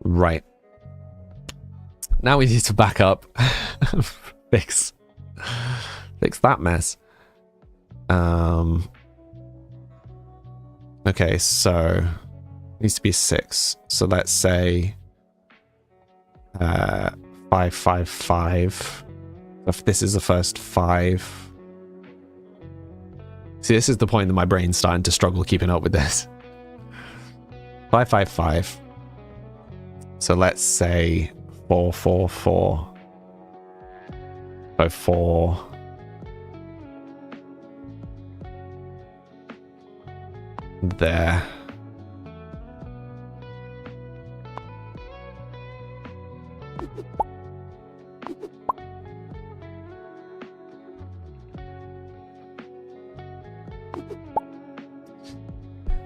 Right. Now we need to back up. fix that mess. Okay, so it needs to be 6. So let's say 5, 5, 5. If this is the first 5. See, this is the point that my brain's starting to struggle keeping up with this. 5, 5, 5. So let's say 4, 4, 4. So 4. There.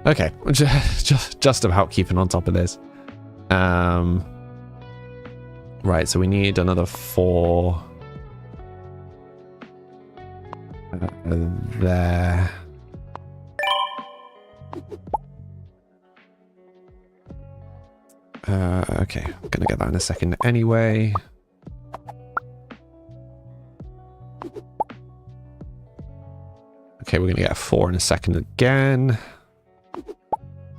Okay, just about keeping on top of this. Right, so we need another 4 there. Okay, I'm gonna get that in a second anyway. Okay, we're gonna get a 4 in a second again.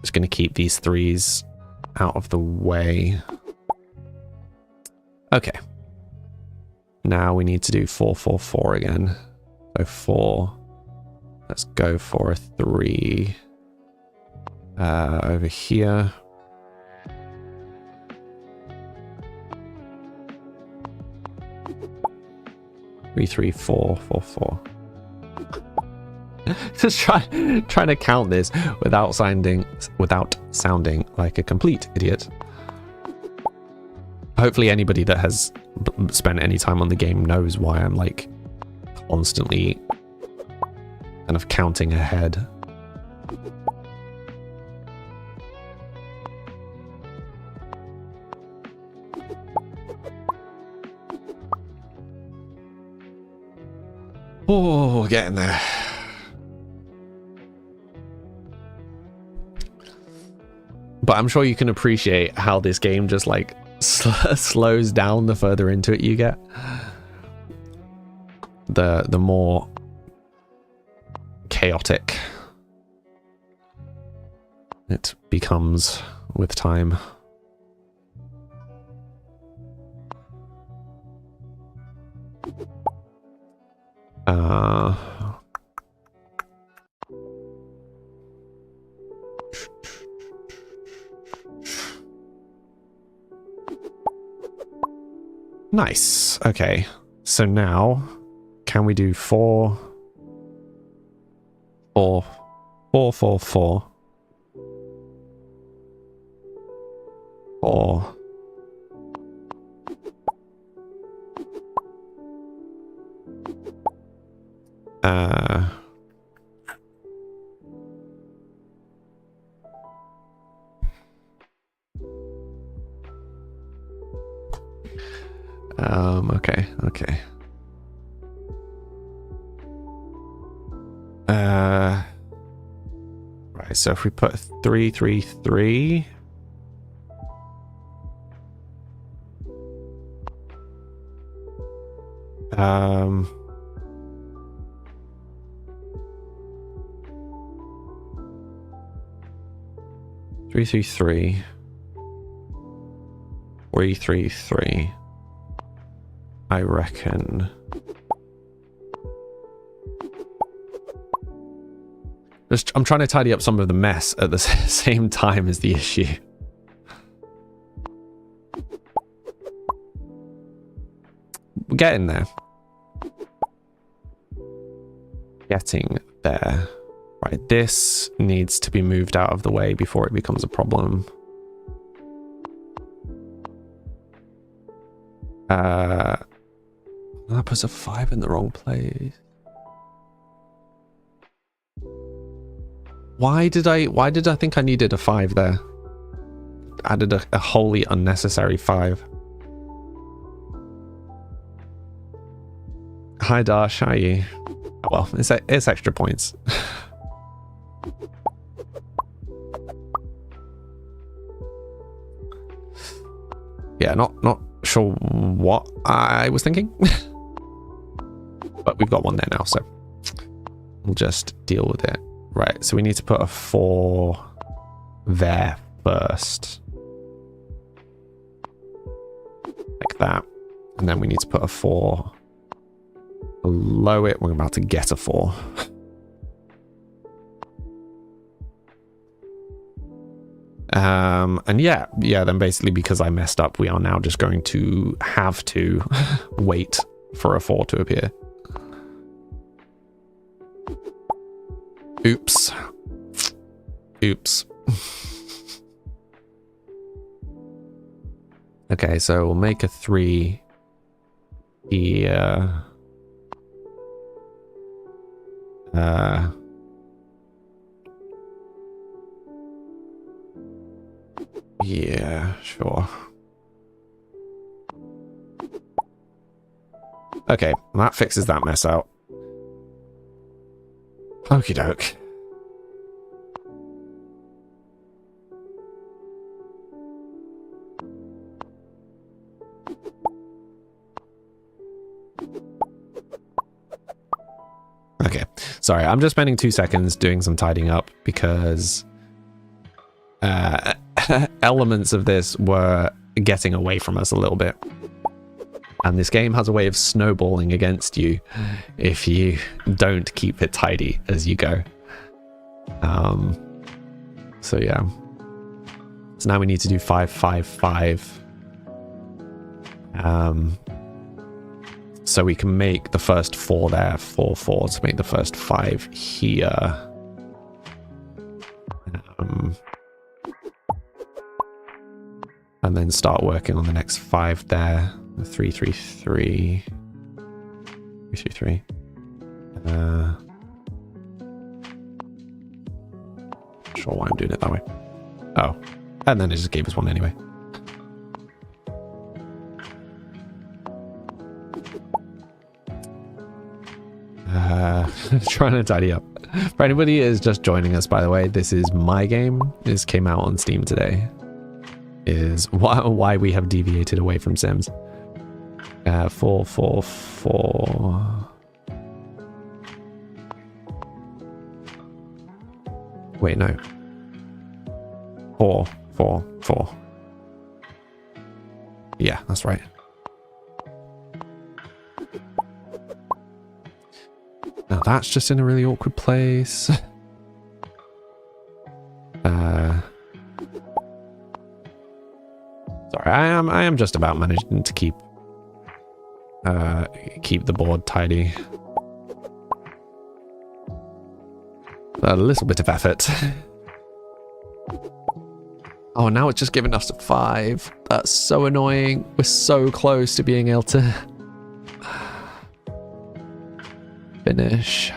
Just gonna keep these 3s out of the way. Okay. Now we need to do 4, 4, 4 again. So 4. Let's go for a 3 over here. Three, 3, 4, 4, 4. Just trying to count this without sounding like a complete idiot. Hopefully anybody that has spent any time on the game knows why I'm like constantly kind of counting ahead. Oh, getting there. But I'm sure you can appreciate how this game just like slows down the further into it you get. The more chaotic it becomes with time. Nice. Okay. So now, can we do 4, 4, 4, 4, 4, 4. Okay. Right, so if we put 3, 3, 3. Three, 3, 3. 3, 3, 3. I reckon. I'm trying to tidy up some of the mess at the same time as the issue. We're getting there. Getting there. Right, this needs to be moved out of the way before it becomes a problem. That puts a 5 in the wrong place. Why did I think I needed a 5 there? Added a wholly unnecessary 5. Hi Dash, how are you? Oh, well, it's extra points. Yeah, not sure what I was thinking. But we've got one there now, so we'll just deal with it. Right, so we need to put a 4 there first. Like that. And then we need to put a 4 below it. We're about to get a 4. And yeah, then basically because I messed up, we are now just going to have to wait for a 4 to appear. Oops. Okay, so we'll make a 3 here. Yeah, sure. Okay, that fixes that mess out. Okie doke. Okay, sorry, I'm just spending 2 seconds doing some tidying up because elements of this were getting away from us a little bit. And this game has a way of snowballing against you if you don't keep it tidy as you go. So yeah. So now we need to do 5, 5, 5. So we can make the first 4 there, 4, 4 to make the first 5 here. And then start working on the next 5 there. 3, 3, 3. 3, 3, 3. Not sure why I'm doing it that way. Oh. And then it just gave us one anyway. Trying to tidy up. For anybody who is just joining us, by the way, this is my game. This came out on Steam today. Is why we have deviated away from Sims. 4, 4, 4. Wait, no. 4, 4, 4. Yeah, that's right. Now that's just in a really awkward place. Sorry, I am just about managing to keep the board tidy. A little bit of effort. Oh, now it's just giving us a 5. That's so annoying. We're so close to being able to finish.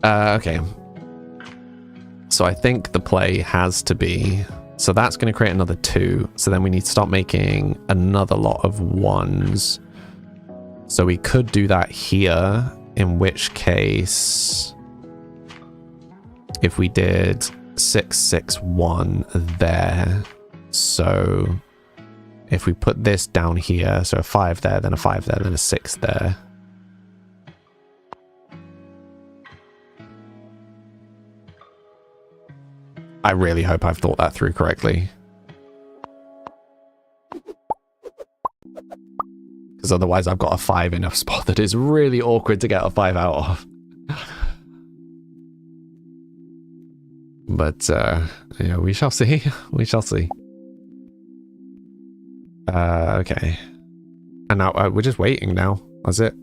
Okay. So I think the play has to be... So that's going to create another 2. So then we need to start making another lot of 1s. So we could do that here, in which case... If we did 6, 6, 1 there. So if we put this down here, so a 5 there, then a 5 there, then a 6 there. I really hope I've thought that through correctly. Because otherwise I've got a 5 in a spot that is really awkward to get a 5 out of. But, yeah, we shall see. We shall see. Okay. And now, we're just waiting now. That's it.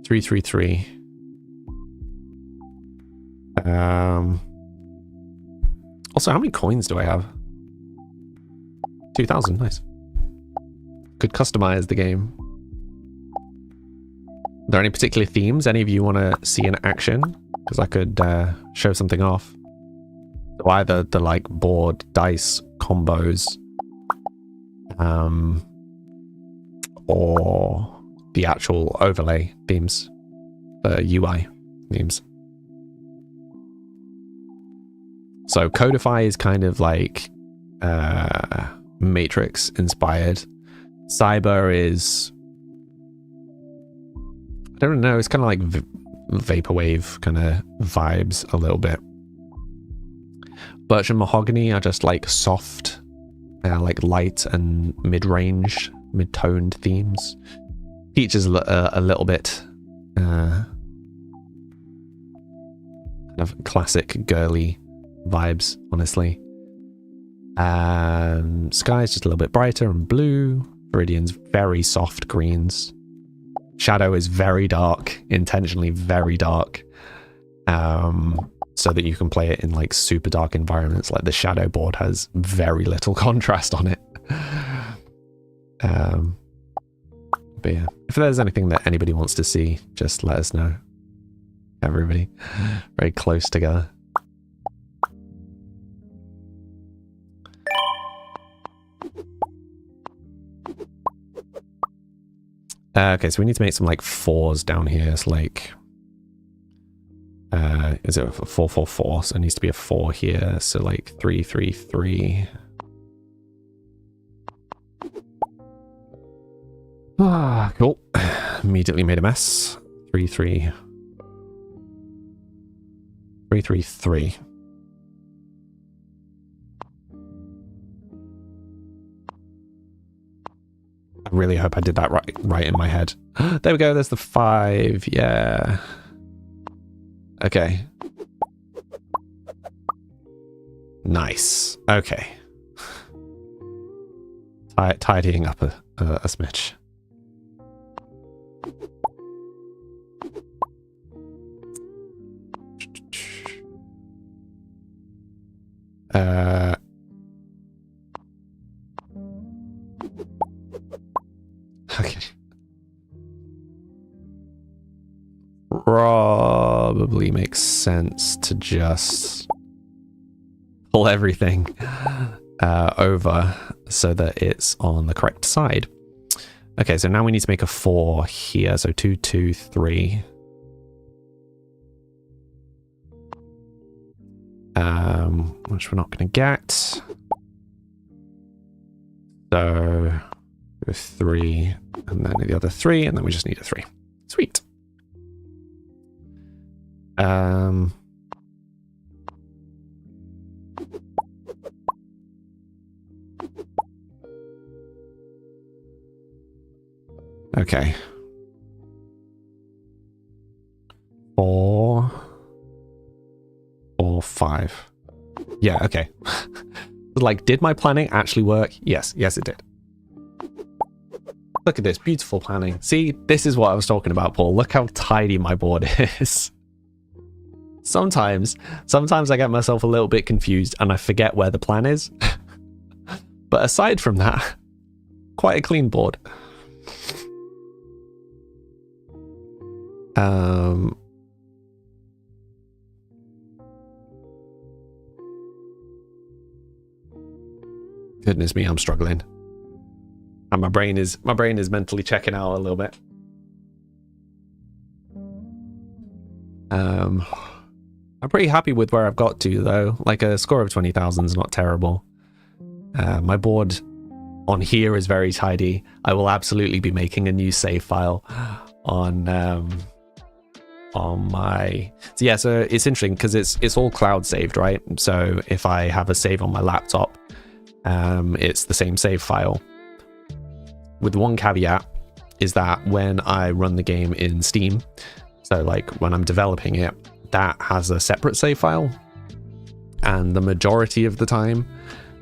3, 3, 3. Also, how many coins do I have? 2,000, nice. Could customize the game. Are there any particular themes any of you want to see in action? Because I could show something off. So either the like board dice combos, or the actual overlay themes, the UI themes. So Codify is kind of like Matrix inspired. Cyber is, I don't know, it's kind of like vaporwave kind of vibes a little bit. Birch and Mahogany are just like soft, like light and mid-range, mid-toned themes. Peach is a little bit kind of classic girly vibes, honestly. Sky's just a little bit brighter and blue. Viridian's very soft greens. Shadow is very dark, intentionally very dark, so that you can play it in like super dark environments. Like the Shadow board has very little contrast on it. But yeah, if there's anything that anybody wants to see, just let us know. Everybody very close together. Okay, so we need to make some like 4s down here. It's like, is it 4, 4, 4? So it needs to be a 4 here. So like 3, 3, 3. Ah, cool. Immediately made a mess. 3, 3. 3, 3, 3. I really hope I did that right in my head. There we go, there's the 5, yeah. Okay. Nice. Okay. Tidying up a smidge. Okay. Probably makes sense to just pull everything over so that it's on the correct side. Okay, so now we need to make a 4 here. So 2, 2, 3. Which we're not going to get. So 3, and then the other 3, and then we just need a 3. Sweet. Okay. 4, 4, 5. Yeah, okay. Like, did my planning actually work? Yes, yes it did. Look at this, beautiful planning. See, this is what I was talking about, Paul. Look how tidy my board is. Sometimes I get myself a little bit confused and I forget where the plan is. But aside from that, quite a clean board. Goodness me, I'm struggling. And my brain is mentally checking out a little bit. I'm pretty happy with where I've got to, though. Like, a score of 20,000 is not terrible. My board on here is very tidy. I will absolutely be making a new save file on my... So yeah, so it's interesting because it's all cloud saved, right? So if I have a save on my laptop, it's the same save file. With one caveat is that when I run the game in Steam, so like when I'm developing it, that has a separate save file. And the majority of the time,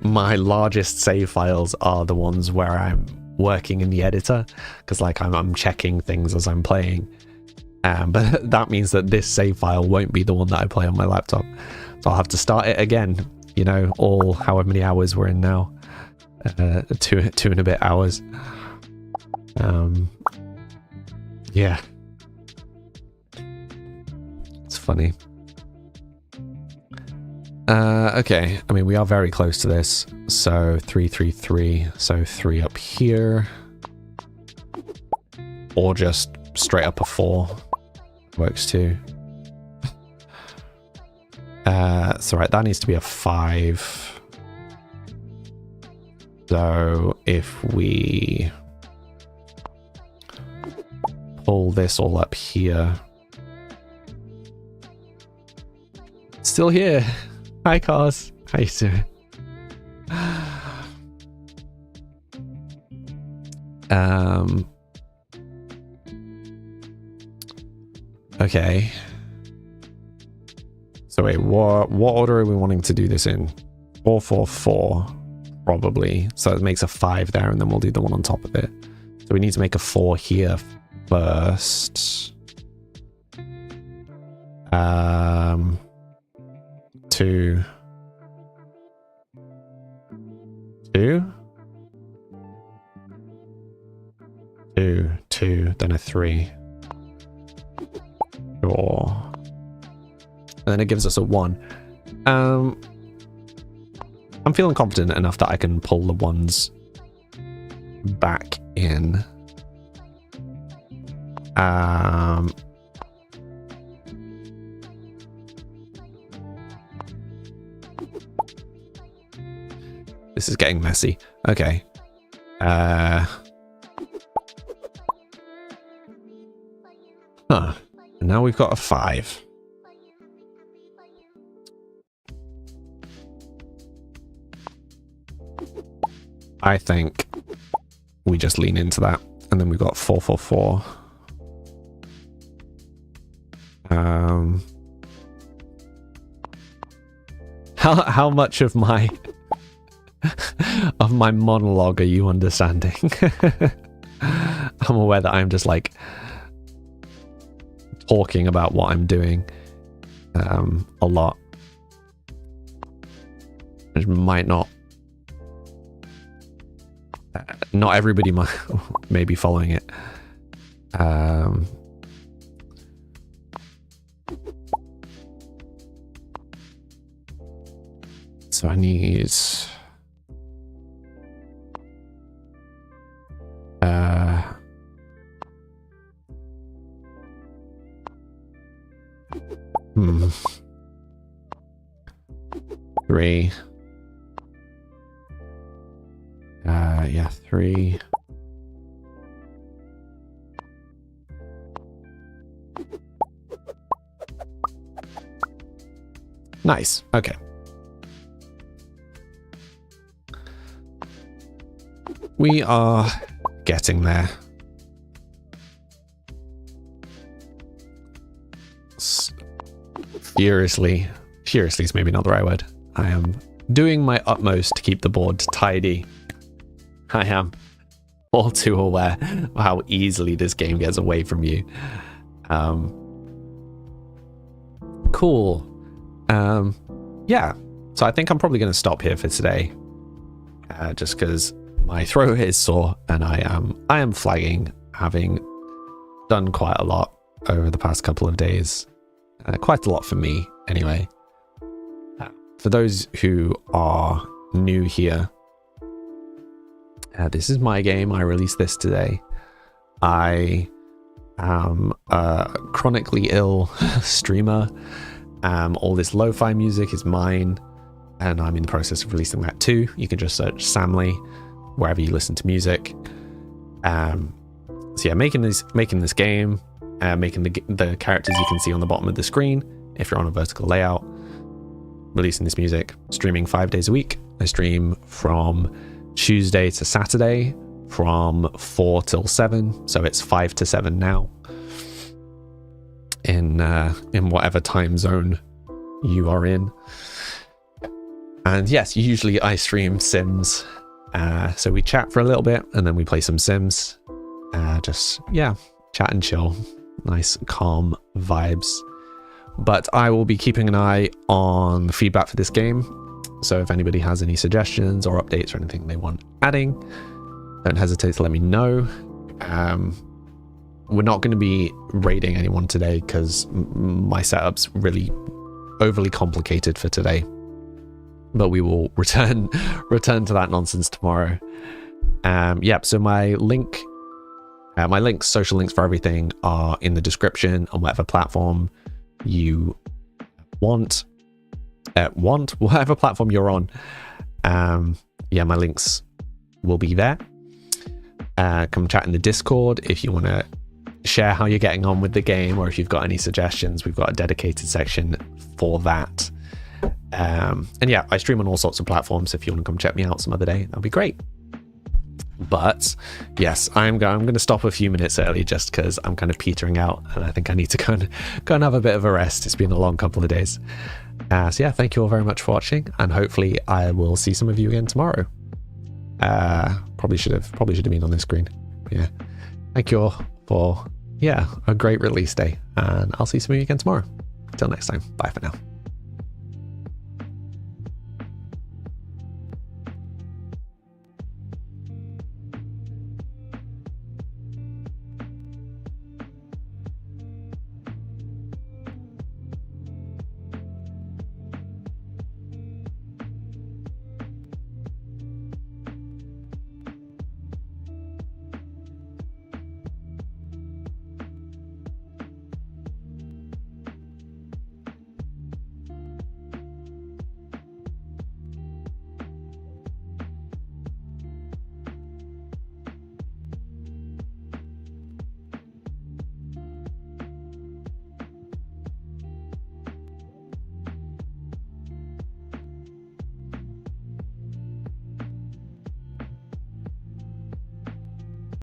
my largest save files are the ones where I'm working in the editor, because like I'm checking things as I'm playing. But that means that this save file won't be the one that I play on my laptop. So I'll have to start it again, you know, all however many hours we're in now. 2 and a bit hours. Yeah. It's funny. Okay, I mean, we are very close to this. So 3, 3, 3. So 3 up here. Or just straight up a 4. Works too. So right, that needs to be a 5. So if we pull this all up here. Still here. Hi, Cars. How you doing? Okay. So wait, what order are we wanting to do this in? 4, 4, 4, probably. So it makes a 5 there, and then we'll do the one on top of it. So we need to make a 4 here first. 2, 2, 2, 2, then a 3, 4, and then it gives us a 1. I'm feeling confident enough that I can pull the ones back in. This is getting messy. Okay. Huh. And now we've got a 5. I think we just lean into that. And then we've got 4, 4, 4. How much of my monologue are you understanding? I'm aware that I'm just like talking about what I'm doing a lot. which might not everybody may be following it. So I need 3. Yeah, 3. Nice. Okay. We are getting there. Furiously is maybe not the right word. I am doing my utmost to keep the board tidy. I am all too aware of how easily this game gets away from you. Cool. Yeah, so I think I'm probably going to stop here for today, just because my throat is sore and I am flagging, having done quite a lot over the past couple of days. Quite a lot for me, anyway. For those who are new here, this is my game. I released this today. I am a chronically ill streamer. All this lo-fi music is mine, and I'm in the process of releasing that too. You can just search Samly wherever you listen to music. So yeah, making this game, making the characters you can see on the bottom of the screen if you're on a vertical layout, releasing this music, streaming 5 days a week. I stream from Tuesday to Saturday from 4 till 7, so it's 5 to 7 now in whatever time zone you are in. And yes, usually I stream Sims, so we chat for a little bit and then we play some Sims. Just chat and chill, nice calm vibes. But I will be keeping an eye on the feedback for this game, so if anybody has any suggestions or updates or anything they want adding, don't hesitate to let me know. We're not going to be raiding anyone today because my setup's really overly complicated for today, but we will return to that nonsense tomorrow. So my links, social links for everything are in the description on whatever platform you want, whatever platform you're on. My links will be there. Come chat in the Discord if you want to share how you're getting on with the game, or if you've got any suggestions. We've got a dedicated section for that. I stream on all sorts of platforms. If you want to come check me out some other day, that'll be great. But yes, I'm going to stop a few minutes early just because I'm kind of petering out, and I think I need to go and have a bit of a rest. It's been a long couple of days. Thank you all very much for watching, and hopefully I will see some of you again tomorrow. Probably should have been on this screen. But yeah, thank you all for a great release day, and I'll see some of you again tomorrow. Until next time, bye for now.